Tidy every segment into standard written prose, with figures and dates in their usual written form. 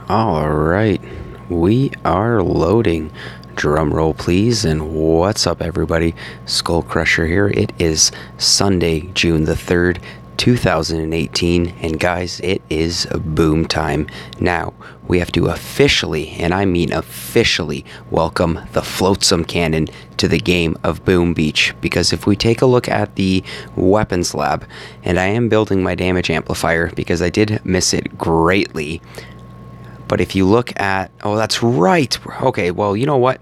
All right, we are loading. Drum roll, please. And what's up, everybody? SkullCrusher here. It is Sunday, June the 3rd, 2018, and guys, it is boom time. Now, we have to officially, and I mean officially, welcome the Floatsome cannon to the game of Boom Beach, because if we take a look at the weapons lab, and I am building my damage amplifier because I did miss it greatly. But if you look at, oh, that's right. Okay, well, you know what?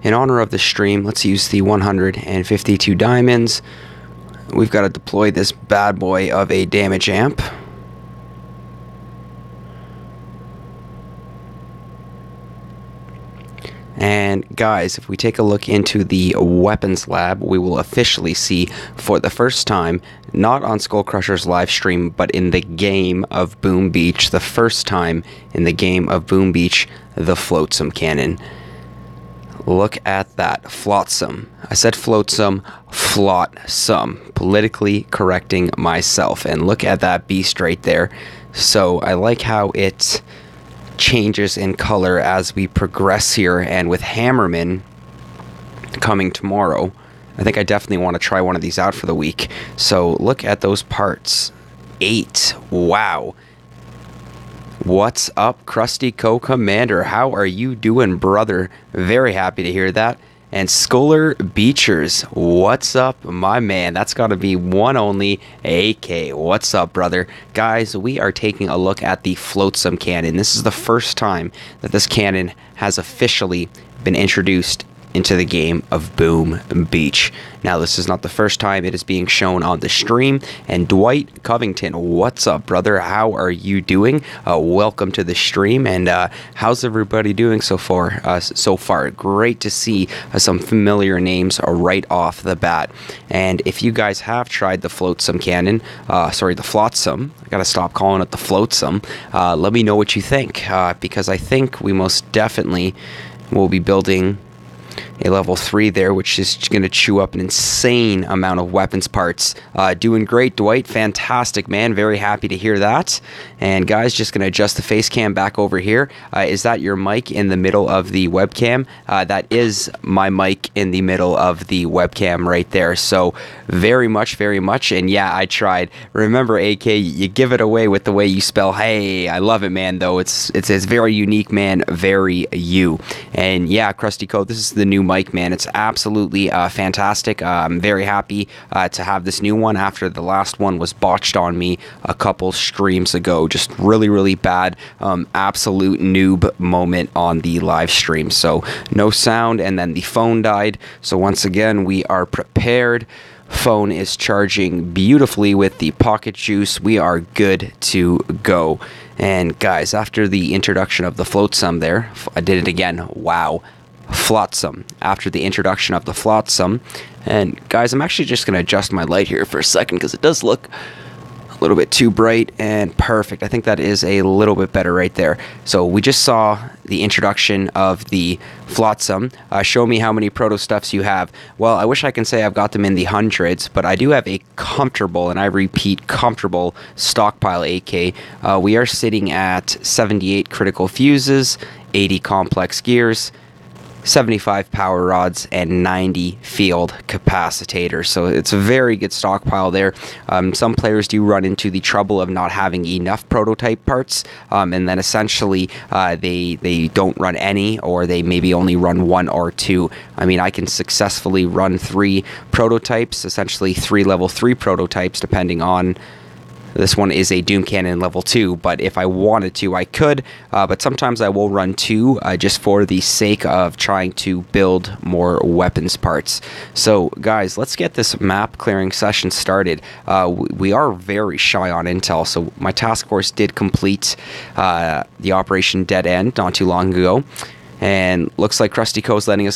In honor of the stream, let's use the 152 diamonds. We've got to deploy this bad boy of a damage amp. And guys, if we take a look into the weapons lab, we will officially see for the first time, not on SkullCrusher's live stream, but in the game of Boom Beach, the first time in the game of Boom Beach, the Floatsome cannon. Look at that, Floatsome. I said Floatsome, Floatsome, politically correcting myself. And look at that beast right there. So I like how it changes in color as we progress here, and with Hammerman coming tomorrow, I think I definitely want to try one of these out for the week. So look at those parts. 8. Wow. What's up, Krusty Co-Commander? How are you doing, brother? Very happy to hear that. And Scholar Beachers, what's up, my man? That's got to be one only AK. What's up, brother? Guys, we are taking a look at the Floatsome cannon. This is the first time that this cannon has officially been introduced into the game of Boom Beach. Now, this is not the first time it is being shown on the stream. And Dwight Covington, what's up, brother? How are you doing? Welcome to the stream. And how's everybody doing so far? Great to see some familiar names right off the bat. And if you guys have tried the Floatsome cannon, the Floatsome, I gotta stop calling it the Floatsome. Let me know what you think, because I think we most definitely will be building a level 3 there, which is going to chew up an insane amount of weapons parts. Doing great, Dwight. Fantastic, man. Very happy to hear that. And guys, just going to adjust the face cam back over here. Is that your mic in the middle of the webcam? That is my mic in the middle of the webcam right there. So very much. And yeah, I tried. Remember, AK, you give it away with the way you spell hey. I love it, man, though. It's very unique, man. Very you. And yeah, Krusty Co, this is the new mic, man. It's absolutely fantastic. I'm very happy to have this new one after the last one was botched on me a couple streams ago. Just really bad, absolute noob moment on the live stream. So no sound, and then the phone died. So once again, we are prepared. Phone is charging beautifully with the pocket juice. We are good to go. And guys, after the introduction of the Floatsome there, I did it again. Wow. Floatsome. After the introduction of the Floatsome, and guys, I'm actually just going to adjust my light here for a second because it does look a little bit too bright. And perfect. I think that is a little bit better right there. So we just saw the introduction of the Floatsome. Show me how many proto stuffs you have. Well, I wish I can say I've got them in the hundreds, but I do have a comfortable, and I repeat, comfortable stockpile AK. We are sitting at 78 critical fuses, 80 complex gears, 75 power rods, and 90 field capacitors. So it's a very good stockpile there. Some players do run into the trouble of not having enough prototype parts, and then essentially they don't run any, or they maybe only run 1 or 2. I mean, I can successfully run 3 prototypes, essentially 3 level 3 prototypes, depending on. This one is a Doom Cannon level 2, but if I wanted to, I could. But sometimes I will run 2 just for the sake of trying to build more weapons parts. So, guys, let's get this map clearing session started. We are very shy on intel, so my task force did complete the Operation Dead End not too long ago. And looks like Krustyco's letting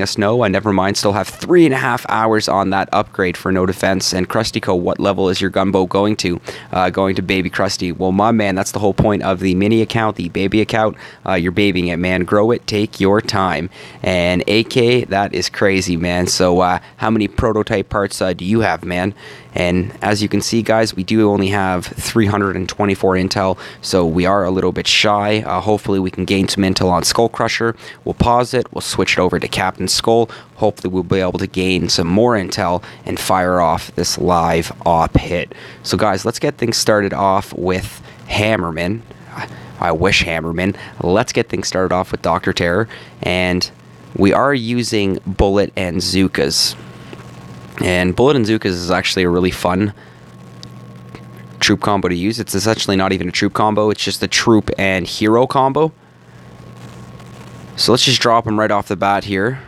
us know. Never mind, still have 3.5 hours on that upgrade for no defense. And Krustyco, what level is your gunboat going to? Going to baby Krusty. Well, my man, that's the whole point of the mini account, the baby account. You're babying it, man. Grow it, take your time. And AK, that is crazy, man. So how many prototype parts do you have, man? And as you can see, guys, we do only have 324 intel, so we are a little bit shy. Hopefully we can gain some intel on SkullCrusher. We'll pause it, we'll switch it over to Captain Skull. Hopefully we'll be able to gain some more intel and fire off this live op hit. So guys, let's get things started off with Hammerman. I wish Hammerman. Let's get things started off with Dr.Terror, and we are using Bullet and Zookas. And Bullet and Zookas is actually a really fun troop combo to use. It's essentially not even a troop combo, it's just a troop and hero combo. So let's just drop him right off the bat here.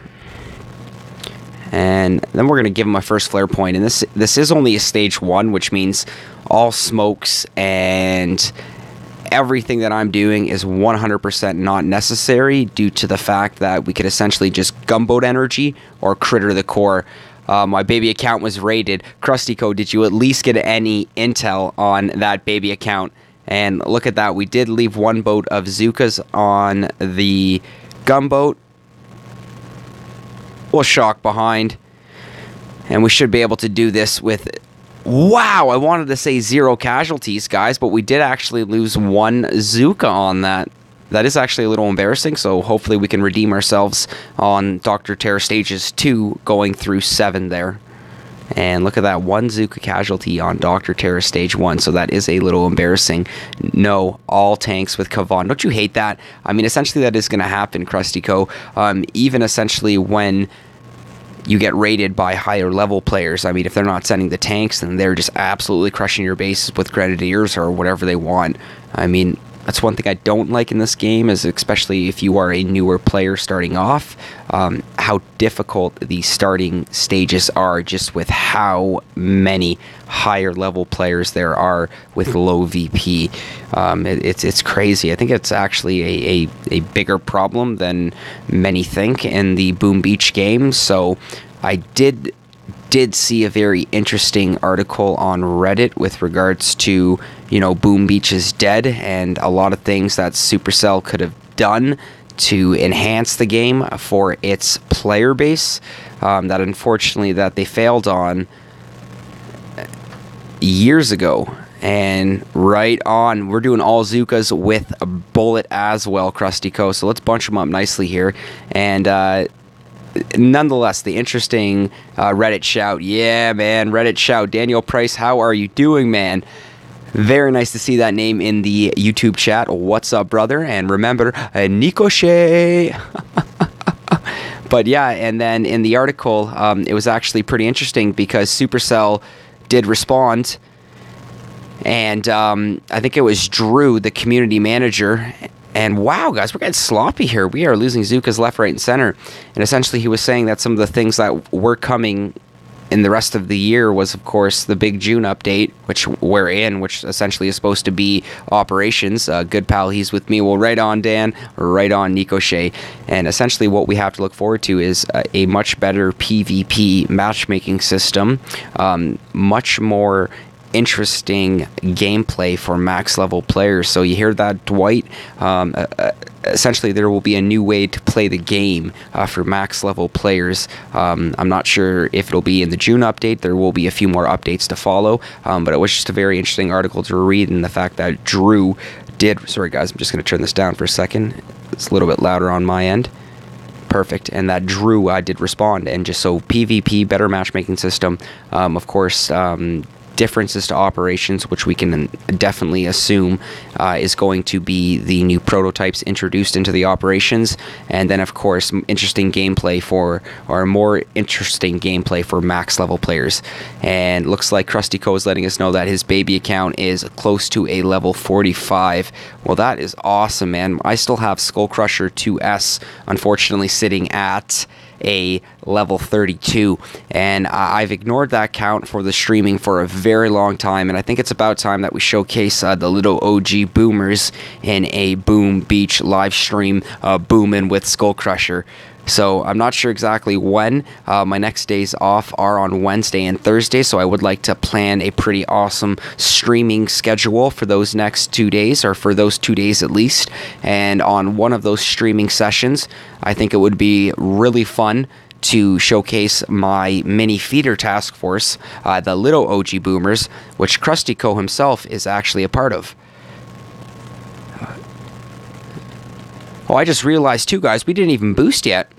And then we're going to give him my first flare point. And this is only a stage 1, which means all smokes and everything that I'm doing is 100% not necessary, due to the fact that we could essentially just gunboat energy or critter the core. My baby account was raided. Krustyco, did you at least get any intel on that baby account? And look at that, we did leave one boat of Zookas on the gunboat. We'll shock behind, and we should be able to do this with... Wow, I wanted to say 0 casualties, guys, but we did actually lose 1 Zooka on that. That is actually a little embarrassing, so hopefully we can redeem ourselves on Dr. Terror stages 2, going through 7 there. And look at that, 1 Zooka casualty on Dr. Terror stage 1, so that is a little embarrassing. No, all tanks with Kavan. Don't you hate that? I mean, essentially that is going to happen, Krustyco. Even essentially when you get raided by higher level players. I mean, if they're not sending the tanks, then they're just absolutely crushing your bases with grenadiers or whatever they want. I mean, that's one thing I don't like in this game, is especially if you are a newer player starting off, how difficult the starting stages are, just with how many higher level players there are with low VP. It's crazy. I think it's actually a bigger problem than many think in the Boom Beach game. So I did see a very interesting article on Reddit with regards to, you know, Boom Beach is dead, and a lot of things that Supercell could have done to enhance the game for its player base, that unfortunately that they failed on years ago. And right on, we're doing all Zookas with a Bullet as well, Krustyco. So let's bunch them up nicely here. And nonetheless, the interesting Reddit shout. Yeah, man, Reddit shout. Daniel Price, how are you doing, man? Very nice to see that name in the YouTube chat. What's up, brother? And remember, Nico Shea. But yeah, and then in the article, it was actually pretty interesting because Supercell did respond. And I think it was Drew, the community manager. And wow, guys, we're getting sloppy here. We are losing Zookas left, right, and center. And essentially he was saying that some of the things that were coming in the rest of the year was, of course, the big June update, which we're in, which essentially is supposed to be operations. Good pal, he's with me. Well, right on, Dan. Right on, Nico Shea. And essentially what we have to look forward to is a much better PvP matchmaking system, much more interesting gameplay for max level players. So you hear that, Dwight? Essentially there will be a new way to play the game for max level players. I'm not sure if it'll be in the June update. There will be a few more updates to follow, but it was just a very interesting article to read, and the fact that Drew did... Sorry guys, I'm just going to turn this down for a second. It's a little bit louder on my end. Perfect. And that Drew did respond, and just so PvP, better matchmaking system, of course, differences to operations, which we can definitely assume is going to be the new prototypes introduced into the operations, and then of course interesting gameplay for, or more interesting gameplay for max level players. And looks like Krustyco is letting us know that his baby account is close to a level 45. Well, that is awesome, man. I still have SkullCrusher 2S unfortunately sitting at a level 32, and I've ignored that count for the streaming for a very long time, and I think it's about time that we showcase the little OG boomers in a Boom Beach live stream, booming with SkullCrusher. So I'm not sure exactly when. My next days off are on Wednesday and Thursday, so I would like to plan a pretty awesome streaming schedule for those next 2 days, or for those 2 days at least. And on one of those streaming sessions, I think it would be really fun to showcase my mini feeder task force, the little OG boomers, which Krustyco himself is actually a part of. Oh, I just realized too, guys, we didn't even boost yet.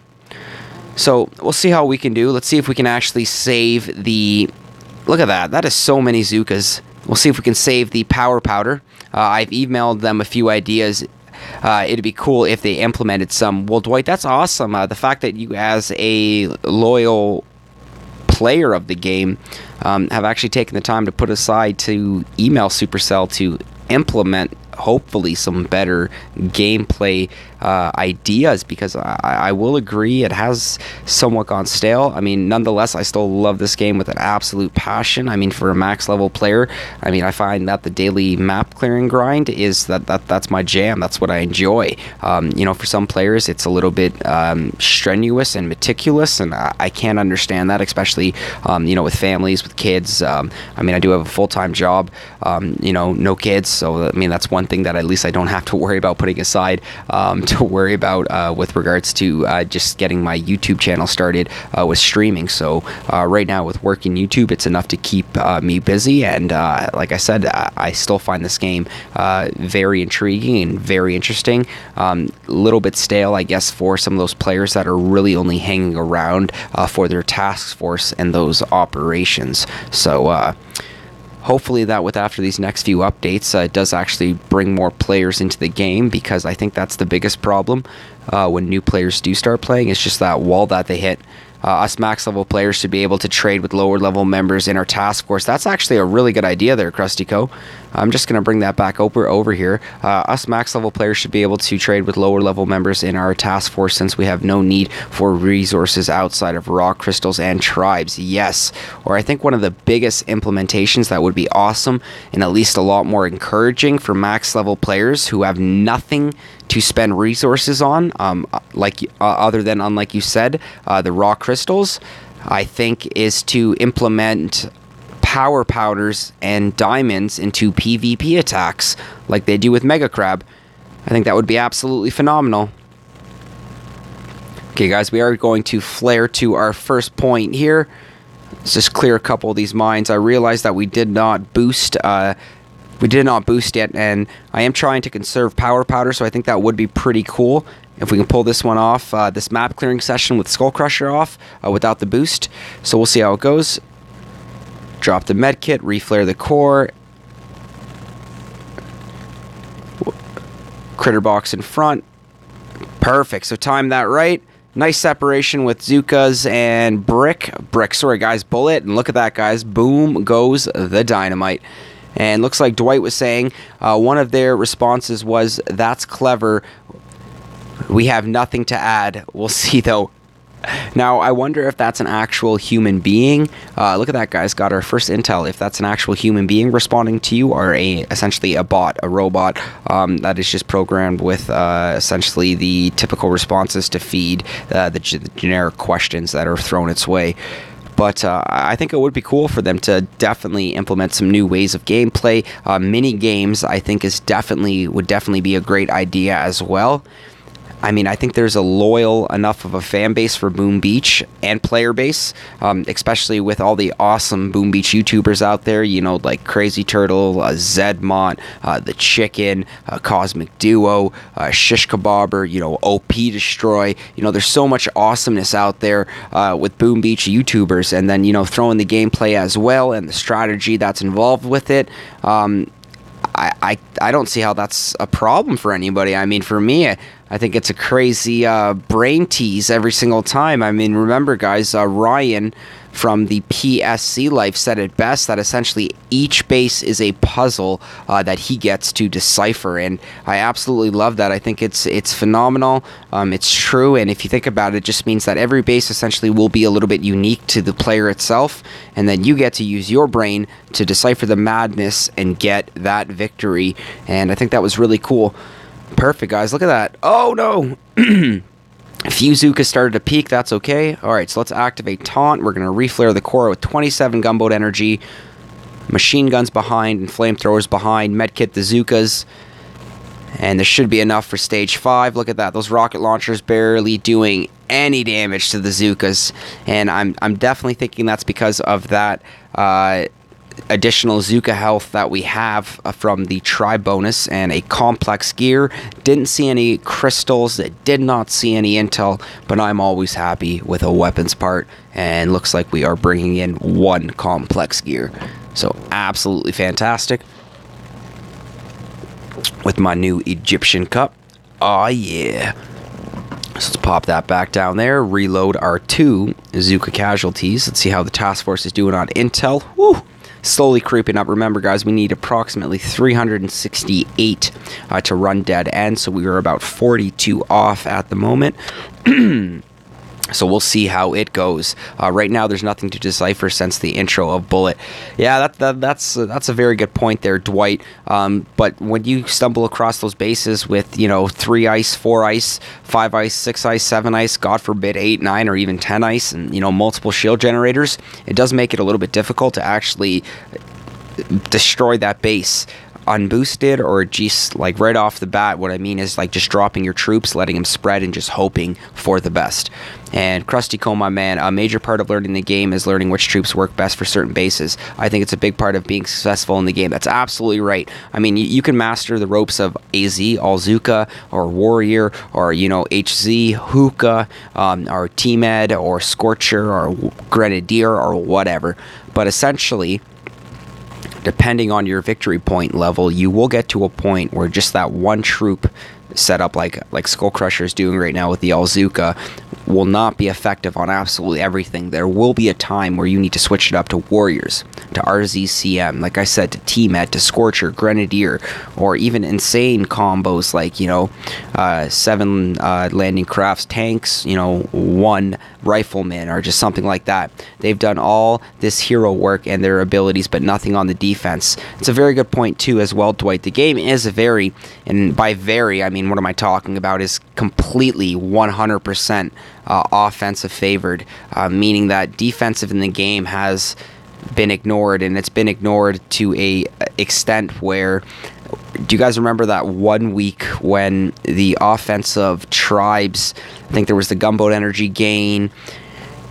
So we'll see how we can do. Let's see if we can actually save the... Look at that. That is so many Zookas. We'll see if we can save the power powder. I've emailed them a few ideas. It'd be cool if they implemented some. Well, Dwight, that's awesome. The fact that you, as a loyal player of the game, have actually taken the time to put aside to email Supercell to implement hopefully some better gameplay ideas, because I will agree it has somewhat gone stale. I mean, nonetheless, I still love this game with an absolute passion. I mean, for a max level player, I mean, I find that the daily map clearing grind is that's my jam. That's what I enjoy. You know, for some players, it's a little bit strenuous and meticulous, and I can't understand that, especially you know, with families, with kids. I mean, I do have a full-time job. You know, no kids, so I mean, that's one thing that at least I don't have to worry about putting aside to worry about with regards to just getting my YouTube channel started with streaming. So right now with work in YouTube, it's enough to keep me busy, and like I said, I still find this game very intriguing and very interesting. A little bit stale, I guess, for some of those players that are really only hanging around for their task force and those operations. So hopefully that with after these next few updates, it does actually bring more players into the game, because I think that's the biggest problem when new players do start playing. It's just that wall that they hit. Us max level players should be able to trade with lower level members in our task force. That's actually a really good idea there, Krustyco. I'm just going to bring that back over here. Us max level players should be able to trade with lower level members in our task force, since we have no need for resources outside of rock crystals and tribes. Yes. Or I think one of the biggest implementations that would be awesome, and at least a lot more encouraging for max level players who have nothing to spend resources on, other than, unlike you said, the raw crystals, I think, is to implement power powders and diamonds into PvP attacks like they do with Mega Crab. I think that would be absolutely phenomenal. Okay, guys, we are going to flare to our first point here. Let's just clear a couple of these mines. I realized that we did not boost yet, and I am trying to conserve power powder, so I think that would be pretty cool if we can pull this one off, this map clearing session with SkullCrusher off without the boost. So we'll see how it goes. Drop the medkit, reflare the core, critter box in front. Perfect. So time that right. Nice separation with Zookas and Brick. Sorry, guys, Bullet. And look at that, guys. Boom goes the dynamite. And looks like Dwight was saying one of their responses was, "That's clever. We have nothing to add." We'll see, though. Now, I wonder if that's an actual human being. Look at that, guys. Got our first intel. If that's an actual human being responding to you, or essentially a bot, a robot that is just programmed with essentially the typical responses to feed the generic questions that are thrown its way. But I think it would be cool for them to definitely implement some new ways of gameplay. Mini games, I think, would definitely be a great idea as well. I mean, I think there's a loyal enough of a fan base for Boom Beach and player base, especially with all the awesome Boom Beach YouTubers out there, you know, like Crazy Turtle, Zedmont, The Chicken, Cosmic Duo, Shish Kebabber, you know, OP Destroy. You know, there's so much awesomeness out there with Boom Beach YouTubers, and then, you know, throwing the gameplay as well and the strategy that's involved with it. I don't see how that's a problem for anybody. I mean, for me, I think it's a crazy brain tease every single time. I mean, remember, guys, Ryan from the PSC Life said it best, that essentially each base is a puzzle that he gets to decipher, and I absolutely love that. I think it's phenomenal. It's true, and if you think about it, it just means that every base essentially will be a little bit unique to the player itself, and then you get to use your brain to decipher the madness and get that victory, and I think that was really cool. Perfect, guys. Look at that. Oh, no. A few Zookas started to peek. That's okay. Alright, so let's activate Taunt. We're going to reflare the core with 27 gunboat energy. Machine guns behind and flamethrowers behind. Medkit the Zookas. And there should be enough for stage 5. Look at that. Those rocket launchers barely doing any damage to the Zookas. And I'm definitely thinking that's because of that additional Zooka health that we have from the tri bonus and a complex gear. Didn't see any crystals, did not see any intel, but I'm always happy with a weapons part, and looks like we are bringing in 1 complex gear. So absolutely fantastic. With my new Egyptian cup. Oh yeah. So let's pop that back down there, reload our 2 Zooka casualties. Let's see how the task force is doing on intel. Woo! Slowly creeping up. Remember, guys, we need approximately 368 to run dead end, so we are about 42 off at the moment. So we'll see how it goes. Right now, there's nothing to decipher since the intro of Bullet. Yeah, that's a very good point there, Dwight. But when you stumble across those bases with, 3 ice, 4 ice, 5 ice, 6 ice, 7 ice, God forbid 8, 9, or even 10 ice, and multiple shield generators, it does make it a little bit difficult to actually destroy that base unboosted, or just like right off the bat. What I mean is like just dropping your troops, letting them spread, and just hoping for the best. And Krusty Cole, my man, a major part of learning the game is learning which troops work best for certain bases. I think it's a big part of being successful in the game. That's absolutely right. I mean, you can master the ropes of AZ, Alzuka, or Warrior, or HZ, Hookah, or T-Med, or Scorcher, or Grenadier, or whatever. But essentially, depending on your victory point level, you will get to a point where just that one troop setup, like SkullCrusher is doing right now with the Alzuka, will not be effective on absolutely everything. There will be a time where you need to switch it up to Warriors, to RZCM, like I said, to T-Med, to Scorcher, Grenadier, or even insane combos like, 7 landing crafts, tanks, 1 rifleman, or just something like that. They've done all this hero work and their abilities, but nothing on the defense. It's a very good point too as well, Dwight. The game is very, and by very, I mean, what am I talking about, is completely 100% offensive favored, meaning that defensive in the game has been ignored, and it's been ignored to a extent where, do you guys remember that 1 week when the offensive tribes, I think there was the gunboat energy gain,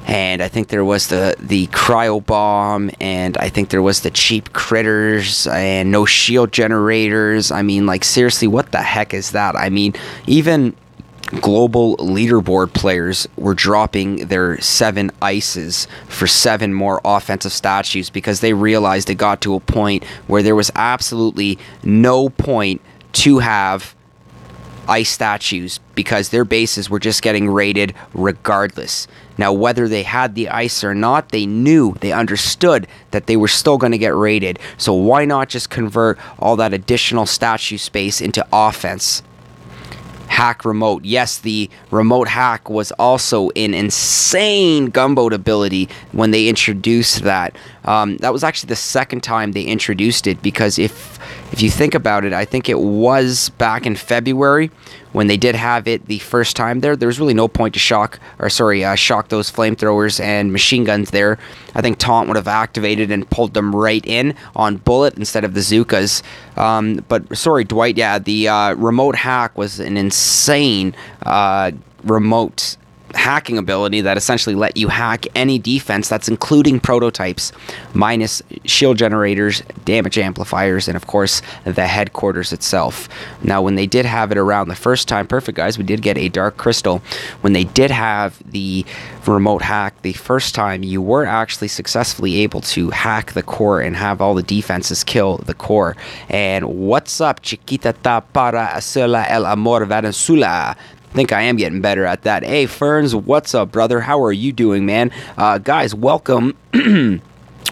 and I think there was the cryo bomb, and I think there was the cheap critters and no shield generators. I mean, like, seriously, what the heck is that? I mean, even global leaderboard players were dropping their 7 ices for 7 more offensive statues because they realized it got to a point where there was absolutely no point to have ice statues because their bases were just getting raided regardless. Now, whether they had the ice or not, they understood that they were still going to get raided. So why not just convert all that additional statue space into offense? Hack remote. Yes, the remote hack was also an insane gunboat ability when they introduced that. That was actually the second time they introduced it, because if you think about it, I think it was back in February when they did have it the first time there. There was really no point to shock those flamethrowers and machine guns there. I think Taunt would have activated and pulled them right in on Bullet instead of the Zookas. But sorry, Dwight, yeah, the remote hack was an insane remote hacking ability that essentially let you hack any defense, that's including prototypes, minus shield generators, damage amplifiers, and of course the headquarters itself. Now, when they did have it around the first time, perfect guys, we did get a dark crystal. When they did have the remote hack the first time, you were actually successfully able to hack the core and have all the defenses kill the core. And what's up, chiquita ta para hacerla el amor Venezuela? think I am getting better at that. Hey, Ferns, what's up, brother? How are you doing, man? Guys, welcome.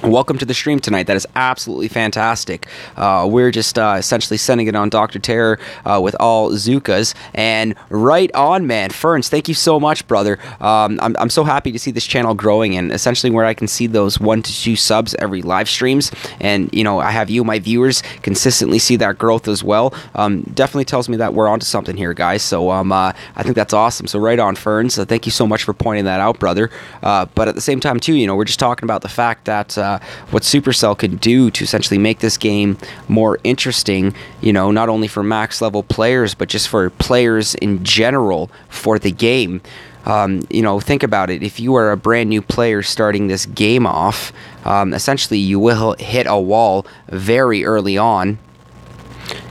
Welcome to the stream tonight. That is absolutely fantastic. We're just essentially sending it on Dr.Terror with all Zukas. And right on, man. Ferns, thank you so much, brother. I'm so happy to see this channel growing, and essentially where I can see those 1 to 2 subs every live streams. And, you know, I have you, my viewers, consistently see that growth as well. Definitely tells me that we're onto something here, guys. So I think that's awesome. So right on, Ferns. Thank you so much for pointing that out, brother. But at the same time, too, you know, we're just talking about the fact that what Supercell can do to essentially make this game more interesting, you know, not only for max level players, but just for players in general for the game. You know, think about it. If you are a brand new player starting this game off, essentially you will hit a wall very early on.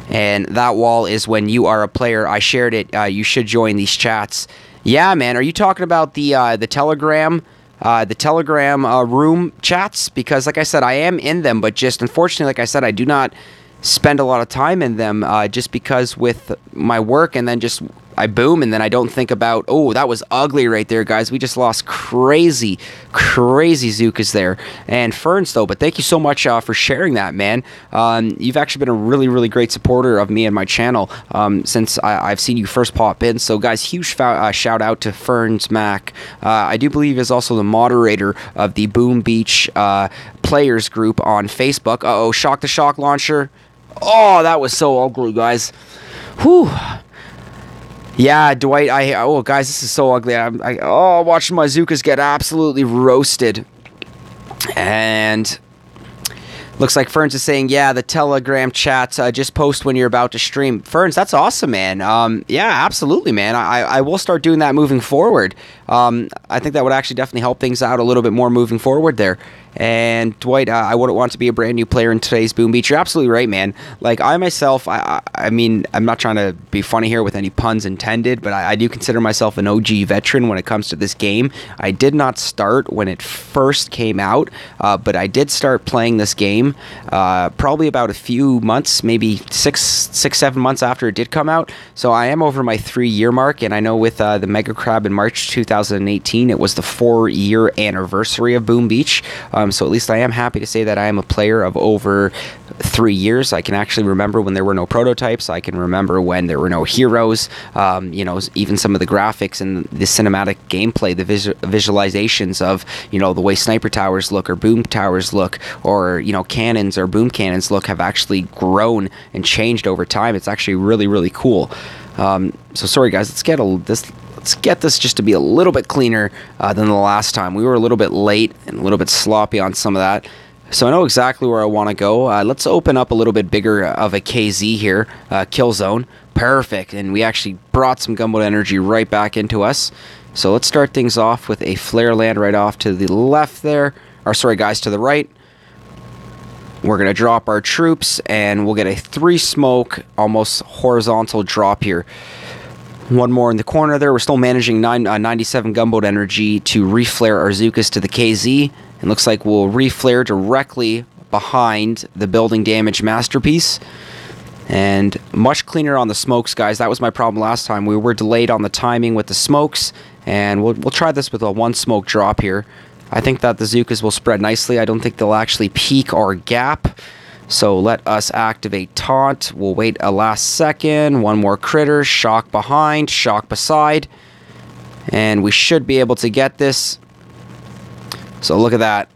And that wall is when you are a player. I shared it. You should join these chats. Yeah, man. Are you talking about the Telegram? The Telegram room chats, because like I said, I am in them, but just unfortunately, like I said, I do not spend a lot of time in them just because with my work, and then just I boom, and then I don't think about, oh, that was ugly right there, guys. We just lost crazy Zukas there. And Ferns, though, but thank you so much for sharing that, man. You've actually been a really great supporter of me and my channel since I've seen you first pop in. So, guys, huge shout out to Ferns Mac. I do believe is also the moderator of the Boom Beach players group on Facebook. Uh-oh, Shock the Shock launcher. Oh, that was so ugly, guys. Whew. Yeah, Dwight, oh, guys, this is so ugly. Watching my Zukas get absolutely roasted. And looks like Ferns is saying, yeah, the Telegram chats, just post when you're about to stream. Ferns, that's awesome, man. Yeah, absolutely, man. I will start doing that moving forward. I think that would actually definitely help things out a little bit more moving forward there. And Dwight, I wouldn't want to be a brand new player in today's Boom Beach. You're absolutely right, man. Like, I myself, I mean, I'm not trying to be funny here with any puns intended, but I do consider myself an OG veteran when it comes to this game. I did not start when it first came out, but I did start playing this game probably about a few months, maybe six, 7 months after it did come out. So I am over my 3-year mark, and I know with the Mega Crab in March 2018, it was the 4-year anniversary of Boom Beach. So at least I am happy to say that I am a player of over 3 years. I can actually remember when there were no prototypes. I can remember when there were no heroes. You know, even some of the graphics and the cinematic gameplay, the visualizations of, you know, the way sniper towers look or boom towers look, or, you know, cannons or boom cannons look, have actually grown and changed over time. It's actually really cool. So sorry, guys. Let's get this just to be a little bit cleaner than the last time. We were a little bit late and a little bit sloppy on some of that. So I know exactly where I want to go. Let's open up a little bit bigger of a KZ here. Kill zone. Perfect. And we actually brought some gunboat energy right back into us. So let's start things off with a flare land right off to the left there. Or sorry, guys, to the right. We're going to drop our troops, and we'll get a 3-smoke, almost horizontal drop here. One more in the corner there. We're still managing 97 gunboat energy to reflare our Zukas to the KZ. It looks like we'll reflare directly behind the building damage masterpiece. And much cleaner on the smokes, guys. That was my problem last time. We were delayed on the timing with the smokes. And we'll try this with a 1-smoke drop here. I think that the Zukas will spread nicely. I don't think they'll actually peek or gap. So let us activate taunt. We'll wait a last second. One more critter. Shock behind. Shock beside. And we should be able to get this. So look at that.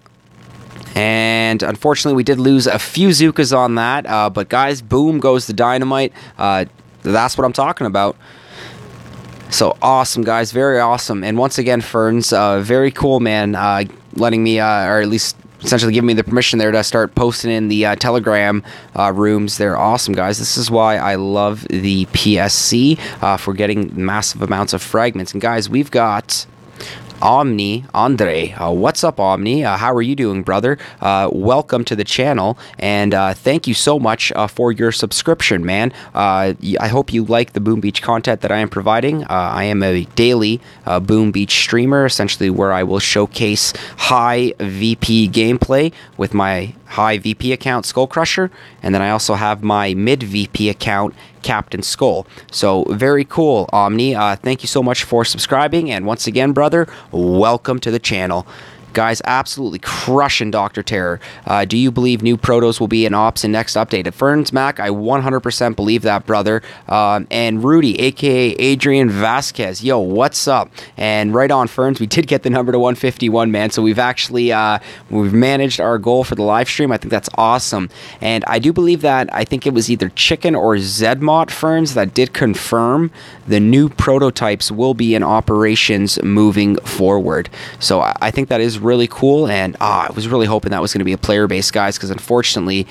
And unfortunately, we did lose a few Zukas on that. But guys, boom goes the dynamite. That's what I'm talking about. So awesome, guys. Very awesome. And once again, Ferns, very cool, man. Letting me, or at least essentially giving me the permission there to start posting in the Telegram rooms. They're awesome, guys. This is why I love the PSC for getting massive amounts of fragments. And guys, we've got Omni, Andre. What's up, Omni? How are you doing, brother? Welcome to the channel, and thank you so much for your subscription, man. I hope you like the Boom Beach content that I am providing. I am a daily Boom Beach streamer, essentially where I will showcase high VP gameplay with my highvp account, SkullCrusher, and then I also have my midvp account, Cpt.Skull. So very cool, Omni. Thank you so much for subscribing, and once again, brother, welcome to the channel. Guys, absolutely crushing Dr.Terror. Do you believe new protos will be in ops in next update? At Ferns Mac, I 100% believe that, brother. And Rudy, aka Adrian Vasquez, yo, what's up? And right on, Ferns, we did get the number to 151, man. So we've actually we've managed our goal for the live stream. I think that's awesome. And I do believe that I think it was either Chicken or Zedmot, Ferns, that did confirm the new prototypes will be in operations moving forward. So I think that is really cool, and I was really hoping that was going to be a player base, guys, because unfortunately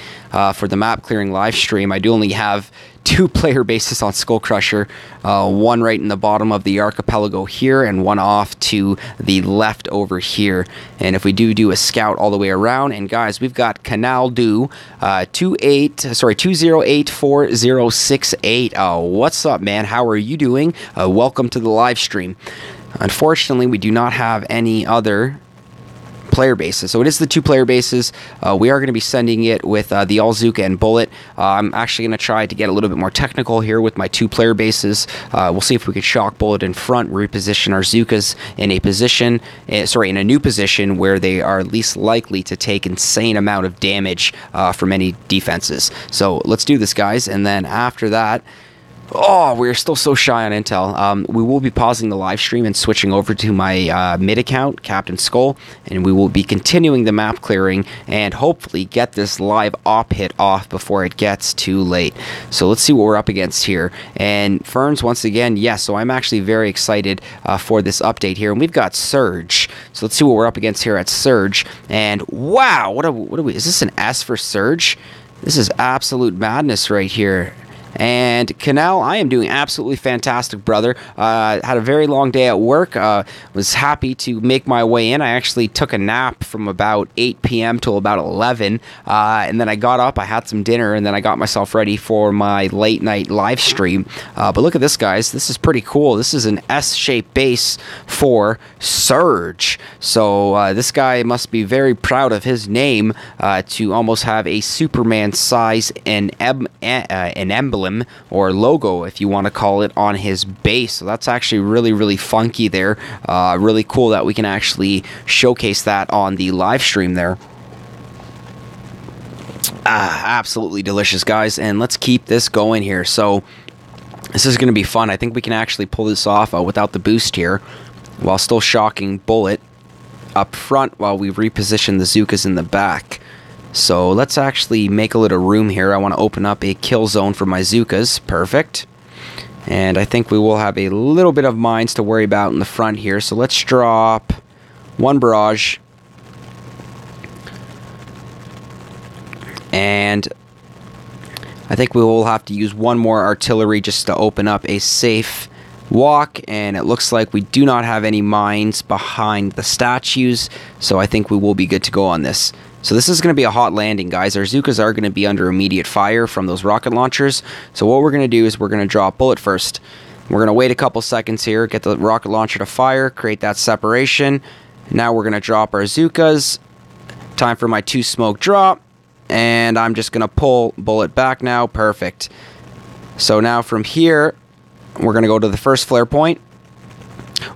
for the map clearing live stream, I do only have 2 player bases on SkullCrusher, one right in the bottom of the archipelago here and one off to the left over here. And if we do a scout all the way around, and guys, we've got Canal Do 2084068. What's up, man? How are you doing? Welcome to the live stream. Unfortunately, we do not have any other player bases, so it is the 2 player bases. We are going to be sending it with the Alzuka and Bullet. I'm actually going to try to get a little bit more technical here with my 2 player bases. We'll see if we could shock Bullet in front, reposition our Zukas in a position, in a new position where they are least likely to take insane amount of damage from any defenses. So let's do this, guys, and then after that, we're still so shy on intel. We will be pausing the live stream and switching over to my mid account, Cpt.Skull, and we will be continuing the map clearing and hopefully get this live op hit off before it gets too late. So let's see what we're up against here. And Ferns, once again, yes, so I'm actually very excited for this update here. And we've got Surge. So let's see what we're up against here at Surge. And wow, what are we? Is this an S for Surge? This is absolute madness right here. And Canal, I am doing absolutely fantastic, brother. Had a very long day at work. Was happy to make my way in. I actually took a nap from about 8 p.m. till about 11. And then I got up, I had some dinner, and then I got myself ready for my late night live stream. But look at this, guys. This is pretty cool. This is an S-shaped base for Surge. So this guy must be very proud of his name to almost have a Superman size an emblem or logo, if you want to call it, on his base. So that's actually really funky there. Really cool that we can actually showcase that on the live stream there. Absolutely delicious, guys, and let's keep this going here. So this is going to be fun. I think we can actually pull this off without the boost here while still shocking Bullet up front while we reposition the Zukas in the back. So let's actually make a little room here. I want to open up a kill zone for my Zukas. Perfect. And I think we will have a little bit of mines to worry about in the front here. So let's drop 1 barrage. And I think we will have to use 1 more artillery just to open up a safe walk, and it looks like we do not have any mines behind the statues, so I think we will be good to go on this. So this is going to be a hot landing, guys. Our Zukas are going to be under immediate fire from those rocket launchers, so what we're going to do is we're going to drop Bullet first. We're going to wait a couple seconds here, get the rocket launcher to fire, create that separation. Now we're going to drop our Zukas. Time for my 2 smoke drop, and I'm just going to pull Bullet back now. Perfect. So now from here, we're going to go to the first flare point.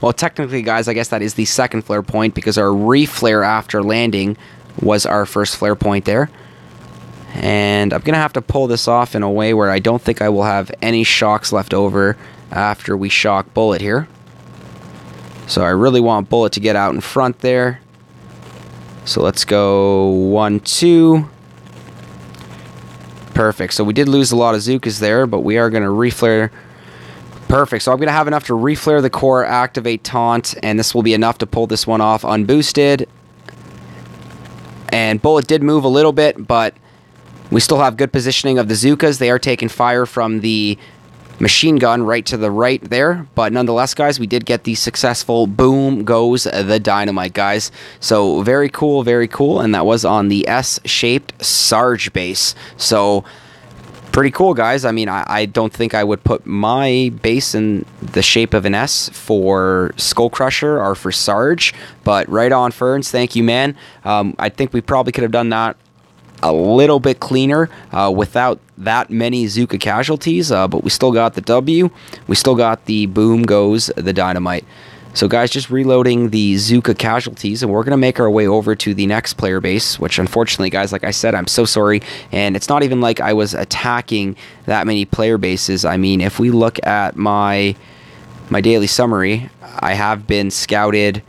Well, technically, guys, I guess that is the second flare point because our reflare after landing was our first flare point there. And I'm going to have to pull this off in a way where I don't think I will have any shocks left over after we shock Bullet here. So I really want Bullet to get out in front there. So let's go 1, 2. Perfect. So we did lose a lot of Zukas there, but we are going to reflare. Perfect. So I'm going to have enough to reflare the core, activate taunt, and this will be enough to pull this one off unboosted. And Bullet did move a little bit, but we still have good positioning of the Zukas. They are taking fire from the machine gun right to the right there. But nonetheless, guys, we did get the successful boom goes the dynamite, guys. So very cool, very cool. And that was on the S-shaped Sarge base. So pretty cool, guys. I mean, I don't think I would put my base in the shape of an S for SkullCrusher or for Sarge, but right on, Ferns. Thank you, man. I think we probably could have done that a little bit cleaner without that many Zuka casualties, but we still got the W. We still got the boom goes the dynamite. So guys, just reloading the Zuka casualties, and we're going to make our way over to the next player base, which unfortunately, guys, like I said, I'm so sorry. And it's not even like I was attacking that many player bases. I mean, if we look at my daily summary, I have been scouted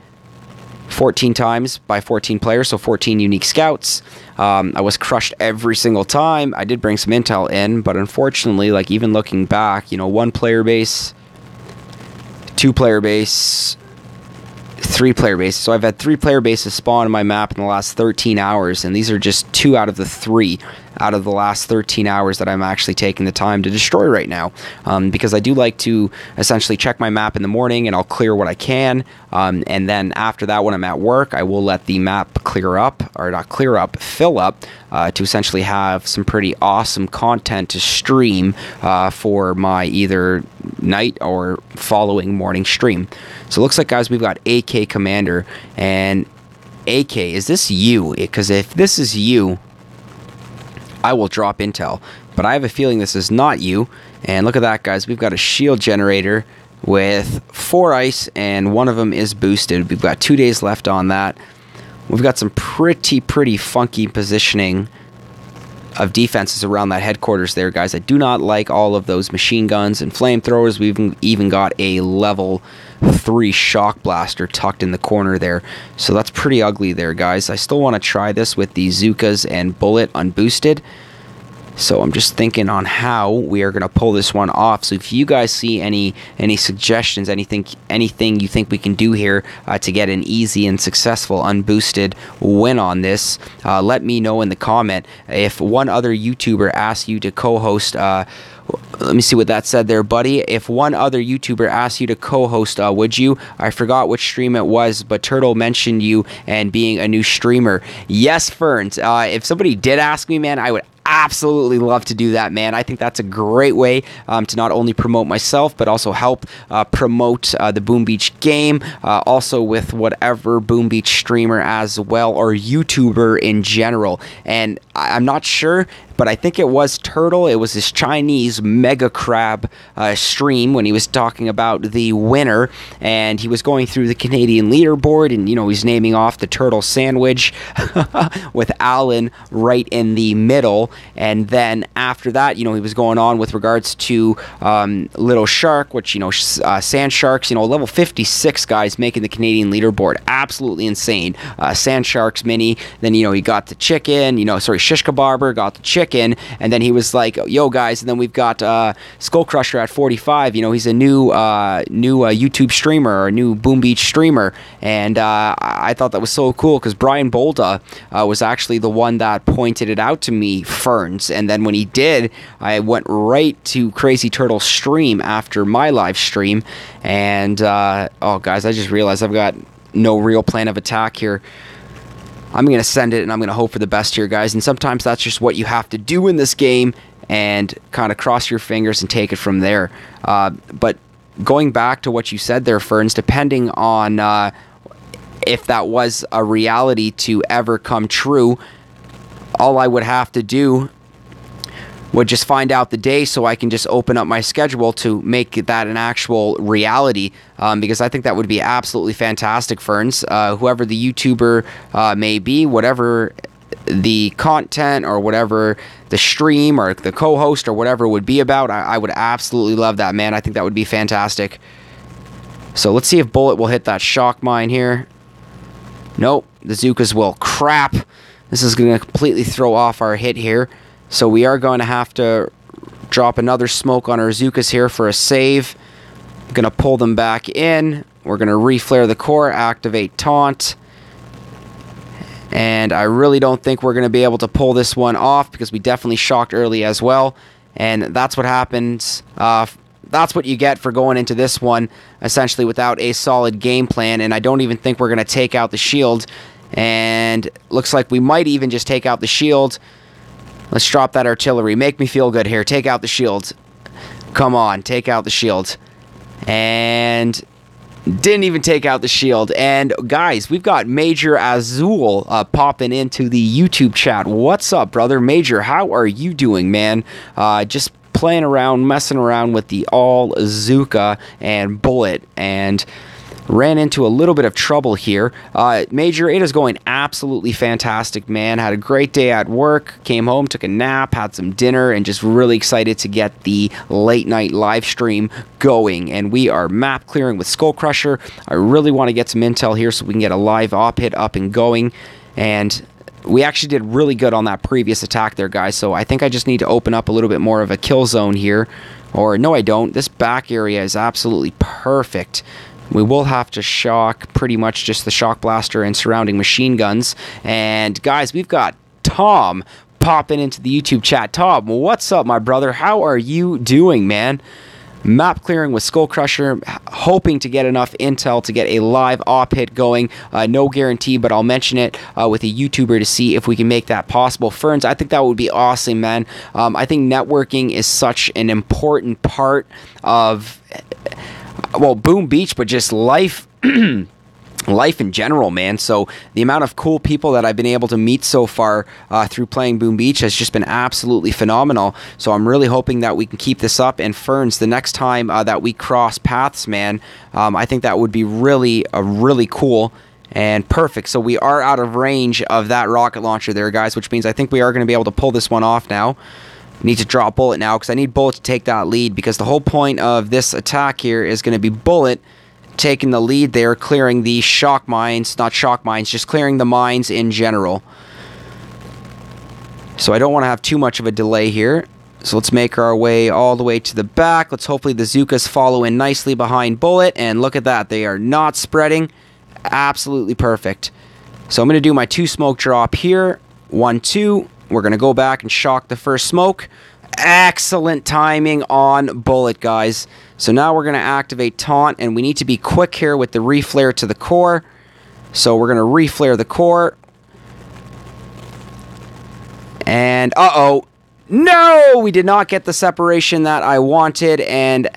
14 times by 14 players, so 14 unique scouts. I was crushed every single time. I did bring some intel in, but unfortunately, like even looking back, you know, 1 player base, 2 player base, 3 player bases. So I've had 3 player bases spawn on my map in the last 13 hours, and these are just 2 out of the 3 out of the last 13 hours that I'm actually taking the time to destroy right now, because I do like to essentially check my map in the morning, and I'll clear what I can, and then after that, when I'm at work, I will let the map clear up, or not clear up, fill up, to essentially have some pretty awesome content to stream for my either night or following morning stream. So it looks like, guys, we've got AK Commander, and AK, is this you? Because if this is you, I will drop intel, but I have a feeling this is not you. And look at that, guys, we've got a shield generator with 4 ice, and 1 of them is boosted. We've got 2 days left on that. We've got some pretty funky positioning of defenses around that headquarters there, guys. I do not like all of those machine guns and flamethrowers. We've even got a level 3 shock blaster tucked in the corner there, so that's pretty ugly there, guys. I still want to try this with the Zukas and Bullet unboosted, so I'm just thinking on how we are going to pull this one off. So if you guys see any suggestions, anything you think we can do here to get an easy and successful unboosted win on this, let me know in the comment. If one other YouTuber asks you to co-host, let me see what that said there, buddy. If one other YouTuber asked you to co-host, would you? I forgot which stream it was, but Turtle mentioned you and being a new streamer. Yes, Ferns. If somebody did ask me, man, I would absolutely love to do that, man. I think that's a great way to not only promote myself, but also help promote the Boom Beach game, also with whatever Boom Beach streamer as well, or YouTuber in general. And I'm not sure, but I think it was Turtle. It was his Chinese Mega Crab stream when he was talking about the winner, and he was going through the Canadian leaderboard, and, you know, he's naming off the turtle sandwich with Alan right in the middle. And then after that, you know, he was going on with regards to Little Shark, which, you know, Sand Sharks, you know, level 56 guys making the Canadian leaderboard. Absolutely insane. Sand Sharks mini. Then, you know, he got the chicken, you know, sorry, Shish Kabarber got the chicken. And then he was like, yo guys, and then we've got SkullCrusher at 45. You know, he's a new YouTube streamer, or a new Boom Beach streamer, and I thought that was so cool, because Brian Bolda was actually the one that pointed it out to me, Ferns, and then when he did, I went right to Crazy Turtle's stream after my live stream, and oh guys, I just realized I've got no real plan of attack here. I'm going to send it, and I'm going to hope for the best here, guys. And sometimes that's just what you have to do in this game, and kind of cross your fingers and take it from there. But going back to what you said there, Ferns, depending on if that was a reality to ever come true, all I would have to do would just find out the day, so I can just open up my schedule to make that an actual reality, because I think that would be absolutely fantastic, Ferns. Whoever the YouTuber may be, whatever the content or whatever the stream or the co-host or whatever would be about, I would absolutely love that, man. I think that would be fantastic. So let's see if Bullet will hit that shock mine here. Nope, the Zukas will. Crap. This is going to completely throw off our hit here. So we are going to have to drop another smoke on our Zukas here for a save. I'm going to pull them back in. We're going to reflare the core, activate taunt. And I really don't think we're going to be able to pull this one off, because we definitely shocked early as well. And that's what happens. That's what you get for going into this one, essentially without a solid game plan. And I don't even think we're going to take out the shield. And looks like we might even just take out the shield. Let's drop that artillery. Make me feel good here. Take out the shield. Come on, take out the shield. And Didn't even take out the shield. And guys, we've got Major Azul popping into the YouTube chat. What's up, brother? Major, how are you doing, man? Just playing around, messing around with the all Zuka and Bullet, and ran into a little bit of trouble here. Major, it is going absolutely fantastic, man. Had a great day at work, came home, took a nap, had some dinner, and just really excited to get the late night live stream going. And we are map clearing with SkullCrusher. I really want to get some intel here so we can get a live op hit up and going. And we actually did really good on that previous attack there, guys. So I think I just need to open up a little bit more of a kill zone here. Or no, I don't. This back area is absolutely perfect. We will have to shock pretty much just the shock blaster and surrounding machine guns. And guys, we've got Tom popping into the YouTube chat. Tom, what's up, my brother? How are you doing, man? Map clearing with SkullCrusher, hoping to get enough intel to get a live op hit going. No guarantee, but I'll mention it with a YouTuber to see if we can make that possible. Ferns, I think that would be awesome, man. I think networking is such an important part of, well, Boom Beach, but just life life in general, man. So the amount of cool people that I've been able to meet so far through playing Boom Beach has just been absolutely phenomenal. So I'm really hoping that we can keep this up. And Ferns, the next time that we cross paths, man, I think that would be really cool and perfect. So we are out of range of that rocket launcher there, guys, which means I think we are going to be able to pull this one off now. Need to draw a Bullet now because I need Bullet to take that lead, because the whole point of this attack here is going to be Bullet taking the lead there, clearing the shock mines, not shock mines, just clearing the mines in general. So I don't want to have too much of a delay here. So let's make our way all the way to the back. Let's hopefully the Zukas follow in nicely behind Bullet, and look at that, they are not spreading. Absolutely perfect. So I'm going to do my 2 smoke drop here. 1, 2. We're going to go back and shock the first smoke. Excellent timing on Bullet, guys. So now we're going to activate Taunt, and we need to be quick here with the reflare to the core. So we're going to reflare the core. And, uh-oh. No! We did not get the separation that I wanted, and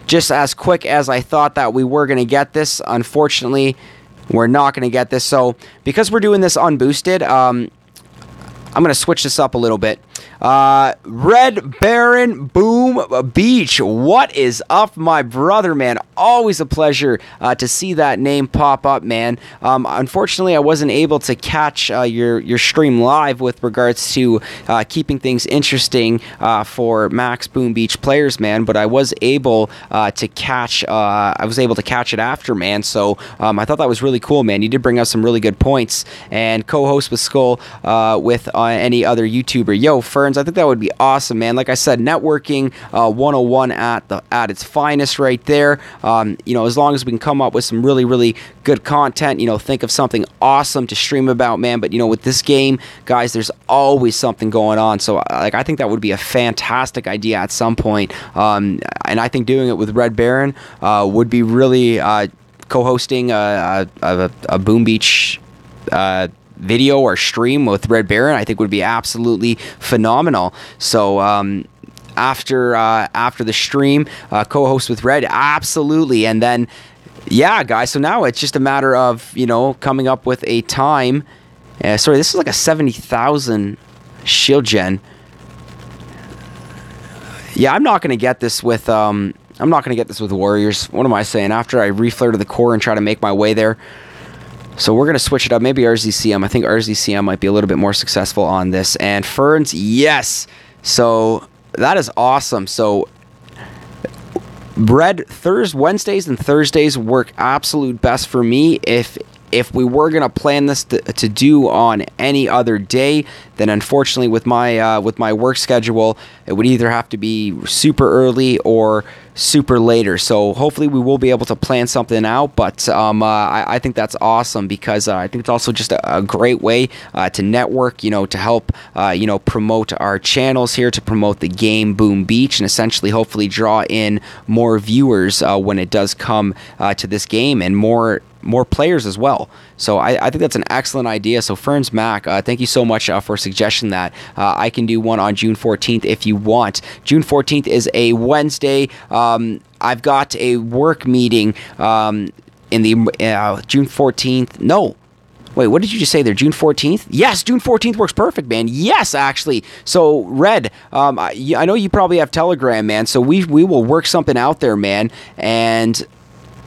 just as quick as I thought that we were going to get this, unfortunately, we're not going to get this. So because we're doing this unboosted, I'm going to switch this up a little bit. Red Baron Boom Beach. What is up, my brother, man? Always a pleasure to see that name pop up, man. Unfortunately, I wasn't able to catch your stream live with regards to keeping things interesting for Max Boom Beach players, man. But I was able to catch. I was able to catch it after, man. So I thought that was really cool, man. You did bring us some really good points, and co-host with Skull with any other YouTuber. Yo, Ferns, I think that would be awesome, man. Like I said, networking 101 at its finest right there. You know, as long as we can come up with some really good content, you know, think of something awesome to stream about, man. But, you know, with this game, guys, there's always something going on. So, like, I think that would be a fantastic idea at some point. And I think doing it with Red Baron would be really co-hosting a Boom Beach video or stream with Red Baron, I think would be absolutely phenomenal. So after the stream, co-host with Red, absolutely. And then yeah, guys, so now it's just a matter of, you know, coming up with a time. Sorry, this is like a 70,000 shield gen. Yeah, I'm not going to get this with Warriors. What am I saying? After I reflare to the core and try to make my way there. So we're going to switch it up. Maybe RZCM. I think RZCM might be a little bit more successful on this. And Ferns, yes. So that is awesome. So Wednesdays and Thursdays work absolute best for me. If we were going to plan this to do on any other day, then unfortunately with my work schedule, it would either have to be super early or super later. So hopefully we will be able to plan something out. But I think that's awesome, because I think it's also just a great way to network, you know, to help you know, promote our channels here, to promote the game Boom Beach, and essentially hopefully draw in more viewers when it does come to this game, and more players as well. So I think that's an excellent idea. So Ferns Mac, thank you so much for suggesting that. I can do one on June 14th if you want. June 14th is a Wednesday. I've got a work meeting in the June 14th. No. Wait, what did you just say there? June 14th? Yes, June 14th works perfect, man. Yes, actually. So, Red, I know you probably have Telegram, man. So we will work something out there, man. And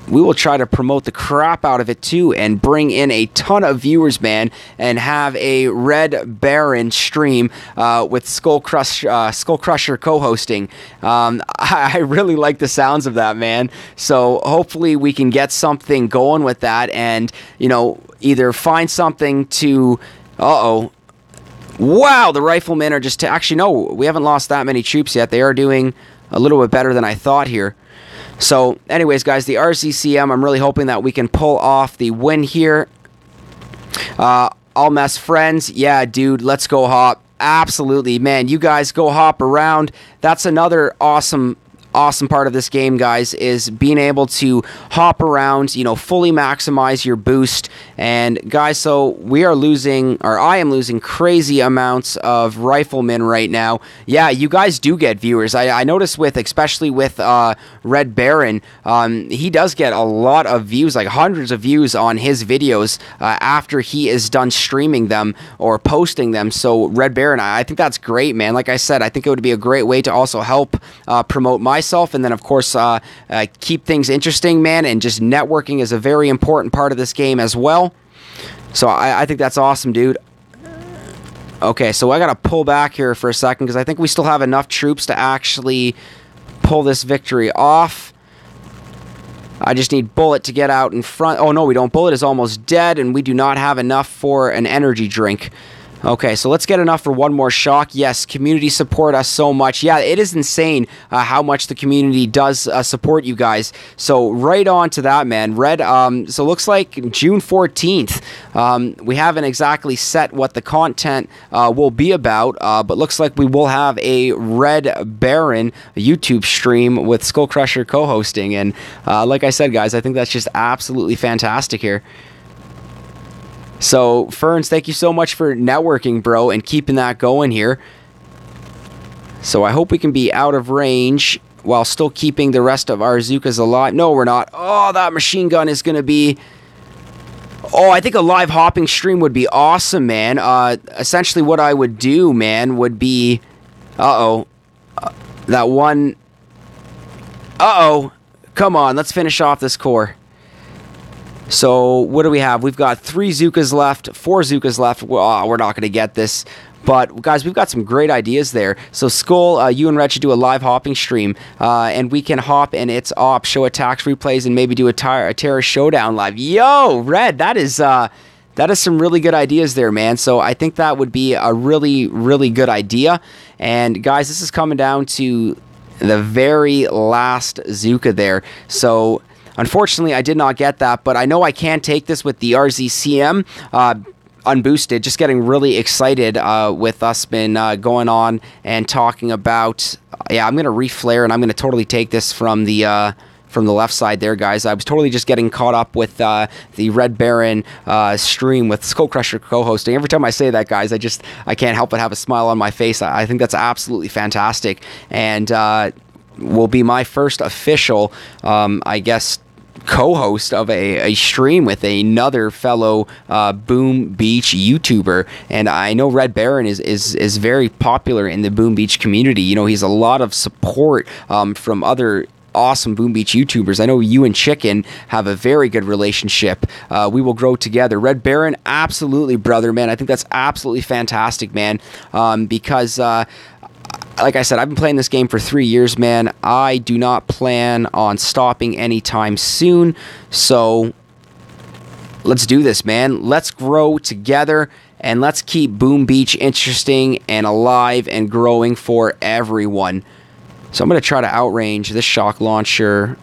we will try to promote the crap out of it, too, and bring in a ton of viewers, man, and have a Red Baron stream with SkullCrusher co-hosting. I really like the sounds of that, man. So hopefully we can get something going with that and, you know, either find something to... Uh-oh. Wow, the riflemen are just... Actually, no, we haven't lost that many troops yet. They are doing a little bit better than I thought here. So, anyways, guys, the RCCM, I'm really hoping that we can pull off the win here. All mess friends. Yeah, dude, let's go hop. Absolutely, man. You guys go hop around. That's another awesome part of this game, guys, is being able to hop around, you know, fully maximize your boost. And guys, so we are losing, or I am losing crazy amounts of riflemen right now. Yeah, you guys do get viewers. I noticed especially with Red Baron, he does get a lot of views, like hundreds of views on his videos after he is done streaming them or posting them. So Red Baron, I think that's great, man. Like I said, I think it would be a great way to also help promote myself, and then of course keep things interesting, man. And just networking is a very important part of this game as well. So I think that's awesome, dude. Okay, so I gotta pull back here for a second because I think we still have enough troops to actually pull this victory off. I just need Bullet to get out in front. Oh no, we don't. Bullet is almost dead, and we do not have enough for an energy drink. Okay, so let's get enough for one more shock. Yes, community support us so much. Yeah, it is insane how much the community does support you guys. So right on to that, man. Red, so looks like June 14th. We haven't exactly set what the content will be about, but looks like we will have a Red Baron YouTube stream with SkullCrusher co-hosting. And like I said, guys, I think that's just absolutely fantastic here. So, Ferns, thank you so much for networking, bro, and keeping that going here. So, I hope we can be out of range while still keeping the rest of our Zookas alive. No, we're not. Oh, that machine gun is going to be... Oh, I think a live hopping stream would be awesome, man. Essentially, what I would do, man, would be... Uh-oh. That one... Uh-oh. Come on, let's finish off this core. So, what do we have? We've got 3 Zookas left, 4 Zookas left. Well, we're not going to get this. But, guys, we've got some great ideas there. So, Skull, you and Red should do a live hopping stream. And we can hop in its op, show attacks, replays, and maybe do a Terror Showdown live. Yo, Red, that is some really good ideas there, man. So, I think that would be a really, really good idea. And, guys, this is coming down to the very last Zooka there. So... Unfortunately, I did not get that, but I know I can take this with the RZCM unboosted. Just getting really excited with us been going on and talking about... Yeah, I'm going to reflare, and I'm going to totally take this from the left side there, guys. I was totally just getting caught up with the Red Baron stream with SkullCrusher co-hosting. Every time I say that, guys, I can't help but have a smile on my face. I think that's absolutely fantastic, and... will be my first official, I guess, co-host of a stream with another fellow Boom Beach YouTuber. And I know Red Baron is very popular in the Boom Beach community. You know, he's a lot of support from other awesome Boom Beach YouTubers. I know you and Chicken have a very good relationship. We will grow together. Red Baron, absolutely, brother, man. I think that's absolutely fantastic, man, because... like I said, I've been playing this game for 3 years, man. I do not plan on stopping anytime soon. So, let's do this, man. Let's grow together, and let's keep Boom Beach interesting and alive and growing for everyone. So, I'm going to try to outrange this shock launcher.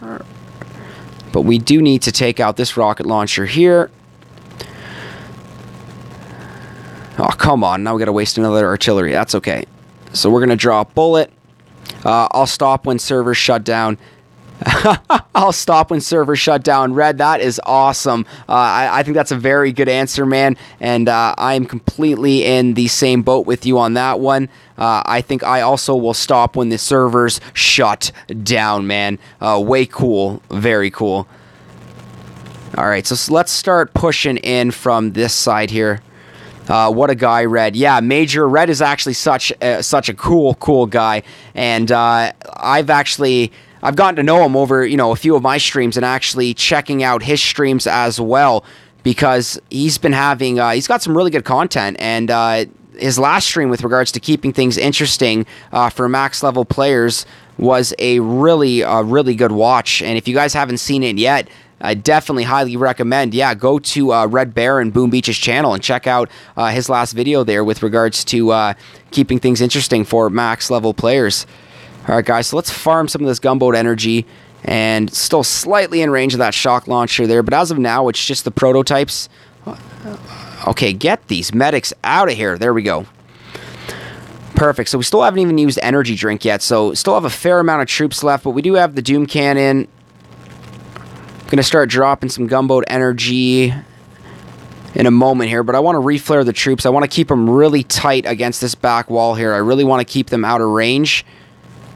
But we do need to take out this rocket launcher here. Oh, come on. Now we got to waste another artillery. That's okay. So we're going to draw a Bullet. I'll stop when servers shut down. I'll stop when servers shut down. Red, that is awesome. I think that's a very good answer, man. And I'm completely in the same boat with you on that one. I think I also will stop when the servers shut down, man. Way cool. Very cool. All right, so let's start pushing in from this side here. What a guy, Red. Yeah, Major Red is actually such a cool guy, and I've gotten to know him over, a few of my streams and actually checking out his streams as well, because he's been having he's got some really good content, and his last stream with regards to keeping things interesting for max level players was a really good watch. And if you guys haven't seen it yet, I definitely highly recommend, go to Red Bear and Boom Beach's channel and check out his last video there with regards to keeping things interesting for max level players. All right, guys, so let's farm some of this gunboat energy, and still slightly in range of that shock launcher there, but as of now, it's just the prototypes. Okay, get these medics out of here. There we go. Perfect. So we still haven't even used energy drink yet, so still have a fair amount of troops left, but we do have the Doom Cannon. Gonna start dropping some gunboat energy in a moment here, but I want to reflare the troops. I want to keep them really tight against this back wall here. I really want to keep them out of range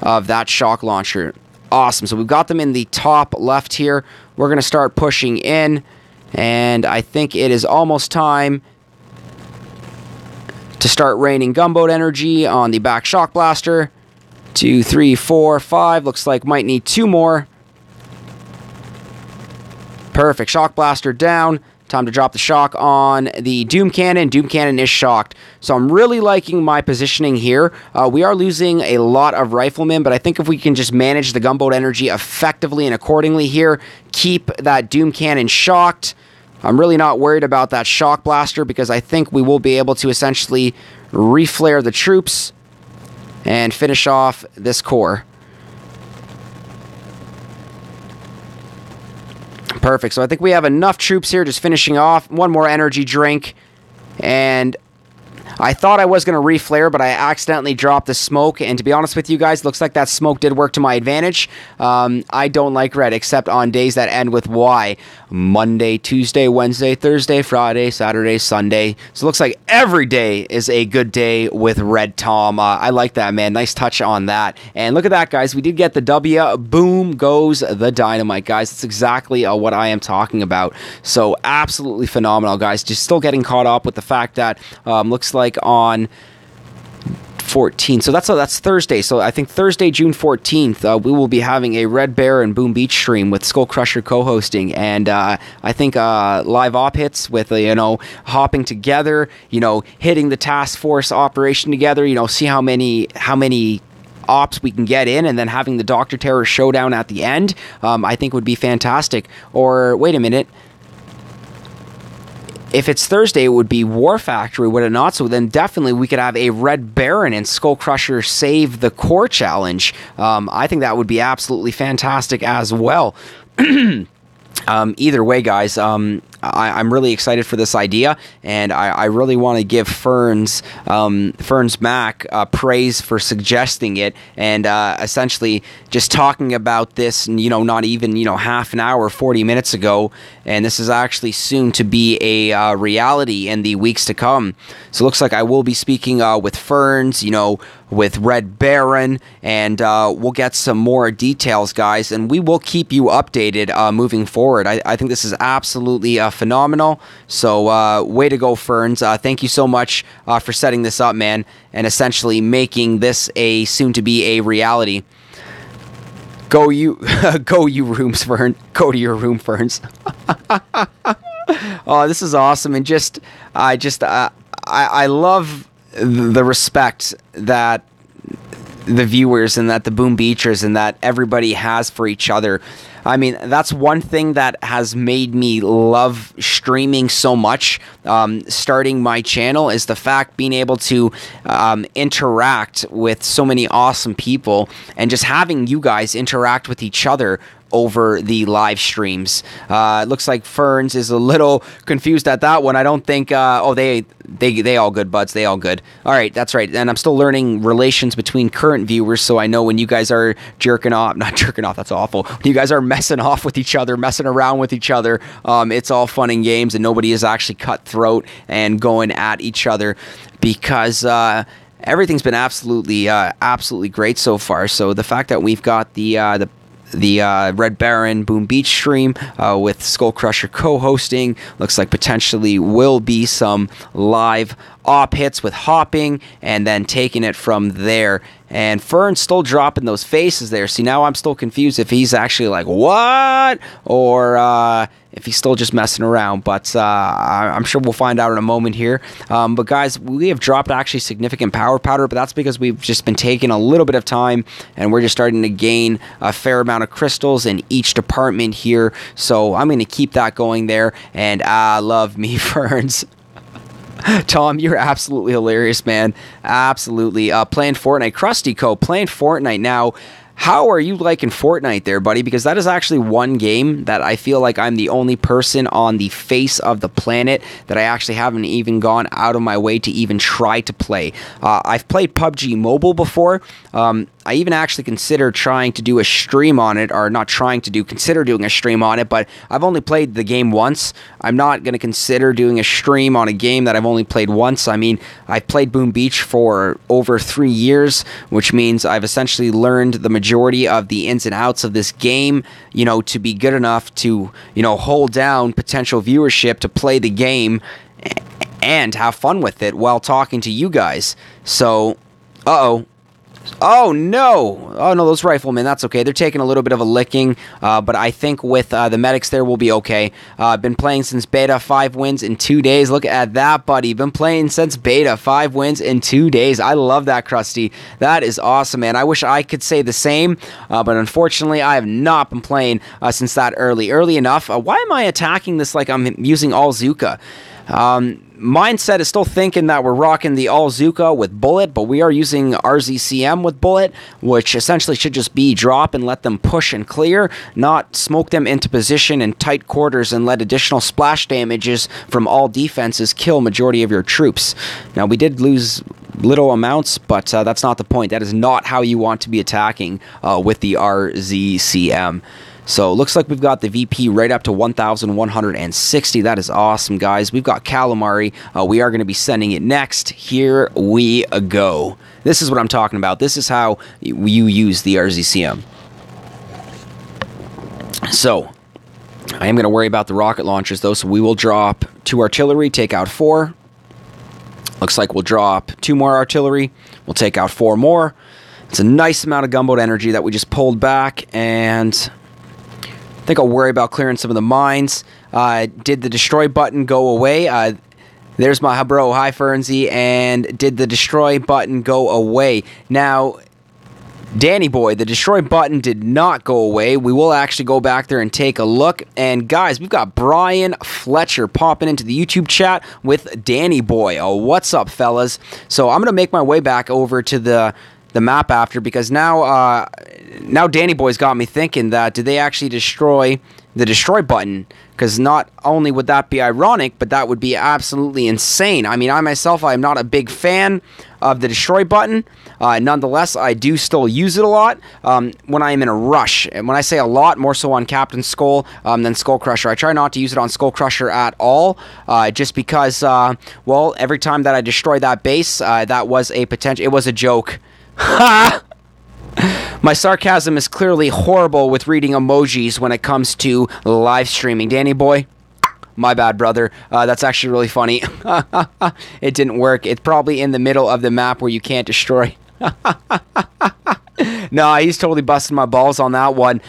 of that shock launcher. Awesome. So we've got them in the top left here. We're gonna start pushing in, and I think it is almost time to start raining gunboat energy on the back shock blaster. 2, 3, 4, 5. Looks like might need 2 more. Perfect. Shock blaster down. Time to drop the shock on the Doom Cannon. Doom Cannon is shocked. So I'm really liking my positioning here. We are losing a lot of riflemen, but I think if we can just manage the gunboat energy effectively and accordingly here, keep that Doom Cannon shocked, I'm really not worried about that shock blaster, because I think we will be able to essentially reflare the troops and finish off this core. Perfect. So I think we have enough troops here, just finishing off. One more energy drink, and I thought I was going to reflare, but I accidentally dropped the smoke, and to be honest with you guys, looks like that smoke did work to my advantage. I don't like red, except on days that end with Y. Monday, Tuesday, Wednesday, Thursday, Friday, Saturday, Sunday. So it looks like every day is a good day with Red Tom. I like that, man. Nice touch on that. And look at that, guys. We did get the W. Boom goes the dynamite, guys. That's exactly what I am talking about. So absolutely phenomenal, guys. Just still getting caught up with the fact that looks like on 14th. So that's Thursday. So I think Thursday, June 14th, we will be having a Red Bear and Boom Beach stream with SkullCrusher co-hosting, and I think live op hits with hopping together, hitting the task force operation together, see how many ops we can get in, and then having the Dr.Terror showdown at the end, I think would be fantastic. Or wait a minute. If it's Thursday, it would be War Factory, would it not? So then definitely we could have a Red Baron and SkullCrusher save the core challenge. I think that would be absolutely fantastic as well. Either way, guys, I'm really excited for this idea, and I really want to give Ferns Mac praise for suggesting it, and essentially just talking about this, not even half an hour, 40 minutes ago, and this is actually soon to be a reality in the weeks to come. So it looks like I will be speaking with Ferns, with Red Baron, and we'll get some more details, guys, and we will keep you updated moving forward. I think this is absolutely phenomenal. So way to go, Ferns. Thank you so much for setting this up, man, and essentially making this a soon-to-be a reality. Go you rooms, Fern. Go to your room, Ferns. Oh, this is awesome, and I love the respect that the viewers and that the Boom Beachers and that everybody has for each other. I mean, that's one thing that has made me love streaming so much, starting my channel, is the fact being able to interact with so many awesome people, and just having you guys interact with each other over the live streams. It looks like Ferns is a little confused at that one. I don't think, they all good, buds. They all good. All right, that's right. And I'm still learning relations between current viewers, so I know when you guys are not jerking off, that's awful. When you guys are messing off with each other, messing around with each other, it's all fun and games, and nobody is actually cutthroat and going at each other, because everything's been absolutely great so far. So the fact that we've got the the Red Baron Boom Beach stream with SkullCrusher co-hosting. Looks like potentially will be some live op hits with hopping and then taking it from there. And Fern's still dropping those faces there. See, now I'm still confused if he's actually like, what? Or if he's still just messing around. But I'm sure we'll find out in a moment here. But guys, we have dropped actually significant power powder, but that's because we've just been taking a little bit of time and we're just starting to gain a fair amount of crystals in each department here. So I'm going to keep that going there. And I love me Ferns. Tom, you're absolutely hilarious, man. Absolutely. Playing Fortnite. Krusty Co. playing Fortnite now. How are you liking Fortnite there, buddy? Because that is actually one game that I feel like I'm the only person on the face of the planet that I actually haven't even gone out of my way to even try to play. I've played PUBG Mobile before. I even actually consider trying to do a stream on it, or not trying to do, consider doing a stream on it, but I've only played the game once. I'm not going to consider doing a stream on a game that I've only played once. I mean, I've played Boom Beach for over 3 years, which means I've essentially learned the majority of the ins and outs of this game, you know, to be good enough to, you know, hold down potential viewership to play the game and have fun with it while talking to you guys. So, oh no! Oh no, those riflemen, that's okay. They're taking a little bit of a licking, but I think with the medics there, we'll be okay. I've been playing since beta, 5 wins in 2 days. Look at that, buddy. Been playing since beta, 5 wins in 2 days. I love that, Krusty. That is awesome, man. I wish I could say the same, but unfortunately, I have not been playing since that early enough. Why am I attacking this like I'm using all Zuka? Mindset is still thinking that we're rocking the all Zuka with bullet, but we are using RZCM with bullet, which essentially should just be drop and let them push and clear, not smoke them into position in tight quarters and let additional splash damages from all defenses kill majority of your troops. Now, we did lose little amounts, but that's not the point. That is not how you want to be attacking with the RZCM. So, looks like we've got the VP right up to 1,160. That is awesome, guys. We've got Calamari. We are going to be sending it next. Here we go. This is what I'm talking about. This is how you use the RZCM. So, I am going to worry about the rocket launchers, though. So, we will drop 2 artillery, take out 4. Looks like we'll drop 2 more artillery. We'll take out 4 more. It's a nice amount of gunboat energy that we just pulled back, and I think I'll worry about clearing some of the mines. Did the destroy button go away? There's my bro, hi Fernsey, and did the destroy button go away? Now, Danny boy, the destroy button did not go away. We will actually go back there and take a look. And guys, we've got Brian Fletcher popping into the YouTube chat with Danny boy. Oh, what's up, fellas? So I'm going to make my way back over to the map after, because now Danny Boy's got me thinking that did they actually destroy the destroy button? Because not only would that be ironic, but that would be absolutely insane. I mean, I myself, I am not a big fan of the destroy button. Nonetheless, I do still use it a lot when I am in a rush. And when I say a lot, more so on Captain Skull than SkullCrusher. I try not to use it on SkullCrusher at all, just because, well, every time that I destroy that base, that was a potential. It was a joke. Ha! My sarcasm is clearly horrible with reading emojis when it comes to live streaming. Danny boy, my bad, brother. That's actually really funny. It didn't work. It's probably in the middle of the map where you can't destroy. No, he's totally busting my balls on that one.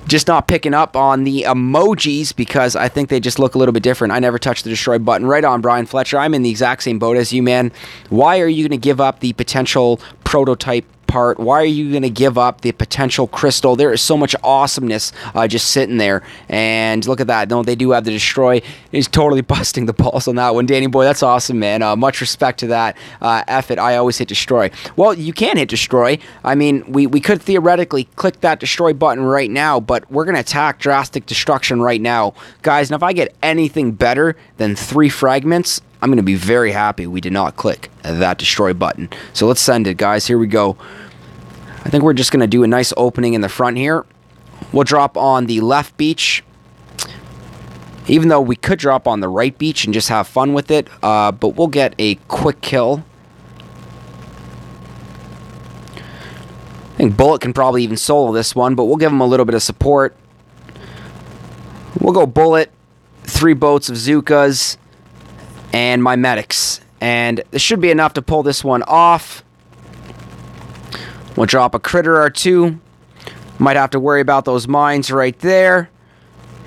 Just not picking up on the emojis because I think they just look a little bit different. I never touched the destroy button. Right on, Brian Fletcher. I'm in the exact same boat as you, man. Why are you going to give up the potential prototype part? Why are you going to give up the potential crystal? There is so much awesomeness just sitting there. And look at that. No, they do have the destroy. He's totally busting the balls on that one. Danny boy, that's awesome, man. Much respect to that. F it, I always hit destroy. Well, you can hit destroy. I mean, we could theoretically click that destroy button right now, but we're going to attack drastic destruction right now. Guys, and if I get anything better than 3 fragments, I'm going to be very happy we did not click that destroy button. So let's send it, guys. Here we go. I think we're just going to do a nice opening in the front here. We'll drop on the left beach. Even though we could drop on the right beach and just have fun with it. But we'll get a quick kill. I think Bullet can probably even solo this one, but we'll give him a little bit of support. We'll go Bullet, 3 boats of Zookas, and my medics. And this should be enough to pull this one off. We'll drop a critter or 2. Might have to worry about those mines right there.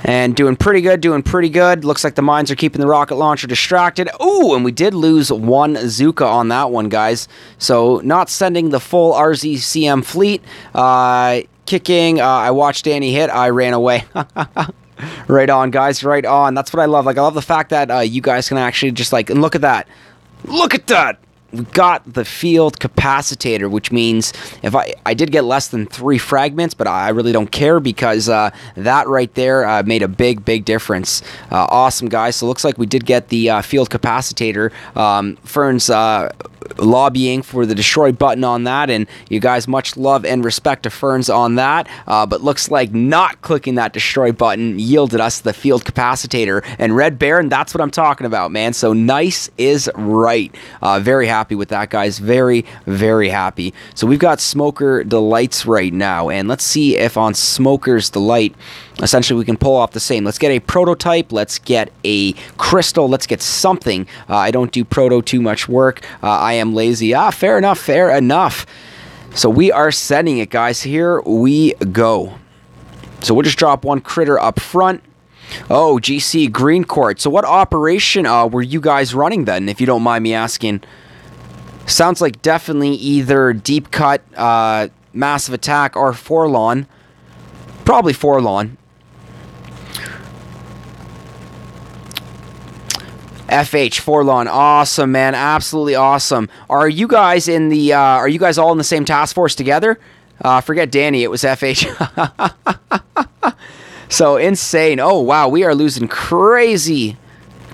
And doing pretty good, doing pretty good. Looks like the mines are keeping the rocket launcher distracted. Ooh, and we did lose 1 Zooka on that one, guys. So, not sending the full RZCM fleet. Kicking, I watched Danny hit, I ran away. Right on, guys, right on. That's what I love. Like, I love the fact that you guys can actually just, like, and look at that. Look at that! We got the field capacitator, which means if I did get less than 3 fragments, but I really don't care because that right there made a big difference. Awesome, guys. So it looks like we did get the field capacitator. Fern's lobbying for the destroy button on that, and you guys, much love and respect to Ferns on that, but looks like not clicking that destroy button yielded us the field capacitator, and Red Baron, that's what I'm talking about, man. So nice is right. Very happy with that, guys. Very happy. So we've got Smoker Delights right now, and let's see if on Smoker's Delight essentially we can pull off the same. Let's get a prototype, let's get a crystal, let's get something. I don't do proto too much work. I am lazy. Fair enough, fair enough. So we are sending it, guys. Here we go. So we'll just drop 1 critter up front. Oh, GC Green Court. So what operation were you guys running then, if you don't mind me asking? Sounds like definitely either Deep Cut, Massive Attack, or Forlon. Probably Forlon. FH Forlon, awesome, man, absolutely awesome. Are you guys in the? Are you guys all in the same task force together? Forget Danny, it was FH. So insane. Oh wow, we are losing crazy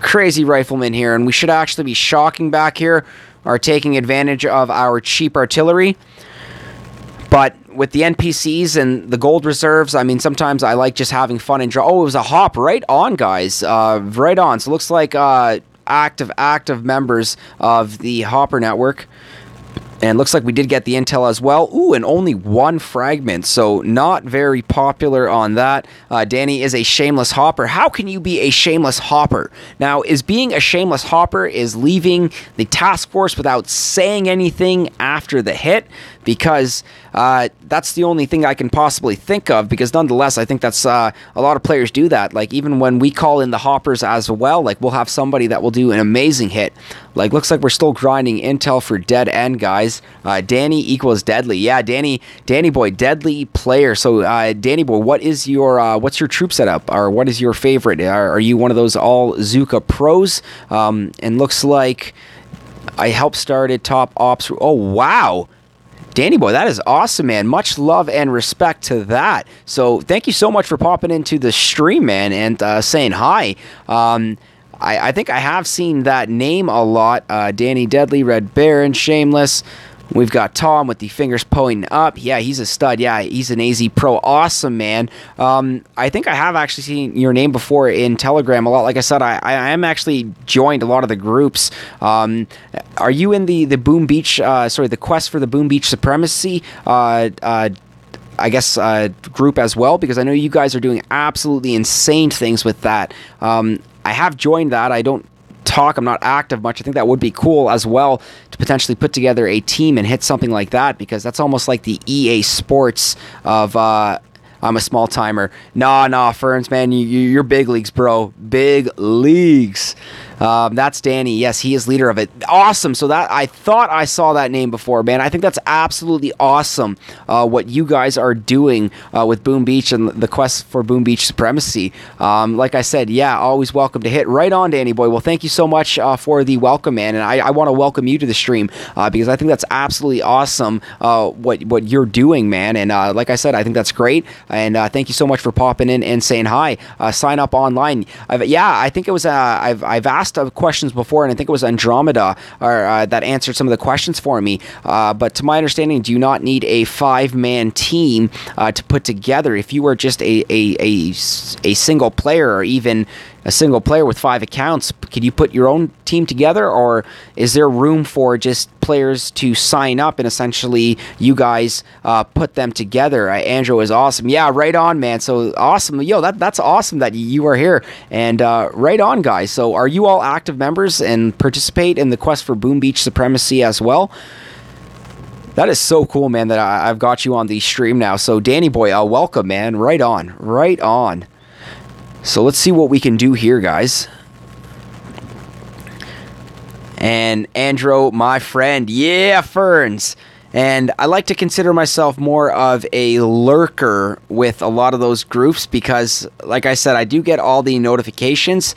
riflemen here, and we should actually be shocking back here, or taking advantage of our cheap artillery. But with the NPCs and the gold reserves, I mean, sometimes I like just having fun and draw. Oh, it was a hop. Right on, guys. Right on. So it looks like active members of the Hopper network. And looks like we did get the intel as well. Ooh, and only 1 fragment, so not very popular on that. Danny is a shameless hopper. How can you be a shameless hopper? Now, is being a shameless hopper is leaving the task force without saying anything after the hit? Because that's the only thing I can possibly think of, because nonetheless, I think that's a lot of players do that. Like, even when we call in the hoppers as well, like, we'll have somebody that will do an amazing hit. Like, looks like we're still grinding intel for dead end, guys. Danny equals deadly. Yeah, Danny boy, deadly player. So, Danny boy, what is your what's your troop setup, or what is your favorite? Are you one of those all Zooka pros? And looks like I helped started top ops. Oh wow. Danny boy, that is awesome, man. Much love and respect to that. So thank you so much for popping into the stream, man, and saying hi. I think I have seen that name a lot. Danny Deadly, Red Baron, Shameless. We've got Tom with the fingers pointing up. Yeah, he's a stud. Yeah, he's an AZ Pro. Awesome, man. I think I have actually seen your name before in Telegram a lot. Like I said, I am actually joined a lot of the groups. Are you in the Boom Beach, the quest for the Boom Beach Supremacy, I guess, group as well? Because I know you guys are doing absolutely insane things with that. I have joined that. I don't talk, I'm not active much. I think that would be cool as well to potentially put together a team and hit something like that, because that's almost like the EA Sports of I'm a small timer. Nah, Ferns, man, you're big leagues, bro. Big leagues. That's Danny. Yes, he is leader of it. Awesome. So that, I thought I saw that name before, man. I think that's absolutely awesome what you guys are doing with Boom Beach and the quest for Boom Beach Supremacy. Like I said, yeah, always welcome to hit. Right on, Danny boy. Well, thank you so much for the welcome, man. And I want to welcome you to the stream because I think that's absolutely awesome what you're doing, man. And like I said, I think that's great. And thank you so much for popping in and saying hi. Sign up online. I think it was I've asked questions before, and I think it was Andromeda that answered some of the questions for me. But to my understanding, do you not need a 5-man team to put together? If you were just a single player, or even a single player with 5 accounts. Can you put your own team together, or is there room for just players to sign up and essentially you guys put them together? Andrew is awesome. Yeah, right on, man. So awesome. Yo, that's awesome that you are here. And right on, guys. So are you all active members and participate in the quest for Boom Beach Supremacy as well? That is so cool, man, that I've got you on the stream now. So, Danny boy, welcome, man. Right on. Right on. So, let's see what we can do here, guys. And Andrew, my friend. Yeah, Ferns. And I like to consider myself more of a lurker with a lot of those groups because, like I said, I do get all the notifications.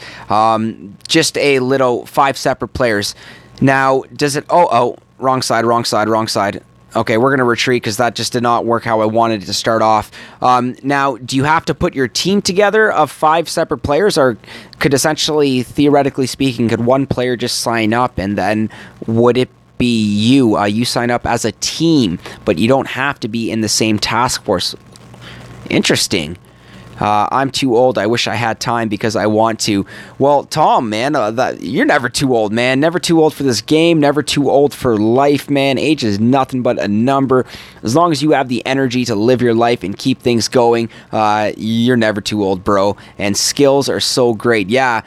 Just a little 5 separate players. Now, does it... Oh, wrong side, wrong side, wrong side. Okay, we're going to retreat because that just did not work how I wanted it to start off. Now, do you have to put your team together of 5 separate players, or could essentially, theoretically speaking, could one player just sign up and then would it be you? You sign up as a team, but you don't have to be in the same task force. Interesting. I'm too old. I wish I had time because I want to. Well, Tom, man, you're never too old, man. Never too old for this game. Never too old for life, man. Age is nothing but a number. As long as you have the energy to live your life and keep things going, you're never too old, bro. And skills are so great. Yeah,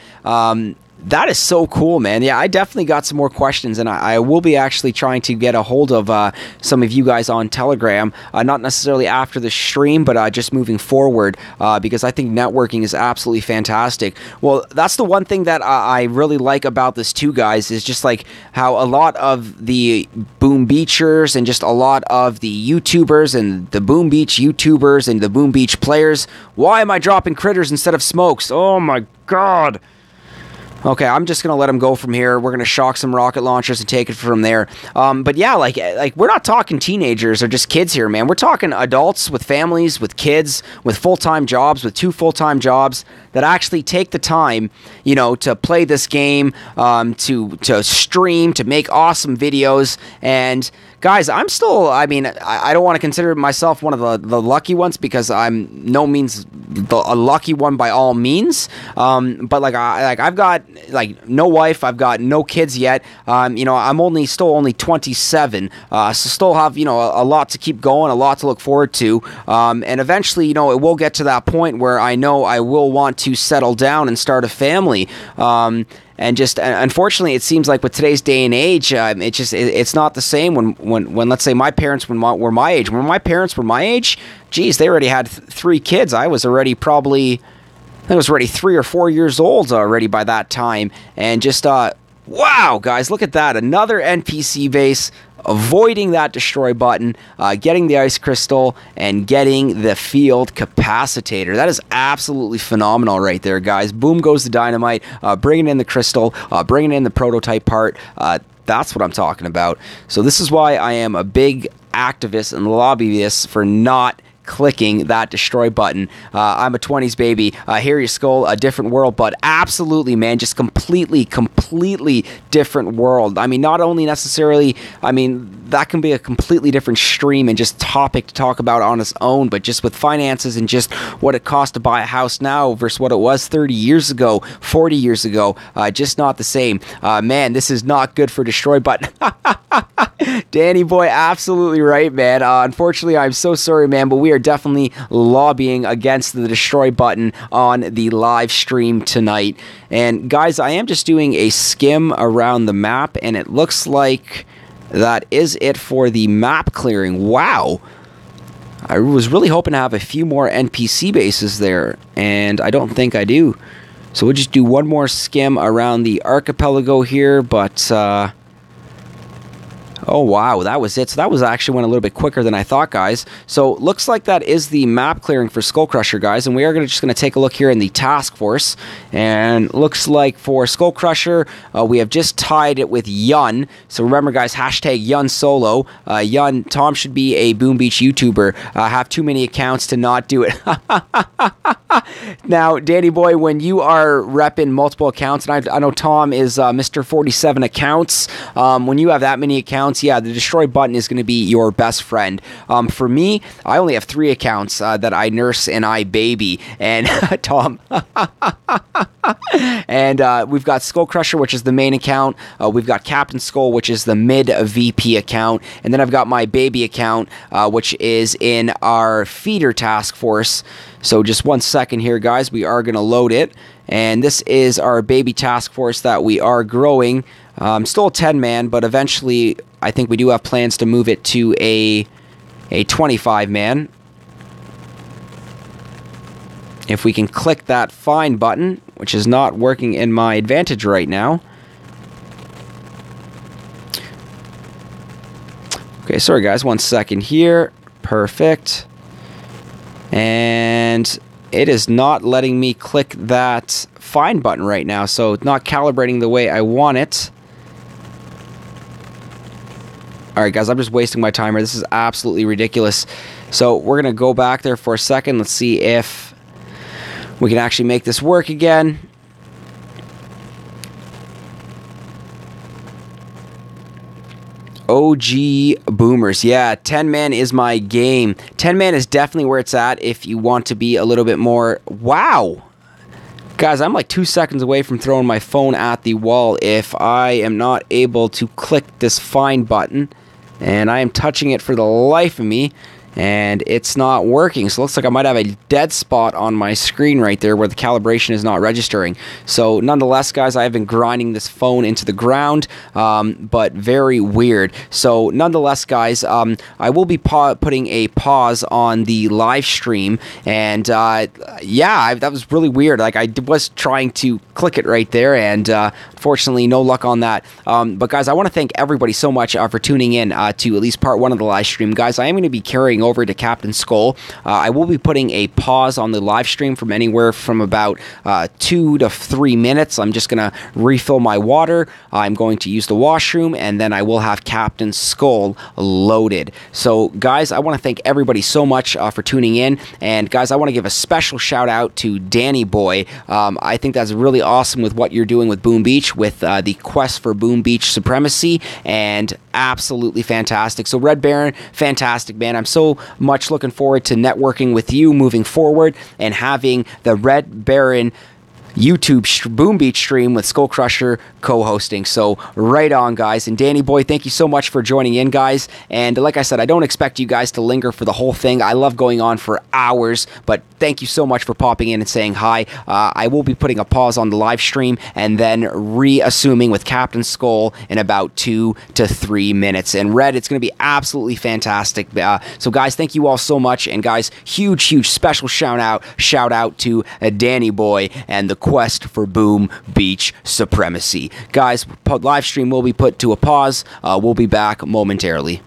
that is so cool, man. Yeah, I definitely got some more questions, and I will be actually trying to get a hold of some of you guys on Telegram, not necessarily after the stream, but just moving forward, because I think networking is absolutely fantastic. Well, that's the one thing that I really like about this too, guys, is just like how a lot of the Boom Beachers and just a lot of the YouTubers and the Boom Beach YouTubers and the Boom Beach players, why am I dropping critters instead of smokes? Oh my god. Okay, I'm just going to let him go from here. We're going to shock some rocket launchers and take it from there. But yeah, like we're not talking teenagers or just kids here, man. We're talking adults with families, with kids, with full-time jobs, with 2 full-time jobs that actually take the time, you know, to play this game, to stream, to make awesome videos. And guys, I'm still, I mean, I don't want to consider myself one of the lucky ones because I'm no means a lucky one by all means. But I've got like no wife, I've got no kids yet. You know, I'm still only 27, so still have, you know, a lot to keep going, a lot to look forward to. And eventually, you know, it will get to that point where I know I will want to settle down and start a family. And just unfortunately, it seems like with today's day and age, it's not the same. When let's say my parents were my age. When my parents were my age, geez, they already had 3 kids. I was already I was already 3 or 4 years old already by that time. And just wow, guys, look at that! Another NPC base. Avoiding that destroy button, getting the ice crystal, and getting the field capacitator. That is absolutely phenomenal right there, guys. Boom goes the dynamite, bringing in the crystal, bringing in the prototype part. That's what I'm talking about. So this is why I am a big activist and lobbyist for not clicking that destroy button. I'm a 20s baby. Hear your skull, a different world, but absolutely, man, just completely different world. I mean, not only necessarily, I mean, that can be a completely different stream and just topic to talk about on its own, but just with finances and just what it costs to buy a house now versus what it was 30 years ago, 40 years ago, just not the same. Man, this is not good for destroy button. Danny boy, absolutely right, man. Unfortunately, I'm so sorry, man, but we are definitely lobbying against the destroy button on the live stream tonight. And guys, I am just doing a skim around the map, and it looks like that is it for the map clearing. Wow. I was really hoping to have a few more NPC bases there, and I don't think I do. So we'll just do one more skim around the archipelago here, but oh, wow, that was it. So that was actually went a little bit quicker than I thought, guys. So looks like that is the map clearing for SkullCrusher, guys. And we are just going to take a look here in the task force. And looks like for SkullCrusher, we have just tied it with Yun. So remember, guys, hashtag Yun Solo. Yun, Tom should be a Boom Beach YouTuber. Have too many accounts to not do it. Now, Danny boy, when you are repping multiple accounts, and I know Tom is Mr. 47 accounts, when you have that many accounts, yeah, the destroy button is going to be your best friend. For me, I only have 3 accounts that I nurse and I baby. And Tom, And we've got SkullCrusher, which is the main account. We've got Cpt.Skull, which is the midvp account. And then I've got my baby account, which is in our feeder task force. So just 1 second here, guys. We are going to load it. And this is our baby task force that we are growing. Still a 10-man, but eventually I think we do have plans to move it to a 25-man. If we can click that find button, which is not working in my advantage right now. Okay, sorry guys, 1 second here. Perfect. And it is not letting me click that find button right now, so it's not calibrating the way I want it. Alright guys, I'm just wasting my timer. This is absolutely ridiculous. So we're going to go back there for a second. Let's see if we can actually make this work again. OG boomers. Yeah, 10-man is my game. 10-man is definitely where it's at if you want to be a little bit more... Wow! Guys, I'm like 2 seconds away from throwing my phone at the wall if I am not able to click this find button. And I am touching it for the life of me. And it's not working. So it looks like I might have a dead spot on my screen right there where the calibration is not registering. So nonetheless, guys, I have been grinding this phone into the ground, but very weird. So nonetheless, guys, I will be putting a pause on the live stream. And yeah, that was really weird. Like I was trying to click it right there, and unfortunately, no luck on that. But guys, I want to thank everybody so much for tuning in to at least part 1 of the live stream. Guys, I am going to be carrying over to Cpt.Skull. I will be putting a pause on the live stream from anywhere from about 2 to 3 minutes. I'm just going to refill my water. I'm going to use the washroom, and then I will have Cpt.Skull loaded. So, guys, I want to thank everybody so much for tuning in. And, guys, I want to give a special shout out to Danny Boy. I think that's really awesome with what you're doing with Boom Beach, with the quest for Boom Beach supremacy, and absolutely fantastic. So, Red Baron, fantastic, man. I'm so much looking forward to networking with you moving forward and having the Red Baron YouTube Boom Beach stream with SkullCrusher co-hosting. So right on, guys. And Danny Boy, thank you so much for joining in, guys. And like I said, I don't expect you guys to linger for the whole thing. I love going on for hours, but thank you so much for popping in and saying hi. I will be putting a pause on the live stream and then reassuming with Cpt.Skull in about 2 to 3 minutes. And Red, it's going to be absolutely fantastic. So guys, thank you all so much. And guys, huge special shout out to Danny Boy and the quest for Boom Beach supremacy. Guys, live stream will be put to a pause. We'll be back momentarily.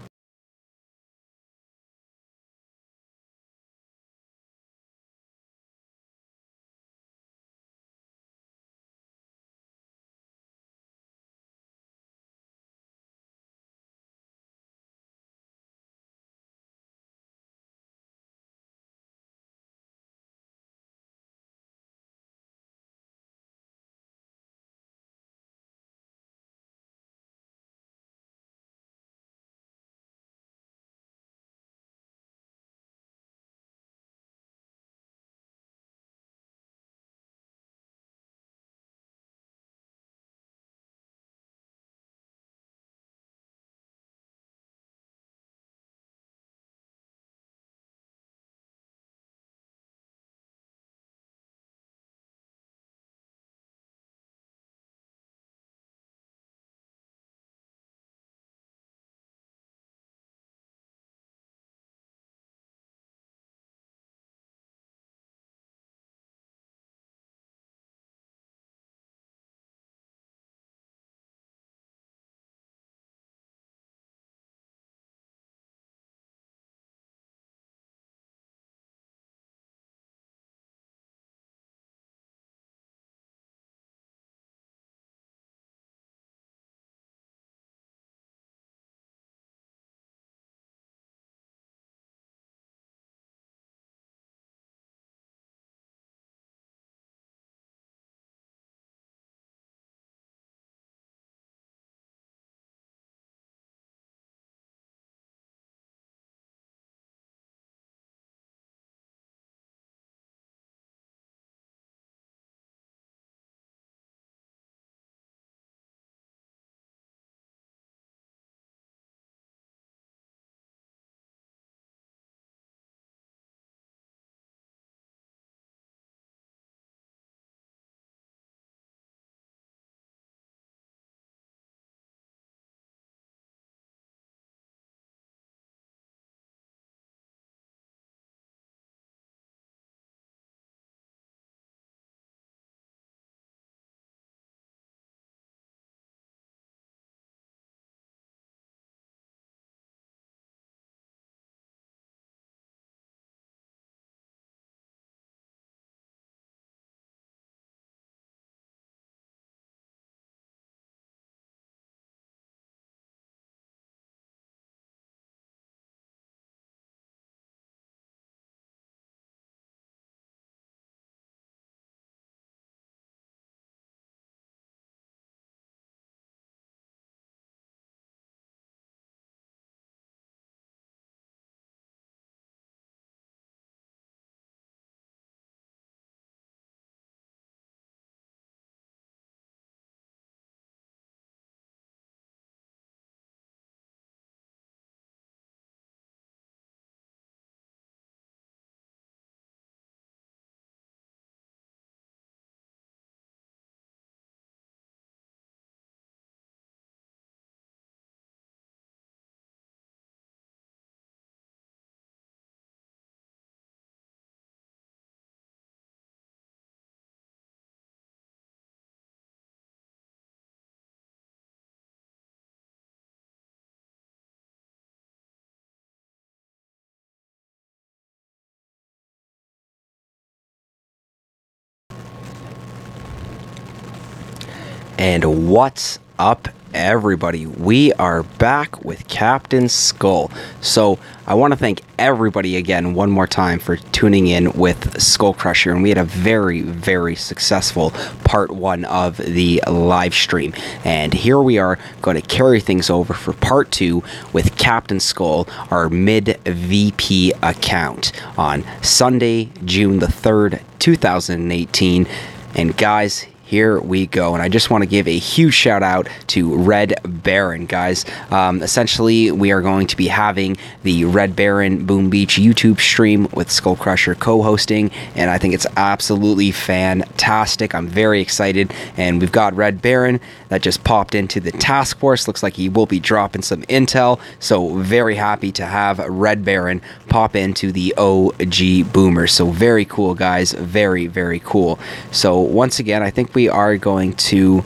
And what's up, everybody? We are back with Cpt.Skull. So I want to thank everybody again one more time for tuning in with SkullCrusher, and we had a very successful part 1 of the live stream, and here we are going to carry things over for part 2 with Cpt.Skull, our midvp account, on Sunday, June the 3rd, 2018. And guys, here we go, and I just want to give a huge shout out to Red Baron, guys. Essentially, we are going to be having the Red Baron Boom Beach YouTube stream with SkullCrusher co-hosting, and I think it's absolutely fantastic. I'm very excited, and we've got Red Baron that just popped into the task force. Looks like he will be dropping some intel, so very happy to have Red Baron pop into the OG Boomers. So very cool, guys. Very cool. So once again, I think we are going to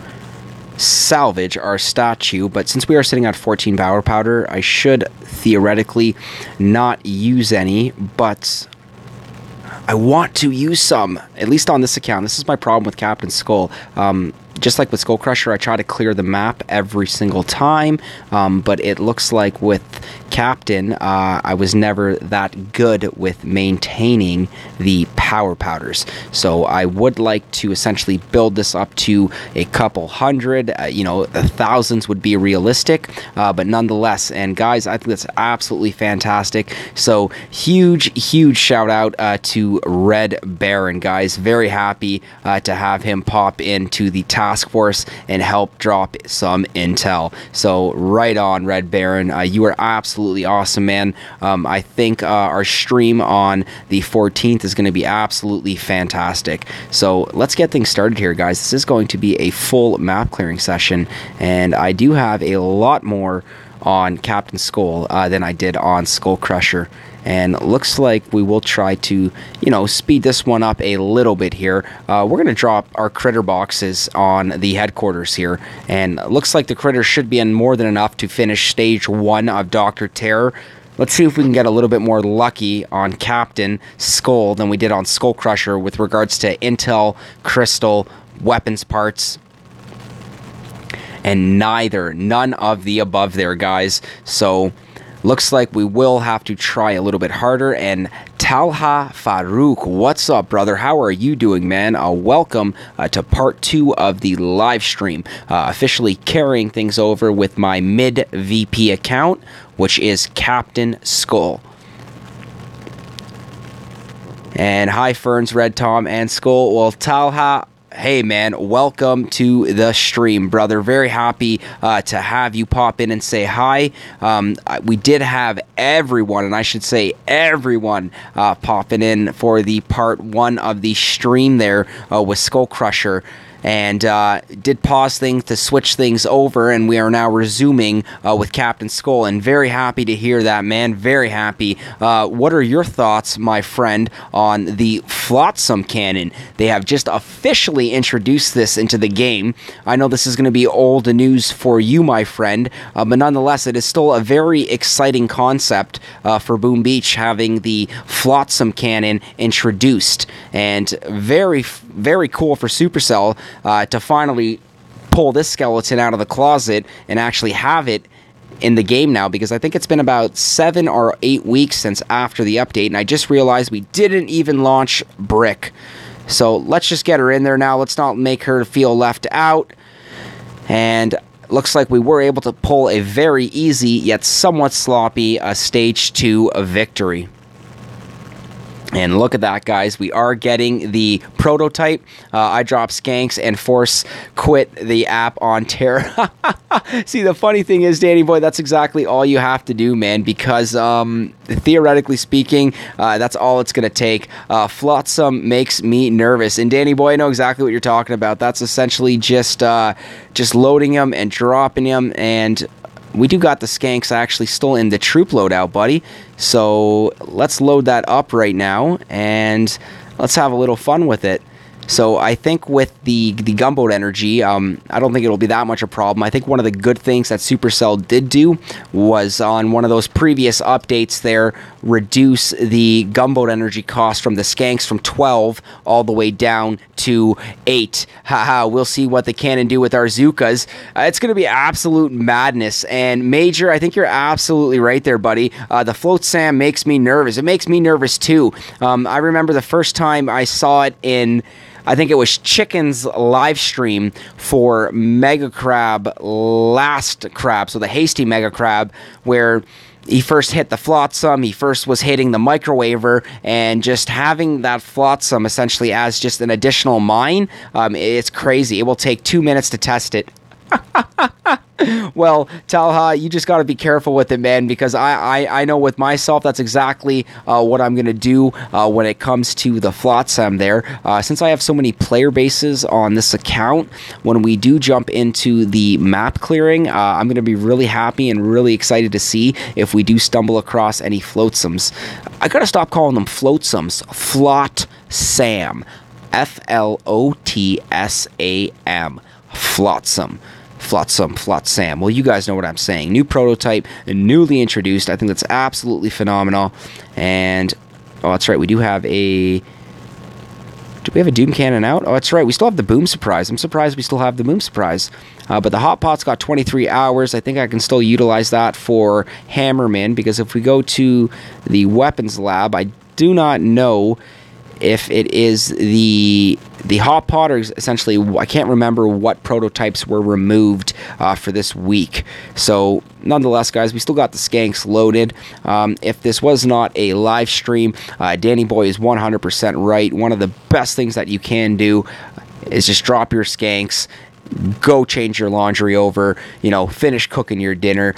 salvage our statue, but since we are sitting at 14 power powder, I should theoretically not use any, but I want to use some, at least on this account. This is my problem with Cpt.Skull. Just like with SkullCrusher, I try to clear the map every single time, but it looks like with Captain, I was never that good with maintaining the power powders. So I would like to essentially build this up to a couple hundred, you know, thousands would be realistic, but nonetheless. And guys, I think that's absolutely fantastic. So huge shout out to Red Baron, guys. Very happy to have him pop into the task force and help drop some intel. So right on, Red Baron. You are absolutely awesome, man. I think our stream on the 14th is going to be absolutely fantastic. So let's get things started here, guys. This is going to be a full map clearing session, and I do have a lot more on Cpt.Skull than I did on SkullCrusher. And looks like we will try to, you know, speed this one up a little bit here. We're going to drop our critter boxes on the headquarters here. And looks like the critters should be in more than enough to finish stage 1 of Dr.Terror. Let's see if we can get a little bit more lucky on Cpt.Skull than we did on SkullCrusher with regards to intel, crystal, weapons parts. And none of the above there, guys. So looks like we will have to try a little bit harder. And Talha Farouk, what's up, brother? How are you doing, man? Welcome to part 2 of the live stream. Officially carrying things over with my midvp account, which is Cpt.Skull. And hi, Ferns, Red Tom, and Skull. Well, Talha, hey man, welcome to the stream, brother. Very happy to have you pop in and say hi. We did have everyone, and I should say everyone, popping in for the part 1 of the stream there with SkullCrusher. And did pause things to switch things over, and we are now resuming with Cpt.Skull, and very happy to hear that, man. Very happy. What are your thoughts, my friend, on the Floatsome cannon? They have just officially introduced this into the game. I know this is going to be old news for you, my friend, but nonetheless, it is still a very exciting concept for Boom Beach, having the Floatsome cannon introduced, and very cool for Supercell to finally pull this skeleton out of the closet and actually have it in the game now, because I think it's been about 7 or 8 weeks since after the update, and I just realized we didn't even launch Brick. So let's just get her in there now. Let's not make her feel left out. And looks like we were able to pull a very easy yet somewhat sloppy stage 2 victory. And look at that, guys. We are getting the prototype. I drop skanks and force quit the app on Terror. See, the funny thing is, Danny Boy, that's exactly all you have to do, man, because theoretically speaking, that's all it's going to take. Floatsome makes me nervous. And Danny Boy, I know exactly what you're talking about. That's essentially just loading them and dropping them, and we do got the skanks actually still in the troop loadout, buddy. So let's load that up right now, and let's have a little fun with it. So I think with the gunboat energy, I don't think it'll be that much a problem. I think one of the good things that Supercell did do was on one of those previous updates there, reduce the gunboat energy cost from the skanks from 12 all the way down to 8. Haha, we'll see what they can and do with our Zookas. It's going to be absolute madness. And Major, I think you're absolutely right there, buddy. The Floatsome makes me nervous. It makes me nervous too. I remember the first time I saw it in, I think it was Chicken's live stream for Mega Crab, Last Crab, so the Hasty Mega Crab, where he first hit the Flotsome, he first was hitting the Microwaver, and just having that Flotsome essentially as just an additional mine, it's crazy. It will take 2 minutes to test it. Well, Talha, you just got to be careful with it, man, because I know with myself that's exactly what I'm going to do when it comes to the Flotsome there. Since I have so many player bases on this account, when we do jump into the map clearing, I'm going to be really happy and really excited to see if we do stumble across any Floatsomes. I got to stop calling them Floatsomes. Flotsam. Flotsam. Flotsome. Flotsam. Well, you guys know what I'm saying. New prototype, newly introduced. I think that's absolutely phenomenal. And, oh, that's right. We do have a... Do we have a Doom Cannon out? Oh, that's right. We still have the Boom Surprise. I'm surprised we still have the Boom Surprise. But the Hot Pot's got 23 hours. I think I can still utilize that for Hammerman, because if we go to the Weapons Lab, I do not know if it is the Hot Pot, or essentially, I can't remember what prototypes were removed for this week. So, nonetheless, guys, we still got the skanks loaded. If this was not a live stream, Danny Boy is 100% right. One of the best things that you can do is just drop your skanks, go change your laundry over, finish cooking your dinner,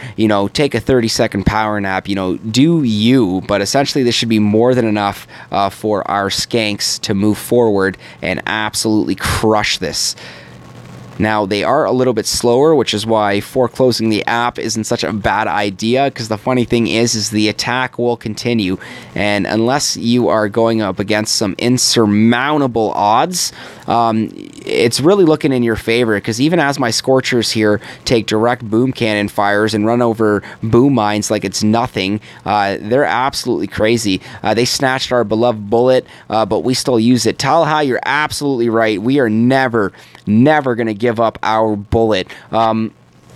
take a 30-second power nap, do you, but essentially this should be more than enough for our skanks to move forward and absolutely crush this. Now, they are a little bit slower, which is why foreclosing the app isn't such a bad idea, because the funny thing is the attack will continue, and unless you are going up against some insurmountable odds, it's really looking in your favor, because even as my Scorchers here take direct boom cannon fires and run over boom mines like it's nothing, they're absolutely crazy. They snatched our beloved bullet, but we still use it. Talha, you're absolutely right. We are never going to give up our bullet.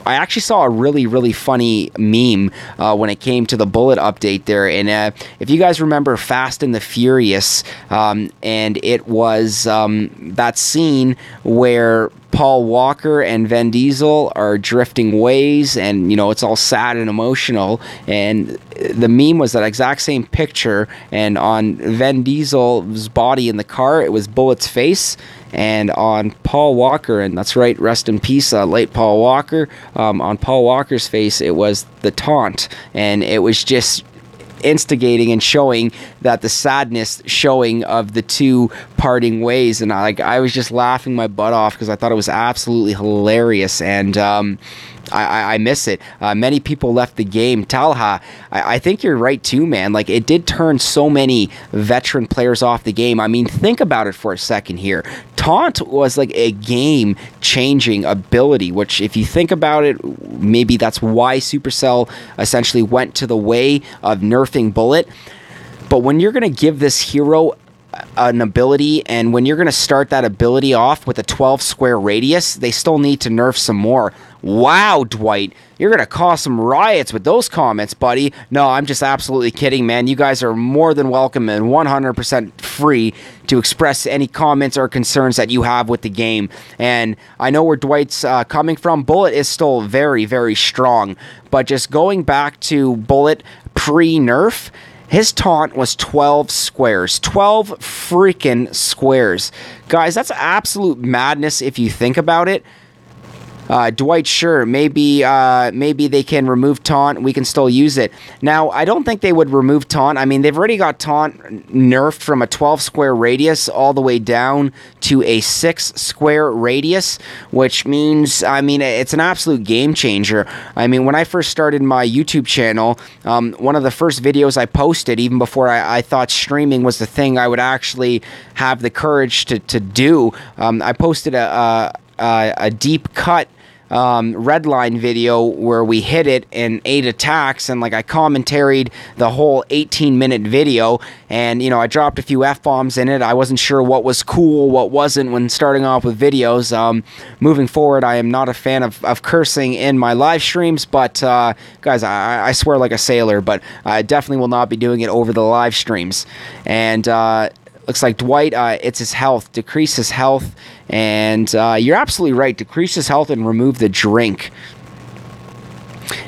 I actually saw a really, really funny meme when it came to the bullet update there. And if you guys remember Fast and the Furious, and it was that scene where Paul Walker and Vin Diesel are drifting ways, and it's all sad and emotional, and the meme was that exact same picture, and on Vin Diesel's body in the car it was Bullet's face, and on Paul Walker, and that's right, rest in peace, late Paul Walker, on Paul Walker's face it was the taunt, and it was just instigating and showing that the sadness showing of the two parting ways, and I was just laughing my butt off because I thought it was absolutely hilarious, and I miss it. Many people left the game. Talha, I think you're right too, man. Like, it did turn so many veteran players off the game. I mean, think about it for a second here. Taunt was like a game-changing ability, which, if you think about it, maybe that's why Supercell essentially went to the way of nerfing Bullet. But when you're going to give this hero an ability, and when you're going to start that ability off with a 12 square radius, they still need to nerf some more. Wow, Dwight, you're going to cause some riots with those comments, buddy. No, I'm just absolutely kidding, man. You guys are more than welcome and 100% free to express any comments or concerns that you have with the game. And I know where Dwight's coming from. Bullet is still very, very strong. But just going back to Bullet pre-nerf, his taunt was 12 squares. 12 freaking squares. Guys, that's absolute madness if you think about it. Dwight, sure, maybe they can remove taunt. We can still use it. Now, I don't think they would remove taunt. I mean, they've already got taunt nerfed from a 12 square radius all the way down to a 6 square radius, which means, I mean, it's an absolute game changer. I mean, when I first started my YouTube channel, one of the first videos I posted, even before I thought streaming was the thing I would actually have the courage to do, I posted a deep cut red line video where we hit it in 8 attacks, and like I commentaried the whole 18-minute video, and you know, I dropped a few F-bombs in it. I wasn't sure what was cool, what wasn't when starting off with videos. Moving forward, I am not a fan of cursing in my live streams, but guys, I swear like a sailor, but I definitely will not be doing it over the live streams. And looks like Dwight, it's his health. Decrease his health. And you're absolutely right. Decrease his health and remove the drink.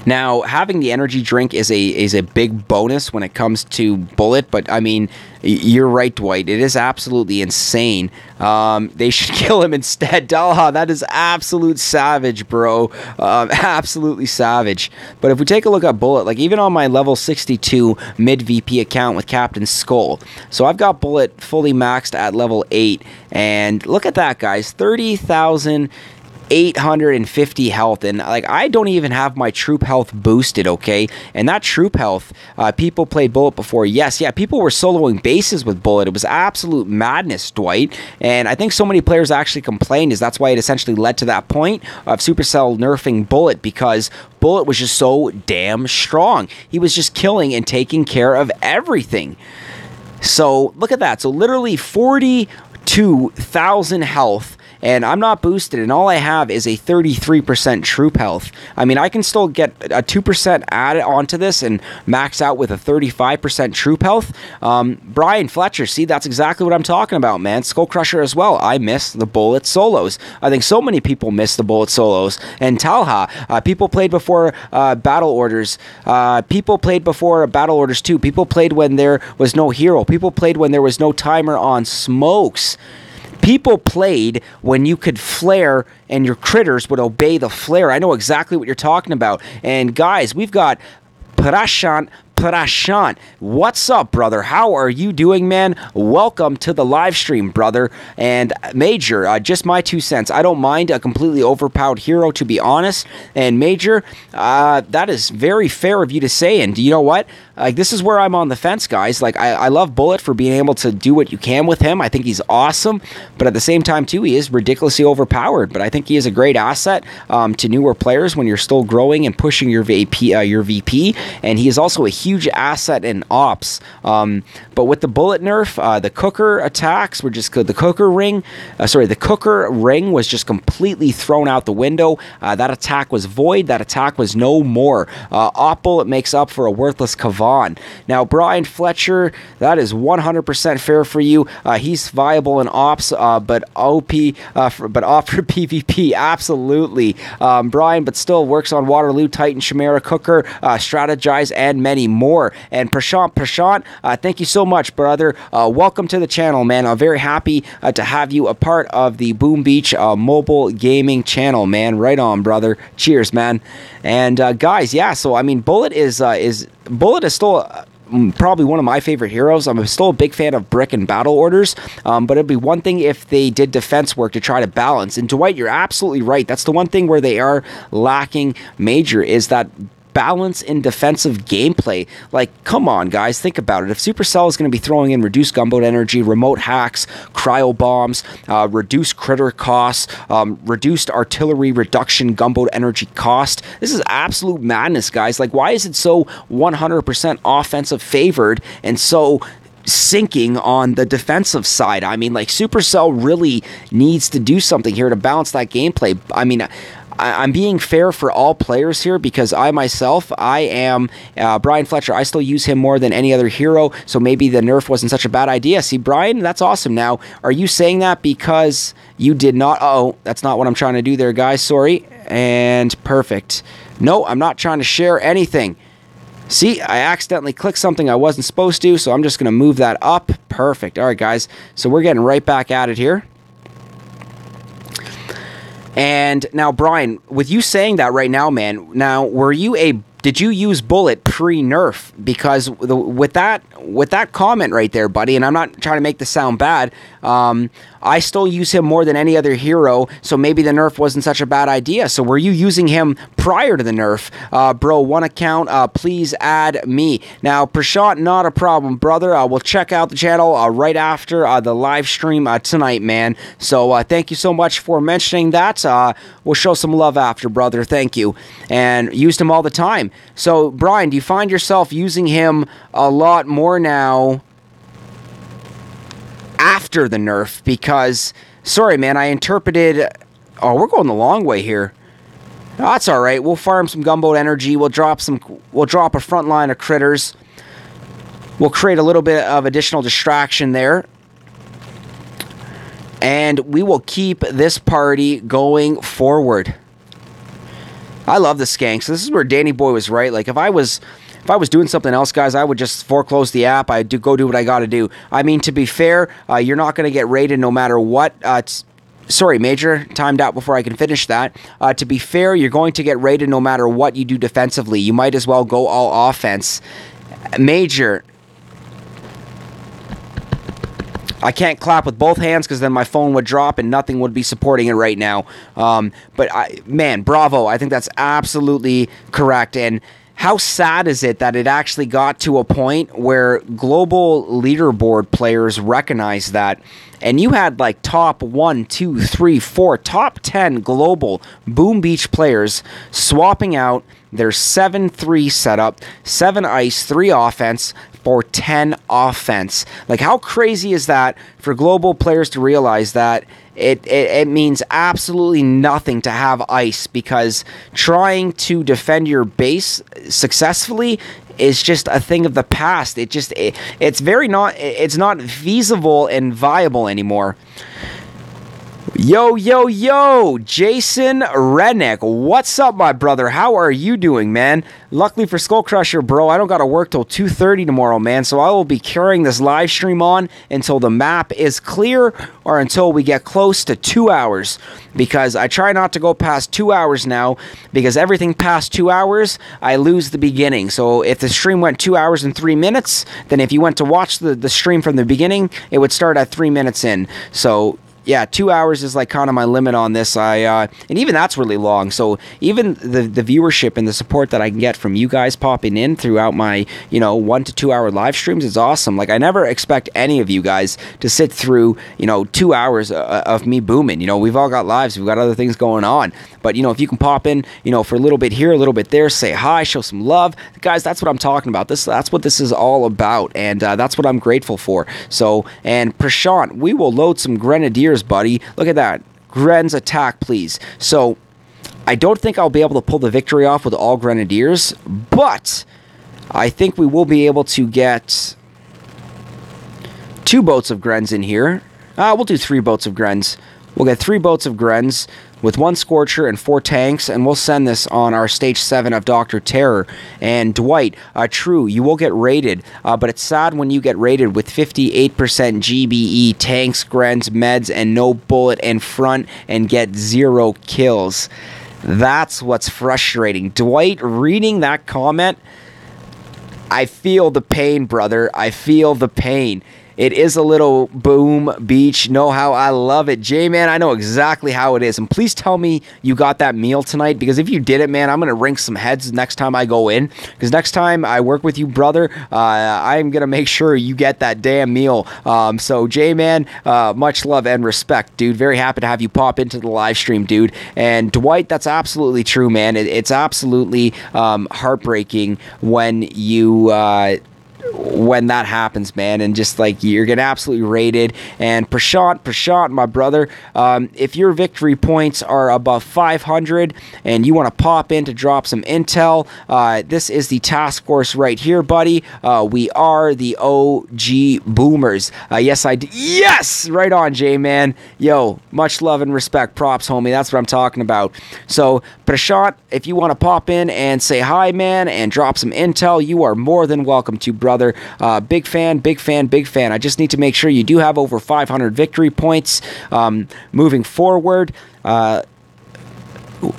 Now, having the energy drink is a big bonus when it comes to Bullet, but I mean, you're right, Dwight. It is absolutely insane. They should kill him instead. Dalha, that is absolute savage, bro. Absolutely savage. But if we take a look at Bullet, like even on my level 62 mid-VP account with Cpt.Skull, so I've got Bullet fully maxed at level 8, and look at that, guys. 30,850 health, and like I don't even have my troop health boosted, okay? And that troop health, people played Bullet before. Yes, yeah, people were soloing bases with Bullet. It was absolute madness, Dwight. And I think so many players actually complained, is that's why it essentially led to that point of Supercell nerfing Bullet, because Bullet was just so damn strong. He was just killing and taking care of everything. So look at that. So literally 42,000 health, and I'm not boosted, and all I have is a 33% troop health. I mean, I can still get a 2% added onto this and max out with a 35% troop health. Brian Fletcher, see, that's exactly what I'm talking about, man. SkullCrusher as well. I miss the Bullet solos. I think so many people miss the Bullet solos. And Talha, people played before battle orders. People played before battle orders too. People played when there was no hero. People played when there was no timer on smokes. People played when you could flare and your critters would obey the flare. I know exactly what you're talking about. And guys, we've got Prashant. What's up, brother? How are you doing, man? Welcome to the live stream, brother. And Major, just my 2 cents. I don't mind a completely overpowered hero, to be honest. And Major, that is very fair of you to say. And you know what? Like, this is where I'm on the fence, guys. Like, I love Bullet for being able to do what you can with him. I think he's awesome. But at the same time, too, he is ridiculously overpowered. But I think he is a great asset to newer players when you're still growing and pushing your VP. And he is also a huge asset in ops. But with the Bullet nerf, the cooker attacks were just the cooker ring. The cooker ring was just completely thrown out the window. That attack was void. That attack was no more. Op Bullet makes up for a worthless Kavan. Now, Brian Fletcher, that is 100% fair for you. He's viable in ops, but OP, but off for PvP, absolutely. Brian, but still works on Waterloo, Titan, Chimera, Cooker, Strategize, and many more. And Prashant, thank you so much, brother. Welcome to the channel, man. I'm very happy to have you a part of the Boom Beach mobile gaming channel, man. Right on, brother. Cheers, man. And guys, yeah. So I mean, Bullet is still probably one of my favorite heroes. I'm still a big fan of Brick and Battle Orders, but it'd be one thing if they did defense work to try to balance. And Dwight, you're absolutely right. That's the one thing where they are lacking major, is that balance in defensive gameplay. Like, come on, guys, think about it. If Supercell is going to be throwing in reduced gunboat energy, remote hacks, cryo bombs, reduced critter costs, reduced artillery reduction gunboat energy cost, this is absolute madness, guys. Like, why is it so 100% offensive favored and so sinking on the defensive side? I mean, like, Supercell really needs to do something here to balance that gameplay. I mean, I'm being fair for all players here, because I myself, I am Brian Fletcher. I still use him more than any other hero, so maybe the nerf wasn't such a bad idea. See, Brian, that's awesome. Now, are you saying that because you did not? Uh-oh, that's not what I'm trying to do there, guys. Sorry. And perfect. No, I'm not trying to share anything. See, I accidentally clicked something I wasn't supposed to, so I'm just going to move that up. Perfect. All right, guys. So we're getting right back at it here. And now, Brian, with you saying that right now, man, now, did you use bullet pre-nerf? Because with that comment right there, buddy, and I'm not trying to make this sound bad, I still use him more than any other hero, so maybe the nerf wasn't such a bad idea. So were you using him prior to the nerf? Bro, one account, please add me. Now, Prashant, not a problem, brother. We'll check out the channel right after the live stream tonight, man. So thank you so much for mentioning that. We'll show some love after, brother. Thank you. And used him all the time. So, Brian, do you find yourself using him a lot more now after the nerf? Because, sorry, man, I interpreted... Oh, we're going the long way here. That's all right. We'll farm some gunboat energy. We'll drop a front line of critters. We'll create a little bit of additional distraction there. And we will keep this party going forward. I love the skanks. This is where Danny Boy was right. Like, if I was doing something else, guys, I would just foreclose the app. I'd go do what I got to do. I mean, to be fair, you're not going to get raided no matter what. Sorry, Major, timed out before I can finish that. To be fair, you're going to get raided no matter what you do defensively. You might as well go all offense. Major, I can't clap with both hands because then my phone would drop and nothing would be supporting it right now. Man, bravo. I think that's absolutely correct. And how sad is it that it actually got to a point where global leaderboard players recognize that, and you had like top 1, 2, 3, 4, top 10 global Boom Beach players swapping out their 7-3 setup, 7 ice, 3 offense, for 10 offense. Like, how crazy is that for global players to realize that it means absolutely nothing to have ice, because trying to defend your base successfully is just a thing of the past. It's not feasible and viable anymore. Yo, Jason Redneck, what's up, my brother? How are you doing, man? Luckily for SkullCrusher, bro, I don't gotta work till 2:30 tomorrow, man, so I will be carrying this live stream on until the map is clear, or until we get close to 2 hours, because I try not to go past 2 hours now, because everything past 2 hours, I lose the beginning. So if the stream went 2 hours and 3 minutes, then if you went to watch the stream from the beginning, it would start at 3 minutes in. So yeah, 2 hours is like kind of my limit on this. And even that's really long. So even the viewership and the support that I can get from you guys popping in throughout my 1 to 2 hour live streams is awesome. Like, I never expect any of you guys to sit through 2 hours of me booming. We've all got lives, we've got other things going on. But if you can pop in, for a little bit here, a little bit there, say hi, show some love, guys. That's what I'm talking about. That's what this is all about, and that's what I'm grateful for. So, and Prashant, we will load some grenadiers, buddy. Look at that. Gren's attack, please. So, I don't think I'll be able to pull the victory off with all grenadiers, but I think we will be able to get 2 boats of Grens in here. We'll do 3 boats of Grens. We'll get 3 boats of Grens with 1 Scorcher and 4 tanks, and we'll send this on our Stage 7 of Dr.Terror. And Dwight, true, you will get raided, but it's sad when you get raided with 58% GBE, tanks, Grens, meds, and no bullet in front, and get 0 kills. That's what's frustrating. Dwight, reading that comment, I feel the pain, brother. I feel the pain. It is a little Boom Beach. Know how I love it. J-Man, I know exactly how it is. And please tell me you got that meal tonight, because if you did it, man, I'm going to wring some heads next time I go in. Because next time I work with you, brother, I'm going to make sure you get that damn meal. So, J-Man, much love and respect, dude. Very happy to have you pop into the live stream, dude. And Dwight, that's absolutely true, man. It's absolutely heartbreaking when you... when that happens, man, and just like you're getting absolutely raided. And Prashant, my brother, if your victory points are above 500 and you want to pop in to drop some intel, this is the task force right here, buddy. We are the OG boomers. Yes, I do. Yes, right on, J-Man. Yo, much love and respect, props, homie. That's what I'm talking about. So, Prashant, if you want to pop in and say hi, man, and drop some intel, you are more than welcome to, brother. Big fan. I just need to make sure you do have over 500 victory points moving forward.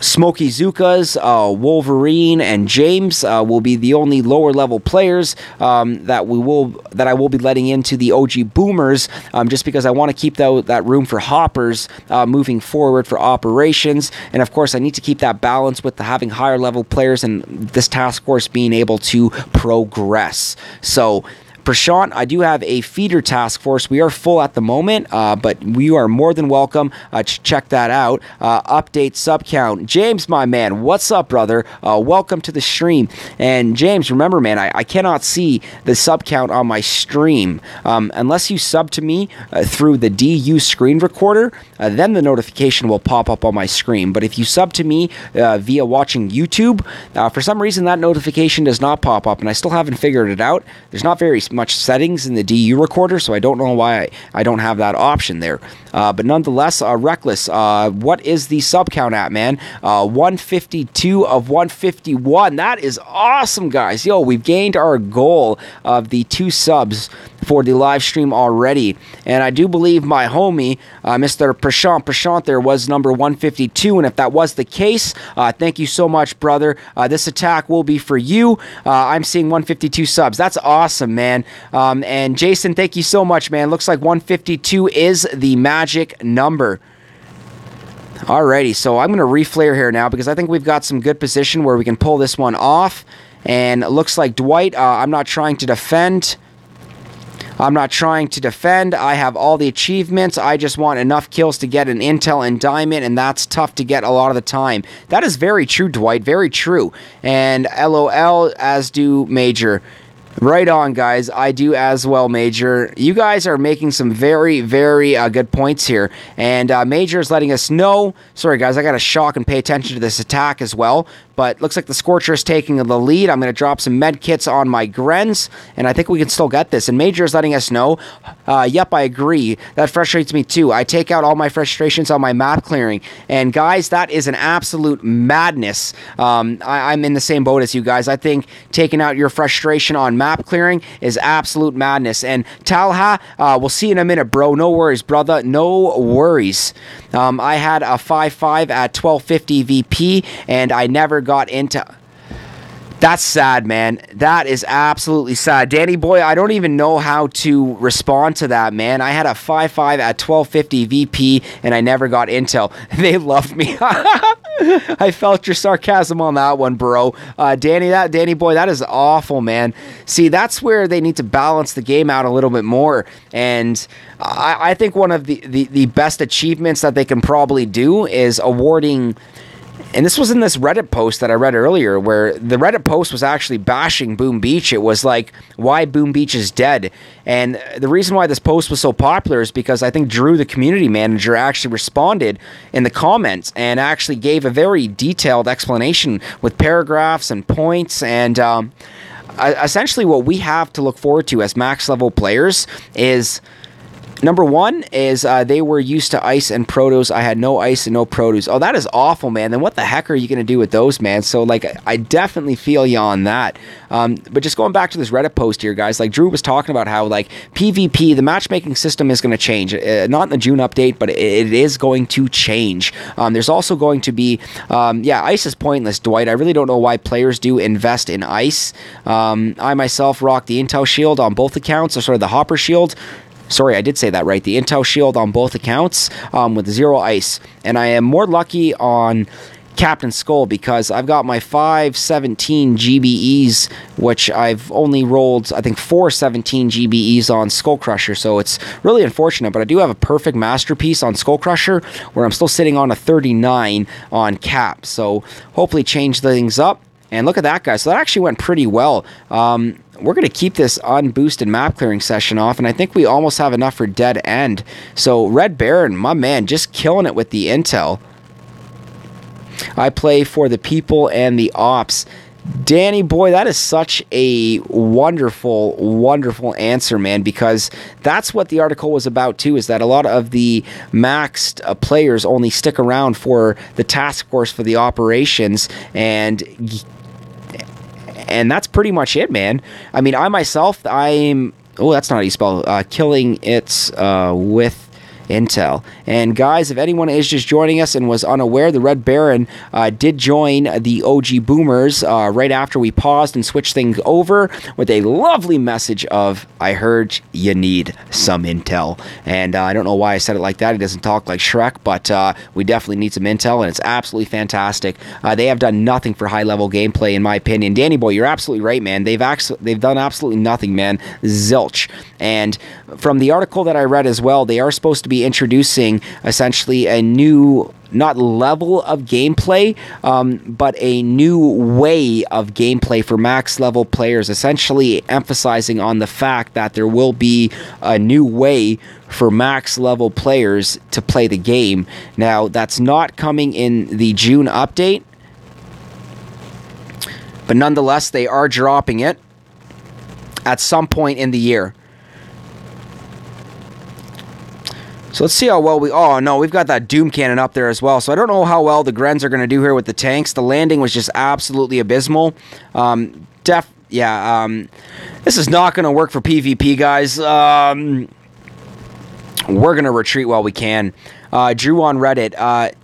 Smokey Zukas, Wolverine, and James will be the only lower level players that I will be letting into the OG Boomers, just because I want to keep that room for hoppers moving forward for operations. And of course, I need to keep that balance with having higher level players and this task force being able to progress. So, Prashant, I do have a feeder task force. We are full at the moment, but you are more than welcome to check that out. Update sub count. James, my man, what's up, brother? Welcome to the stream. And James, remember, man, I cannot see the sub count on my stream. Unless you sub to me through the DU screen recorder, then the notification will pop up on my screen. But if you sub to me via watching YouTube, for some reason that notification does not pop up, and I still haven't figured it out. There's not very much settings in the DU recorder, so I don't know why I don't have that option there. But nonetheless, Reckless, what is the sub count at, man? 152 of 151. That is awesome, guys. Yo, we've gained our goal of the 2 subs for the live stream already. And I do believe my homie, Mr. Prashant there was number 152. And if that was the case, thank you so much, brother. This attack will be for you. I'm seeing 152 subs. That's awesome, man. And Jason, thank you so much, man. Looks like 152 is the magic number. Alrighty, so I'm going to reflare here now because I think we've got some good position where we can pull this one off. And it looks like Dwight, I'm not trying to defend. I have all the achievements. I just want enough kills to get an intel and diamond, and that's tough to get a lot of the time. That is very true, Dwight. Very true. And LOL, as do Major. Right on, guys. I do as well, Major. You guys are making some very, very good points here. And Major is letting us know. Sorry, guys. I got to shock and pay attention to this attack as well. But looks like the Scorcher is taking the lead. I'm going to drop some med kits on my Grens, and I think we can still get this. And Major is letting us know. Yep, I agree. That frustrates me too. I take out all my frustrations on my map clearing. And guys, that is an absolute madness. I'm in the same boat as you guys. I think taking out your frustration on map clearing is absolute madness. And Talha, we'll see in a minute, bro. No worries, brother. No worries. I had a 5.5 at 1250 VP, and I never got into... That's sad, man. That is absolutely sad. Danny boy, I don't even know how to respond to that, man. I had a 5.5 at 1250 VP, and I never got intel. They loved me. I felt your sarcasm on that one, bro. Danny boy, that is awful, man. See, that's where they need to balance the game out a little bit more. And I think one of the best achievements that they can probably do is awarding... And this was in this Reddit post that I read earlier, where the Reddit post was actually bashing Boom Beach. It was like, why Boom Beach is dead. And the reason why this post was so popular is because I think Drew, the community manager, actually responded in the comments and actually gave a very detailed explanation with paragraphs and points. And essentially what we have to look forward to as max level players is... Number one is they were used to ice and protos. I had no ice and no protos. Oh, that is awful, man. Then what the heck are you going to do with those, man? So, like, I definitely feel you on that. But just going back to this Reddit post here, guys, like Drew was talking about how, like, PvP, the matchmaking system is going to change. Not in the June update, but it is going to change. There's also going to be, ice is pointless, Dwight. I really don't know why players do invest in ice. I myself rock the Intel shield on both accounts, or sort of the Hopper shield. Sorry, I did say that right. The Intel shield on both accounts with 0 ice. And I am more lucky on Cpt.Skull because I've got my 517 GBEs, which I've only rolled, I think, 417 GBEs on SkullCrusher. So it's really unfortunate, but I do have a perfect masterpiece on SkullCrusher where I'm still sitting on a 39 on Cap. So hopefully change things up. And look at that, guys. So that actually went pretty well. We're going to keep this unboosted map clearing session off, and I think we almost have enough for dead end. So Red Baron, my man, just killing it with the intel. I play for the people and the ops. Danny boy, that is such a wonderful, wonderful answer, man, because that's what the article was about too, is that a lot of the maxed players only stick around for the task force for the operations, and that's pretty much it, man. I mean, I myself, I'm... Oh, that's not how you spell killing it's with intel. And guys, if anyone is just joining us and was unaware, the Red Baron did join the OG Boomers right after we paused and switched things over with a lovely message of, I heard you need some intel. And I don't know why I said it like that. He doesn't talk like Shrek, but we definitely need some intel, and it's absolutely fantastic. They have done nothing for high-level gameplay, in my opinion. Danny Boy, you're absolutely right, man. They've done absolutely nothing, man. Zilch. And from the article that I read as well, they are supposed to be introducing essentially a new, not level of gameplay, but a new way of gameplay for max level players, essentially emphasizing on the fact that there will be a new way for max level players to play the game. Now, that's not coming in the June update, but nonetheless, they are dropping it at some point in the year. So let's see how well we... Oh, no, we've got that Doom Cannon up there as well. So I don't know how well the Grens are going to do here with the tanks. The landing was just absolutely abysmal. This is not going to work for PvP, guys. We're going to retreat while we can. Drew on Reddit.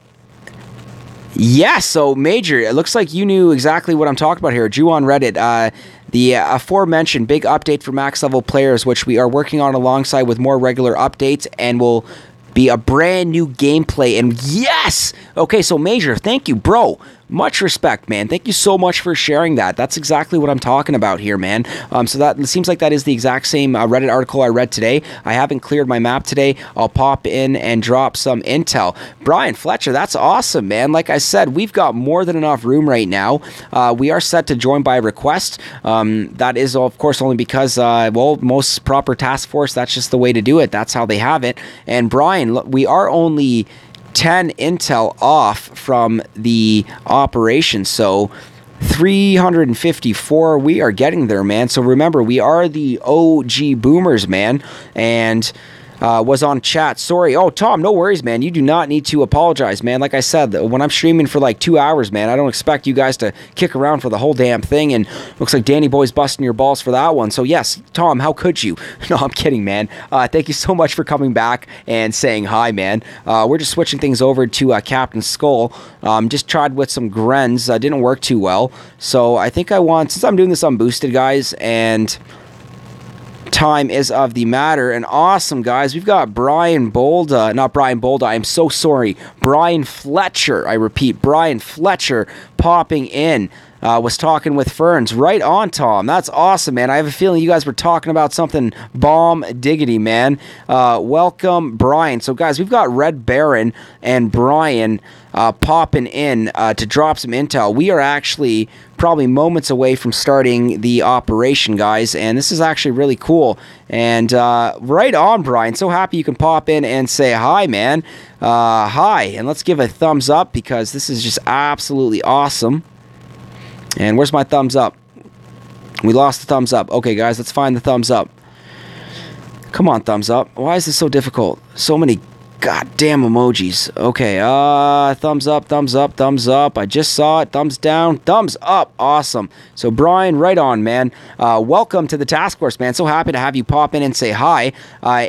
Yeah, so Major, it looks like you knew exactly what I'm talking about here. Drew on Reddit. The aforementioned big update for max level players, which we are working on alongside with more regular updates, and will be a brand new gameplay. And yes! Okay, so Major, thank you, bro. Much respect, man. Thank you so much for sharing that. That's exactly what I'm talking about here, man. So that it seems like that is the exact same Reddit article I read today. I haven't cleared my map today. I'll pop in and drop some intel. Brian Fletcher, that's awesome, man. Like I said, we've got more than enough room right now. We are set to join by request. That is, of course, only because, well, most proper task force, that's just the way to do it. That's how they have it. And Brian, look, we are only 10 intel off from the operation, so 354, we are getting there, man. So remember, we are the OG Boomers, man, and was on chat. Sorry. Oh, Tom, no worries, man. You do not need to apologize, man. Like I said, when I'm streaming for like 2 hours, man, I don't expect you guys to kick around for the whole damn thing, and looks like Danny Boy's busting your balls for that one. So yes, Tom, how could you? No, I'm kidding, man. Thank you so much for coming back and saying hi, man. We're just switching things over to Cpt.Skull. Just tried with some Grens. Didn't work too well. So I think I want, since I'm doing this unboosted, guys, and time is of the matter. And awesome, guys, we've got Brian Bolda, not Brian Bolda, I'm so sorry, Brian Fletcher, I repeat, Brian Fletcher popping in. Was talking with Ferns. Right on, Tom. That's awesome, man. I have a feeling you guys were talking about something bomb diggity, man. Welcome, Brian. So, guys, we've got Red Baron and Brian popping in to drop some intel. We are actually probably moments away from starting the operation, guys, and this is actually really cool. And right on, Brian. So happy you can pop in and say hi, man. Hi, and let's give a thumbs up because this is just absolutely awesome. And where's my thumbs up? We lost the thumbs up. Okay, guys, let's find the thumbs up. Come on, thumbs up. Why is this so difficult? So many goddamn emojis. Okay, thumbs up, thumbs up, thumbs up. I just saw it. Thumbs down, thumbs up. Awesome. So, Brian, right on, man. Welcome to the task force, man. So happy to have you pop in and say hi.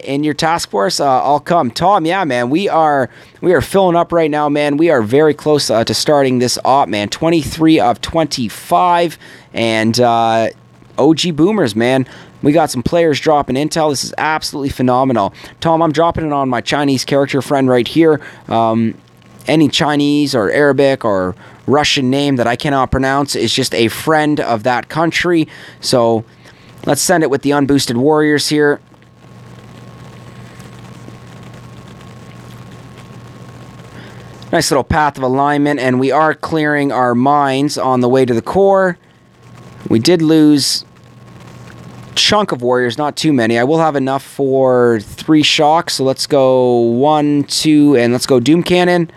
In your task force, I'll come. Tom, yeah, man, we are filling up right now, man. We are very close to starting this op, man. 23 of 25, and OG Boomers, man. We got some players dropping intel. This is absolutely phenomenal. Tom, I'm dropping it on my Chinese character friend right here. Any Chinese or Arabic or Russian name that I cannot pronounce is just a friend of that country. So let's send it with the unboosted warriors here. Nice little path of alignment, and we are clearing our mines on the way to the core. We did lose chunk of warriors, not too many. I will have enough for 3 shocks, so let's go 1, 2, and let's go Doom Cannon.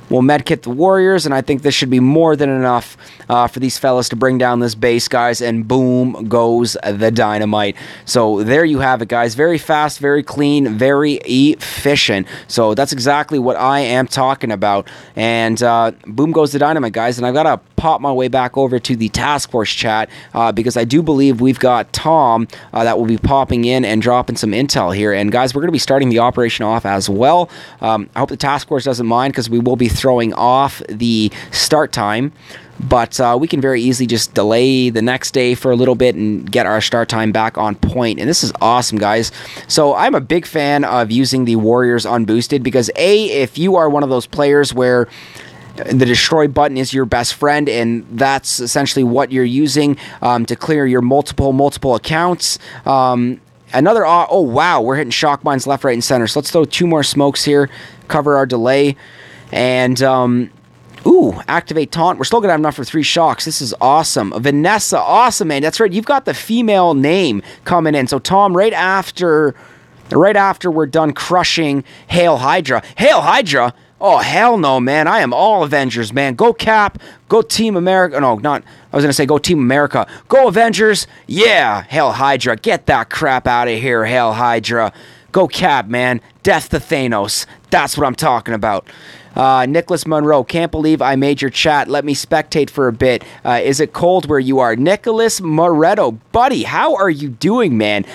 We'll medkit the warriors, and I think this should be more than enough for these fellas to bring down this base, guys, and boom goes the dynamite. So there you have it, guys. Very fast, very clean, very efficient. So that's exactly what I am talking about. And boom goes the dynamite, guys. And I've got to pop my way back over to the task force chat because I do believe we've got Tom that will be popping in and dropping some intel here. And guys, we're going to be starting the operation off as well. I hope the task force doesn't mind because we will be throwing off the start time, but we can very easily just delay the next day for a little bit and get our start time back on point. And this is awesome, guys. So I'm a big fan of using the warriors unboosted because if you are one of those players where the destroy button is your best friend, and that's essentially what you're using to clear your multiple accounts. Oh wow, we're hitting shock mines left, right, and center. So let's throw 2 more smokes here, cover our delay, and ooh, activate taunt. We're still gonna have enough for 3 shocks. This is awesome. Vanessa, awesome, man. That's right. You've got the female name coming in. So Tom, right after we're done crushing Hail Hydra. Hail Hydra. Oh, hell no, man. I am all Avengers, man. Go Cap. Go Team America. No, not... I was going to say go Team America. Go Avengers. Yeah. Hail Hydra. Get that crap out of here, Hail Hydra. Go Cap, man. Death to Thanos. That's what I'm talking about. Nicholas Monroe, can't believe I made your chat. Let me spectate for a bit. Is it cold where you are? Nicholas Moreno, buddy, how are you doing, man?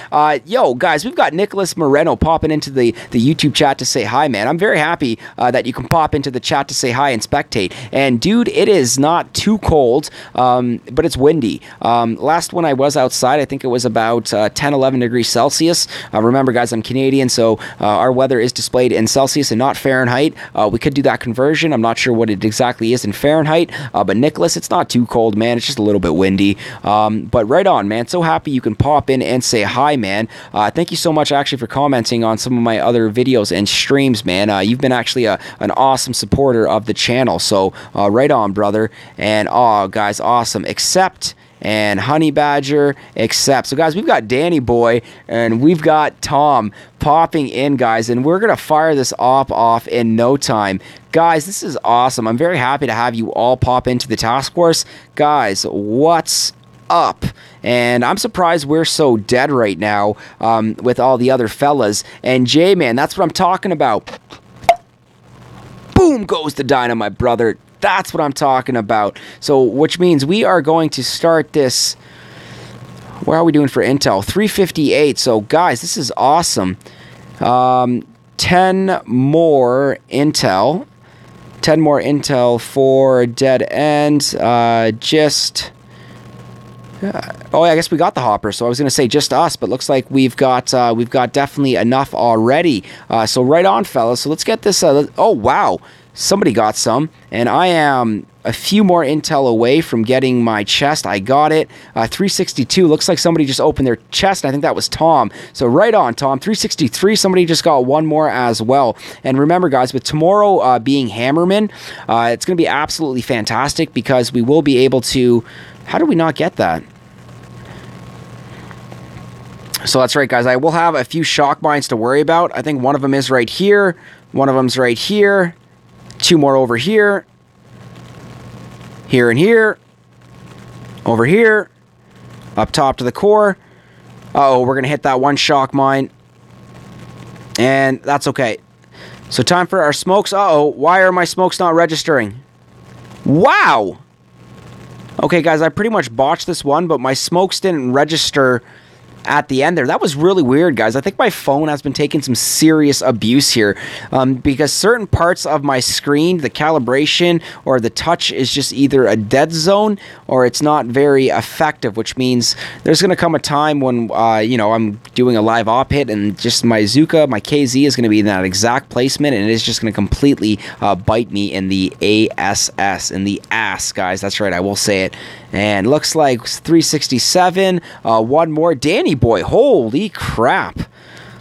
Yo, guys, we've got Nicholas Moreno popping into the YouTube chat to say hi, man. I'm very happy that you can pop into the chat to say hi and spectate. And, dude, it is not too cold, but it's windy. Last when I was outside, I think it was about 10, 11 degrees Celsius. Remember, guys, I'm Canadian, so our weather is displayed in Celsius and not Fahrenheit. We could do that conversion. I'm not sure what it exactly is in Fahrenheit, but Nicholas, it's not too cold, man. It's just a little bit windy, but right on, man. So happy you can pop in and say hi, man. Thank you so much actually for commenting on some of my other videos and streams, man. You've been actually an awesome supporter of the channel, so right on, brother. And guys, awesome. Except and Honey Badger, except. So, guys, we've got Danny Boy and we've got Tom popping in, guys, and we're going to fire this off in no time. Guys, this is awesome. I'm very happy to have you all pop into the task force. Guys, what's up? And I'm surprised we're so dead right now with all the other fellas. And J-Man, that's what I'm talking about. Boom goes the dynamite, brother. That's what I'm talking about. So, which means we are going to start this. What are we doing for intel? 358. So, guys, this is awesome. 10 more intel. 10 more intel for dead end. Oh, I guess we got the hopper. So I was going to say just us, but looks like we've got definitely enough already. So right on, fellas. So let's get this. Oh wow. Somebody got some, and I am a few more intel away from getting my chest. I got it. 362. Looks like somebody just opened their chest. I think that was Tom. So right on, Tom. 363. Somebody just got one more as well. And remember, guys, with tomorrow being Hammerman, it's going to be absolutely fantastic because we will be able to... How did we not get that? So that's right, guys. I will have a few shock mines to worry about. I think one of them is right here. One of them's right here. 2 more over here. Here and here. Over here. Up top to the core. Uh-oh, we're going to hit that one shock mine. And that's okay. So time for our smokes. Uh-oh, why are my smokes not registering? Wow! Okay, guys, I pretty much botched this one, but my smokes didn't register at the end there. That was really weird, guys. I think my phone has been taking some serious abuse here because certain parts of my screen, the calibration or the touch is just either a dead zone or it's not very effective, which means there's going to come a time when, I'm doing a live op hit and just my Zuka, my KZ is going to be in that exact placement and it is just going to completely bite me in the ASS, in the ass, guys. That's right, I will say it. And looks like 367. One more. Danny Boy. Holy crap.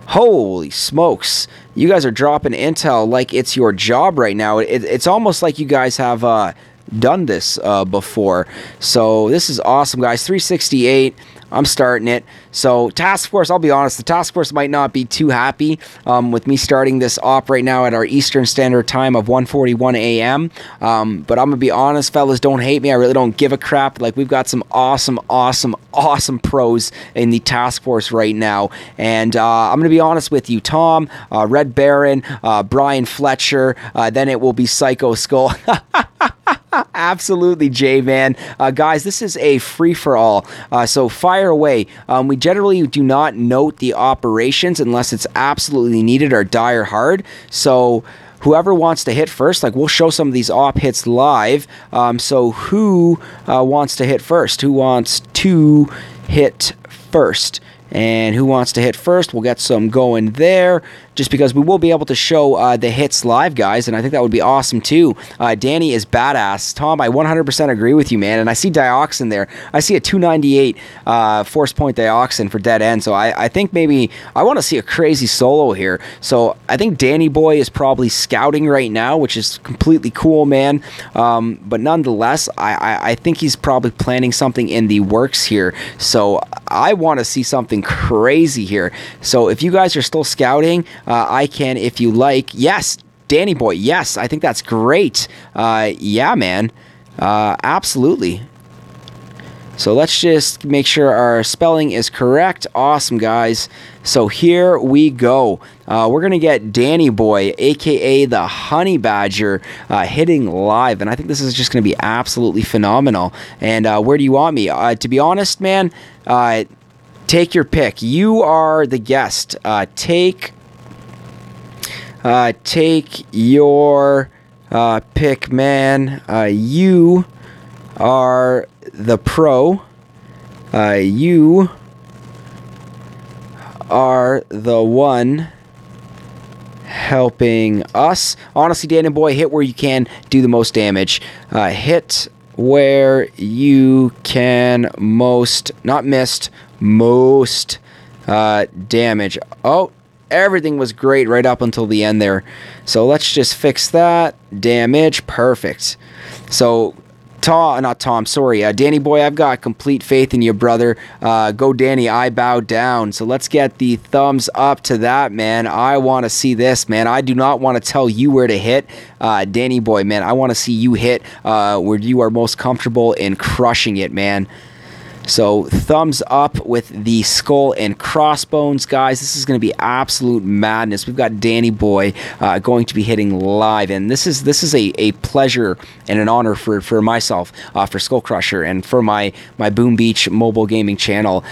Holy smokes. You guys are dropping intel like it's your job right now. It's almost like you guys have done this before. So this is awesome, guys. 368. I'm starting it. So task force, I'll be honest, the task force might not be too happy with me starting this op right now at our Eastern Standard Time of 1:41 a.m. But I'm going to be honest, fellas, don't hate me. I really don't give a crap. Like, we've got some awesome pros in the task force right now. And I'm going to be honest with you, Tom, Red Baron, Brian Fletcher, then it will be Skull. Absolutely, J-Man. Guys, this is a free-for-all, so fire away. We generally do not note the operations unless it's absolutely needed or dire hard, so whoever wants to hit first, like, we'll show some of these op hits live, so who wants to hit first? Who wants to hit first? And who wants to hit first? We'll get some going there, just because we will be able to show the hits live, guys, and I think that would be awesome too. Danny is badass. Tom, I 100% agree with you, man, and I see Dioxin there. I see a 298 force point Dioxin for dead end, so I think maybe I want to see a crazy solo here. So I think Danny Boy is probably scouting right now, which is completely cool, man, but nonetheless, I think he's probably planning something in the works here, so I want to see something crazy here. So if you guys are still scouting, I can, if you like. Yes, Danny Boy, yes, I think that's great. Yeah, man, absolutely. So let's just make sure our spelling is correct. Awesome, guys. So here we go. We're going to get Danny Boy, a.k.a. the Honey Badger, hitting live. And I think this is just going to be absolutely phenomenal. And where do you want me? To be honest, man, take your pick. You are the guest. Take your pick, man. You are the pro. You are the one helping us. Honestly, Danny Boy, hit where you can, do the most damage. Hit where you can most, not missed, most damage. Oh, everything was great right up until the end there. So let's just fix that. Damage, perfect. So Danny Boy, I've got complete faith in you, brother. Go Danny, I bow down. So let's get the thumbs up to that, man. I want to see this, man. I do not want to tell you where to hit. Danny Boy, man, I want to see you hit where you are most comfortable in crushing it, man. So thumbs up with the skull and crossbones, guys. This is going to be absolute madness. We've got Danny Boy going to be hitting live, and this is a pleasure and an honor for myself, for SkullCrusher, and for my Boom Beach mobile gaming channel,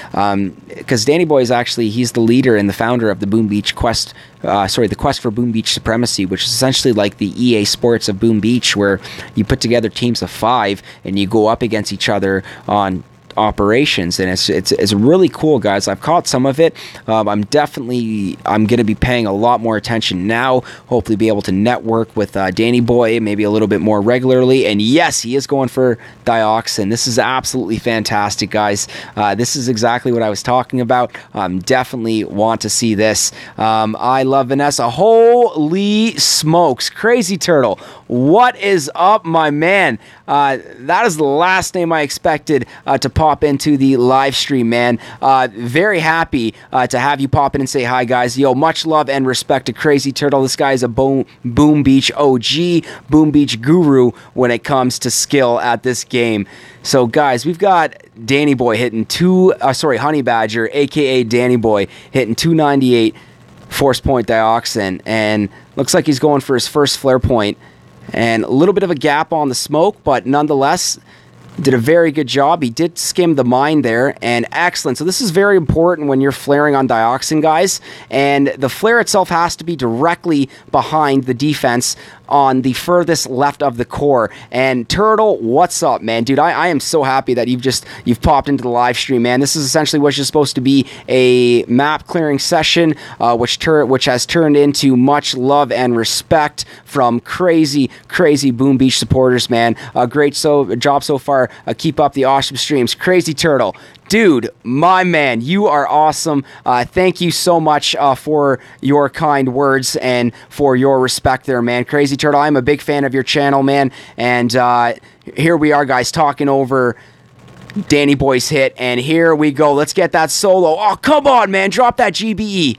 because Danny Boy is actually, he's the leader and the founder of the Boom Beach Quest. The Quest for Boom Beach Supremacy, which is essentially like the EA Sports of Boom Beach, where you put together teams of 5 and you go up against each other on operations, and it's really cool, guys. I've caught some of it. I'm going to be paying a lot more attention now, hopefully be able to network with Danny Boy maybe a little bit more regularly. And yes, he is going for Dioxin. This is absolutely fantastic, guys. This is exactly what I was talking about. Definitely want to see this. I love Vanessa. Holy smokes, Crazy Turtle, what is up, my man? That is the last name I expected to pop into the live stream, man. Very happy to have you pop in and say hi, guys. Yo, much love and respect to Crazy Turtle. This guy is a Boom Beach OG, Boom Beach guru when it comes to skill at this game. So, guys, we've got Danny Boy hitting Honey Badger, aka Danny Boy, hitting 298 force point Dioxin, and looks like he's going for his first flare point. And a little bit of a gap on the smoke, but nonetheless, did a very good job. He did skim the mine there, and excellent. So this is very important when you're flaring on Dioxin, guys. And the flare itself has to be directly behind the defense on the furthest left of the core. And Turtle, what's up, man? Dude, I am so happy that you've popped into the live stream, man. This is essentially what's just supposed to be a map clearing session, which has turned into much love and respect from crazy Boom Beach supporters, man. Great job so far. Keep up the awesome streams. Crazy Turtle, dude, my man, you are awesome. Thank you so much for your kind words and for your respect there, man. Crazy Turtle, I'm a big fan of your channel, man. And here we are, guys, talking over Danny Boy's hit, and here we go. Let's get that solo. Oh, come on, man. Drop that GBE.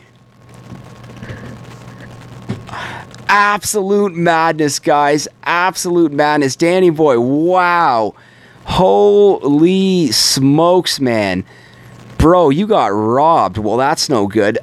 Absolute madness, guys. Absolute madness. Danny Boy, wow. Holy smokes, man. Bro, you got robbed. Well, that's no good.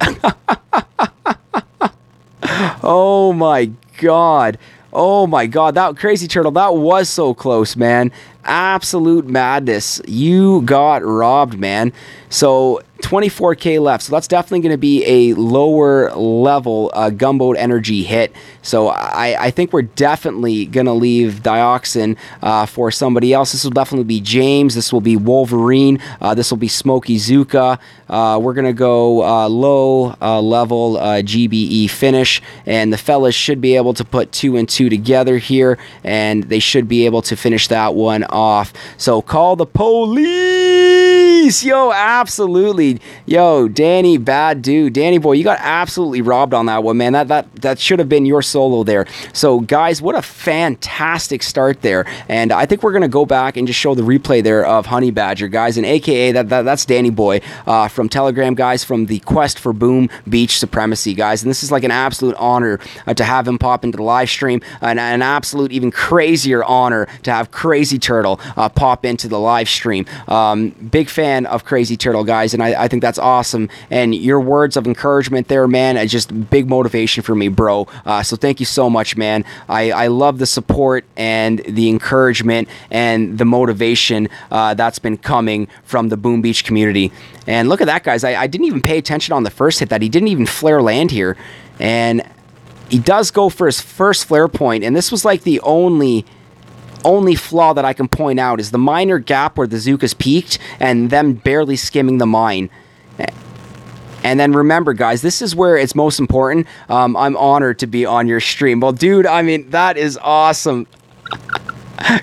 Oh, my God. Oh, my God. That Crazy Turtle, that was so close, man. Absolute madness. You got robbed, man. So 24k left, so that's definitely going to be a lower level gunboat energy hit. So I think we're definitely going to leave Dioxin for somebody else. This will definitely be James. This will be Wolverine. This will be Smokey Zuka. We're going to go low level GBE finish, and the fellas should be able to put 2 and 2 together here, and they should be able to finish that one off. So call the police. Yo, absolutely. Yo, Danny, bad dude. Danny Boy, you got absolutely robbed on that one, man. That should have been your solo there. So, guys, what a fantastic start there. And I think we're going to go back and just show the replay there of Honey Badger, guys. And AKA, that's Danny Boy from Telegram, guys, from the Quest for Boom Beach Supremacy, guys. And this is like an absolute honor to have him pop into the live stream. And an absolute, even crazier honor to have Crazy Turtle pop into the live stream. Big fan of Crazy Turtle, guys, and I think that's awesome. And your words of encouragement there, man, is just big motivation for me, bro. So thank you so much, man. I love the support and the encouragement and the motivation that's been coming from the Boom Beach community. And look at that, guys. I didn't even pay attention on the first hit that he didn't even flare land here. And he does go for his first flare point, and this was like the only flaw that I can point out is the minor gap where the Zukas peaked and them barely skimming the mine. And then remember, guys, this is where it's most important. I'm honored to be on your stream. Well, dude, I mean, that is awesome.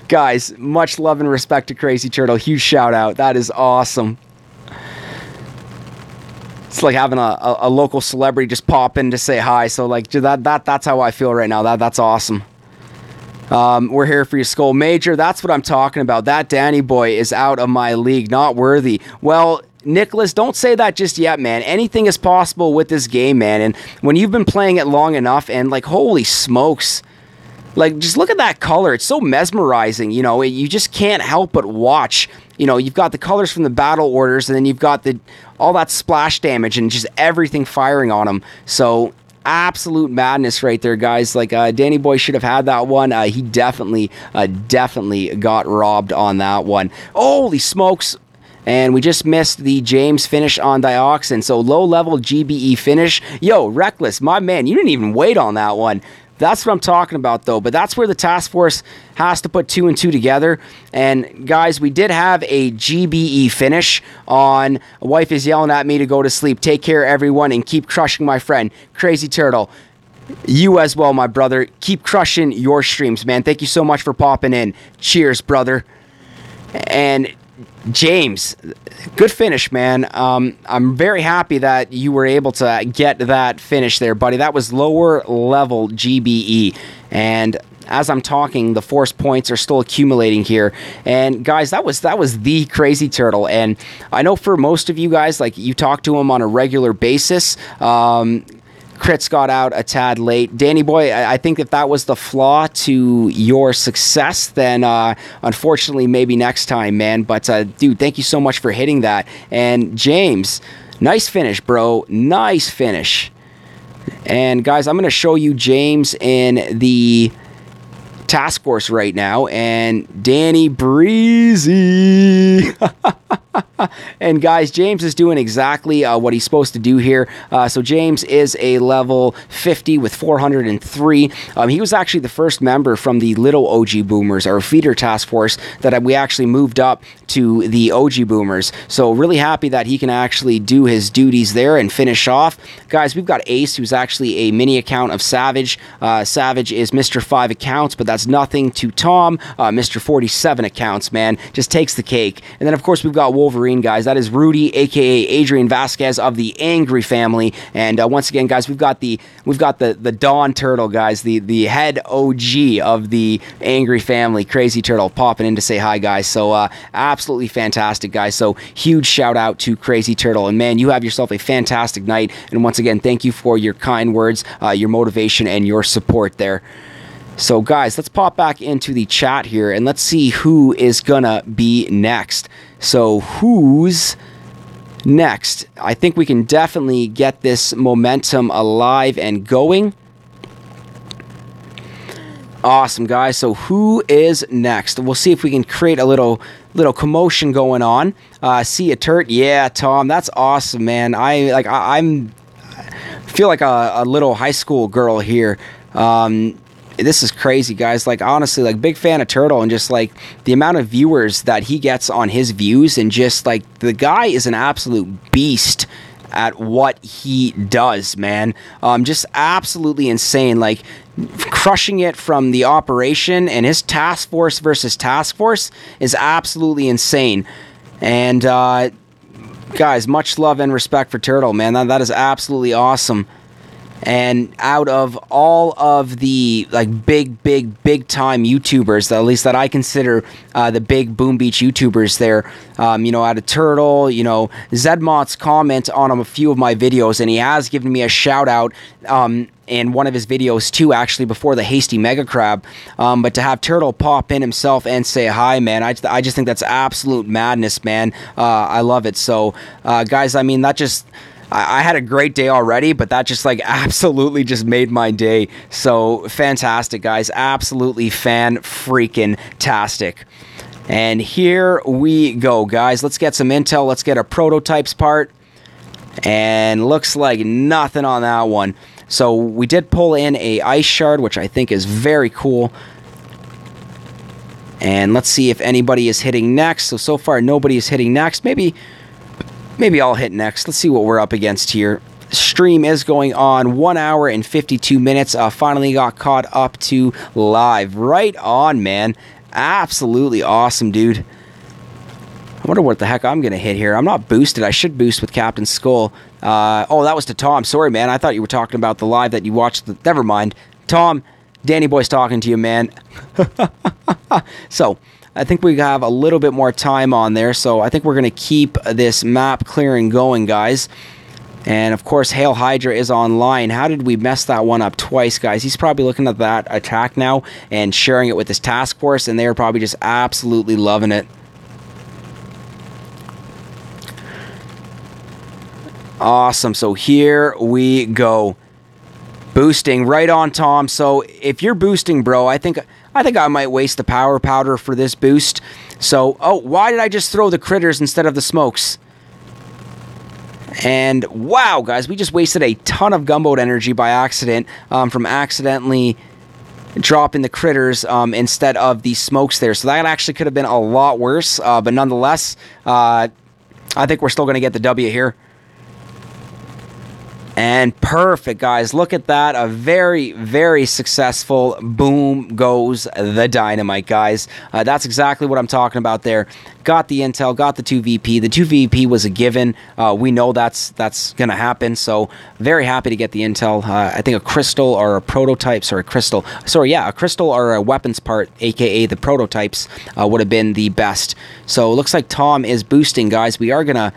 Guys, much love and respect to Crazy Turtle. Huge shout out. That is awesome. It's like having a local celebrity just pop in to say hi. So like that's how I feel right now. That's awesome. We're here for your Skull Major. That's what I'm talking about. That Danny Boy is out of my league. Not worthy. Well, Nicholas, don't say that just yet, man. Anything is possible with this game, man. And when you've been playing it long enough, and like, holy smokes. Like, just look at that color. It's so mesmerizing, you know. You just can't help but watch. You know, you've got the colors from the battle orders, and then you've got all that splash damage and just everything firing on them. So absolute madness right there, guys. Like, Danny Boy should have had that one. He definitely got robbed on that one. Holy smokes. And we just missed the James finish on Dioxin. So low-level GBE finish. Yo, Reckless, my man, you didn't even wait on that one. That's what I'm talking about, though. But that's where the task force has to put 2 and 2 together. And, guys, we did have a GBE finish on Wife is Yelling at Me to Go to Sleep. Take care, everyone, and keep crushing, my friend. Crazy Turtle. You as well, my brother. Keep crushing your streams, man. Thank you so much for popping in. Cheers, brother. And James, good finish, man. I'm very happy that you were able to get that finish there, buddy. That was lower level GBE. And as I'm talking, the force points are still accumulating here. And guys, that was the Crazy Turtle. And I know for most of you guys, like, you talk to him on a regular basis. Crits got out a tad late. Danny Boy, I think if that was the flaw to your success, then unfortunately, maybe next time, man. But dude, thank you so much for hitting that. And James, nice finish, bro. Nice finish. And guys, I'm going to show you James in the task force right now, and Danny Breezy. And guys, James is doing exactly what he's supposed to do here. So James is a level 50 with 403. He was actually the first member from the Little OG Boomers, our feeder task force, that we actually moved up to the OG Boomers. So really happy that he can actually do his duties there and finish off. Guys, we've got Ace, who's actually a mini account of Savage. Savage is Mr. 5 accounts, but that's adds nothing to Tom. Mr. 47 accounts, man, just takes the cake. And then, of course, we've got Wolverine, guys. That is Rudy, a.k.a. Adrian Vasquez of the Angry family. And once again, guys, we've got the Dawn Turtle, guys, the head OG of the Angry family, Crazy Turtle, popping in to say hi, guys. So absolutely fantastic, guys. So huge shout out to Crazy Turtle. And man, you have yourself a fantastic night. And once again, thank you for your kind words, your motivation, and your support there. So guys, let's pop back into the chat here and let's see who is gonna be next. So who's next? I think we can definitely get this momentum alive and going. Awesome, guys. So who is next? We'll see if we can create a little commotion going on. See a Turt? Yeah, Tom, that's awesome, man. I'm feel like a little high school girl here. This is crazy, guys. Like, honestly, like, big fan of Turtle, and just like the amount of viewers that he gets on his views, and just like the guy is an absolute beast at what he does, man. Just absolutely insane. Like, crushing it from the operation, and his task force versus task force is absolutely insane. And guys, much love and respect for Turtle, man. That is absolutely awesome. And out of all of the like big time YouTubers, at least that I consider the big Boom Beach YouTubers there, you know, out of Turtle, you know, Zedmott's comment on a few of my videos, and he has given me a shout out in one of his videos too, actually, before the Hasty Mega Crab. But to have Turtle pop in himself and say hi, man, I just think that's absolute madness, man. I love it. So guys, I mean, that just... I had a great day already, but that just like absolutely just made my day. So fantastic, guys. Absolutely fan-freaking-tastic. And here we go, guys. Let's get some intel. Let's get a prototypes part. And looks like nothing on that one. So we did pull in a ice shard, which I think is very cool. And let's see if anybody is hitting next. So far, nobody is hitting next. Maybe I'll hit next. Let's see what we're up against here. Stream is going on 1 hour and 52 minutes. Finally got caught up to live. Right on, man. Absolutely awesome, dude. I wonder what the heck I'm going to hit here. I'm not boosted. I should boost with Captain Skull. Oh, that was to Tom. Sorry, man. I thought you were talking about the live that you watched. Never mind. Tom, Danny Boy's talking to you, man. So... I think we have a little bit more time on there, so I think we're going to keep this map clearing going, guys. And, of course, Hail Hydra is online. How did we mess that one up twice, guys? He's probably looking at that attack now and sharing it with his task force, and they're probably just absolutely loving it. Awesome, so here we go. Boosting right on, Tom. So if you're boosting, bro, I think I might waste the power powder for this boost. So, oh, why did I just throw the critters instead of the smokes? And wow, guys, we just wasted a ton of gunboat energy by accident from accidentally dropping the critters instead of the smokes there. So that actually could have been a lot worse, but nonetheless, I think we're still going to get the W here. And perfect, guys. Look at that. A very, very successful boom goes the dynamite, guys. That's exactly what I'm talking about there. Got the intel, got the 2VP. The 2VP was a given. We know that's going to happen, so very happy to get the intel. I think a crystal or a prototypes or a crystal. Sorry, yeah, a crystal or a weapons part, a.k.a. the prototypes, would have been the best. So it looks like Tom is boosting, guys. We are going to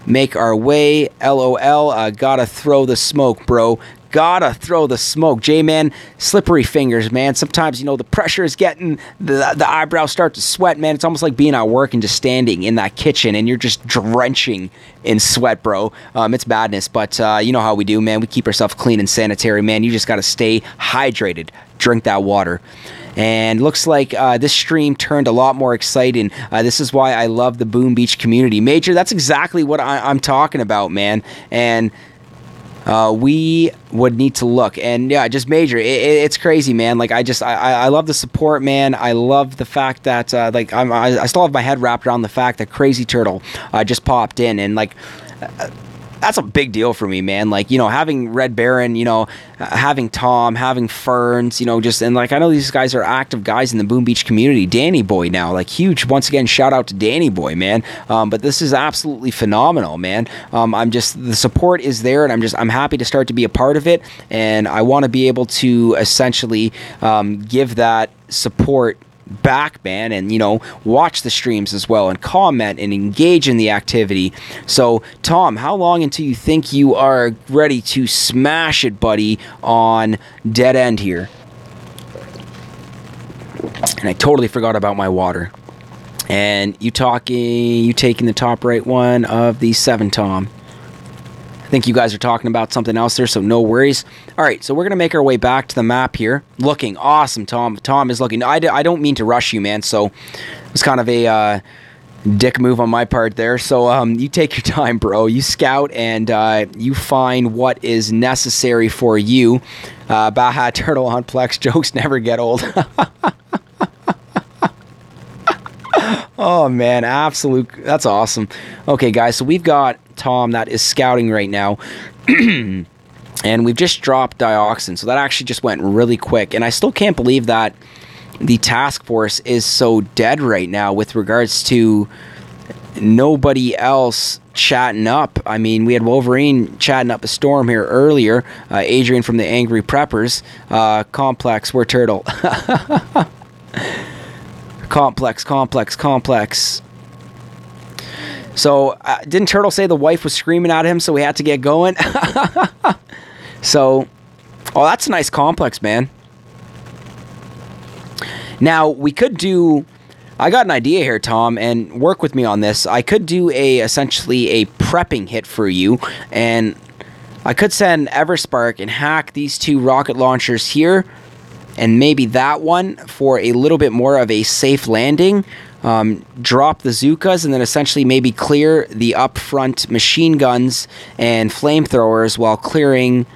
make our way. LOL. Gotta throw the smoke, bro. Gotta throw the smoke. J-Man, slippery fingers, man. Sometimes, you know, the pressure is getting, the eyebrows start to sweat, man. It's almost like being at work and just standing in that kitchen and you're just drenching in sweat, bro. It's madness, but you know how we do, man. We keep ourselves clean and sanitary, man. You just gotta stay hydrated. Drink that water. And looks like this stream turned a lot more exciting. This is why I love the Boom Beach community. Major, that's exactly what I'm talking about, man. And we would need to look. And yeah, just Major, it's crazy, man. Like, I love the support, man. I love the fact that like I still have my head wrapped around the fact that Crazy Turtle just popped in, and like that's a big deal for me, man. Like, you know, having Red Baron, you know, having Tom, having Ferns, you know, just, and like, I know these guys are active guys in the Boom Beach community. Danny Boy now, like, huge, once again, shout out to Danny Boy, man. But this is absolutely phenomenal, man. I'm just, the support is there, and I'm happy to start to be a part of it, and I want to be able to essentially give that support back, man, and, you know, watch the streams as well and comment and engage in the activity. So Tom, how long until you think you are ready to smash it, buddy, on Dead End here? And I totally forgot about my water. And you taking the top right one of the 7, Tom. I think you guys are talking about something else there, so no worries. All right, so we're going to make our way back to the map here. Looking awesome, Tom. Tom is looking... I don't mean to rush you, man, so it's kind of a dick move on my part there. So you take your time, bro. You scout, and you find what is necessary for you. Baja Turtle on Plex. Jokes never get old. Oh, man, absolute... That's awesome. Okay, guys, so we've got Tom that is scouting right now. And we've just dropped Dioxin, so that actually just went really quick. And I still can't believe that the task force is so dead right now with regards to nobody else chatting up. I mean, we had Wolverine chatting up a storm here earlier. Adrian from the Angry Preppers. Complex, we're Turtle. Complex. So, didn't Turtle say the wife was screaming at him, so we had to get going? So, oh, that's a nice complex, man. Now, we could do... I got an idea here, Tom, and work with me on this. I could do essentially a prepping hit for you, and I could send Everspark and hack these 2 rocket launchers here, and maybe that one for a little bit more of a safe landing. Drop the Zookas, and then essentially maybe clear the up front machine guns and flamethrowers while clearing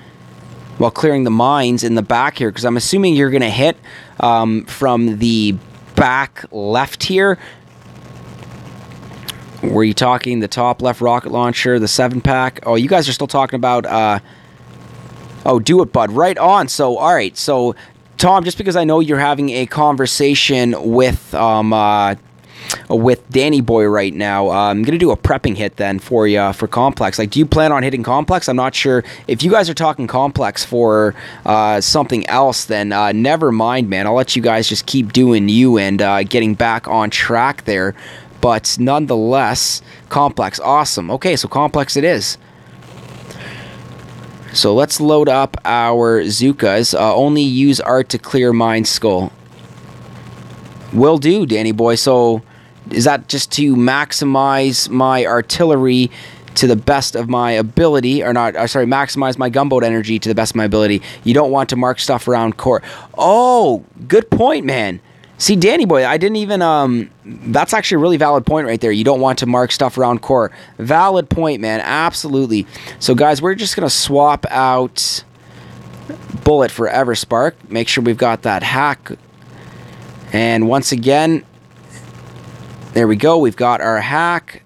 the mines in the back here, because I'm assuming you're going to hit from the back left here. Were you talking the top left rocket launcher, the 7-pack? Oh, you guys are still talking about... oh, do it, bud. Right on. So, all right. So, Tom, just because I know you're having a conversation with Danny Boy right now, I'm going to do a prepping hit then for you for Complex. Like, do you plan on hitting Complex? I'm not sure. If you guys are talking Complex for something else, then never mind, man. I'll let you guys just keep doing you and getting back on track there. But nonetheless, Complex, awesome. Okay, so Complex it is. So let's load up our Zookas. Only use art to clear mine skull. Will do, Danny Boy. So is that just to maximize my artillery to the best of my ability, or not? Sorry, maximize my gunboat energy to the best of my ability. You don't want to mark stuff around core. Oh, good point, man. See, Danny Boy, I didn't even, that's actually a really valid point right there. You don't want to mark stuff around core. Valid point, man. Absolutely. So, guys, we're just going to swap out Bullet for Everspark. Make sure we've got that hack. And once again, there we go. We've got our hack.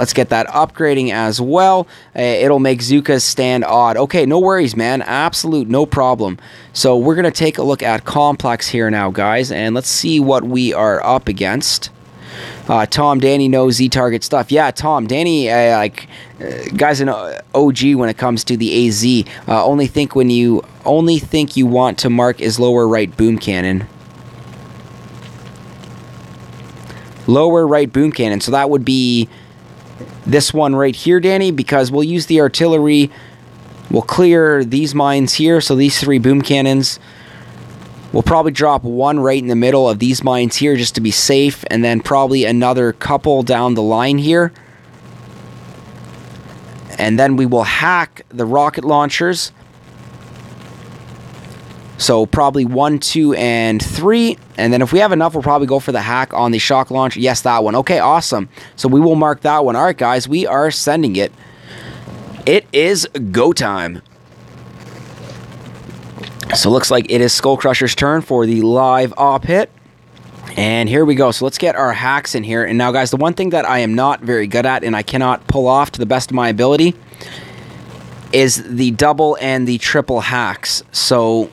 Let's get that upgrading as well. It'll make Zookas stand odd. Okay, no worries, man. Absolute no problem. So we're going to take a look at Complex here now, guys. And let's see what we are up against. Tom, Danny knows Z-target stuff. Yeah, Tom, Danny, guy's an OG when it comes to the AZ. Only think you want to mark is lower right boom cannon. Lower right boom cannon. So that would be this one right here, Danny, because we'll use the artillery. We'll clear these mines here. So these 3 boom cannons. We'll probably drop one right in the middle of these mines here just to be safe. And then probably another couple down the line here. And then we will hack the rocket launchers. So probably 1, 2, and 3. And then if we have enough, we'll probably go for the hack on the shock launcher. Yes, that one. Okay, awesome. So we will mark that one. All right, guys, we are sending it. It is go time. So looks like it is SkullCrusher's turn for the live op hit. And here we go. So let's get our hacks in here. And now, guys, the one thing that I am not very good at and I cannot pull off to the best of my ability is the double and the triple hacks. So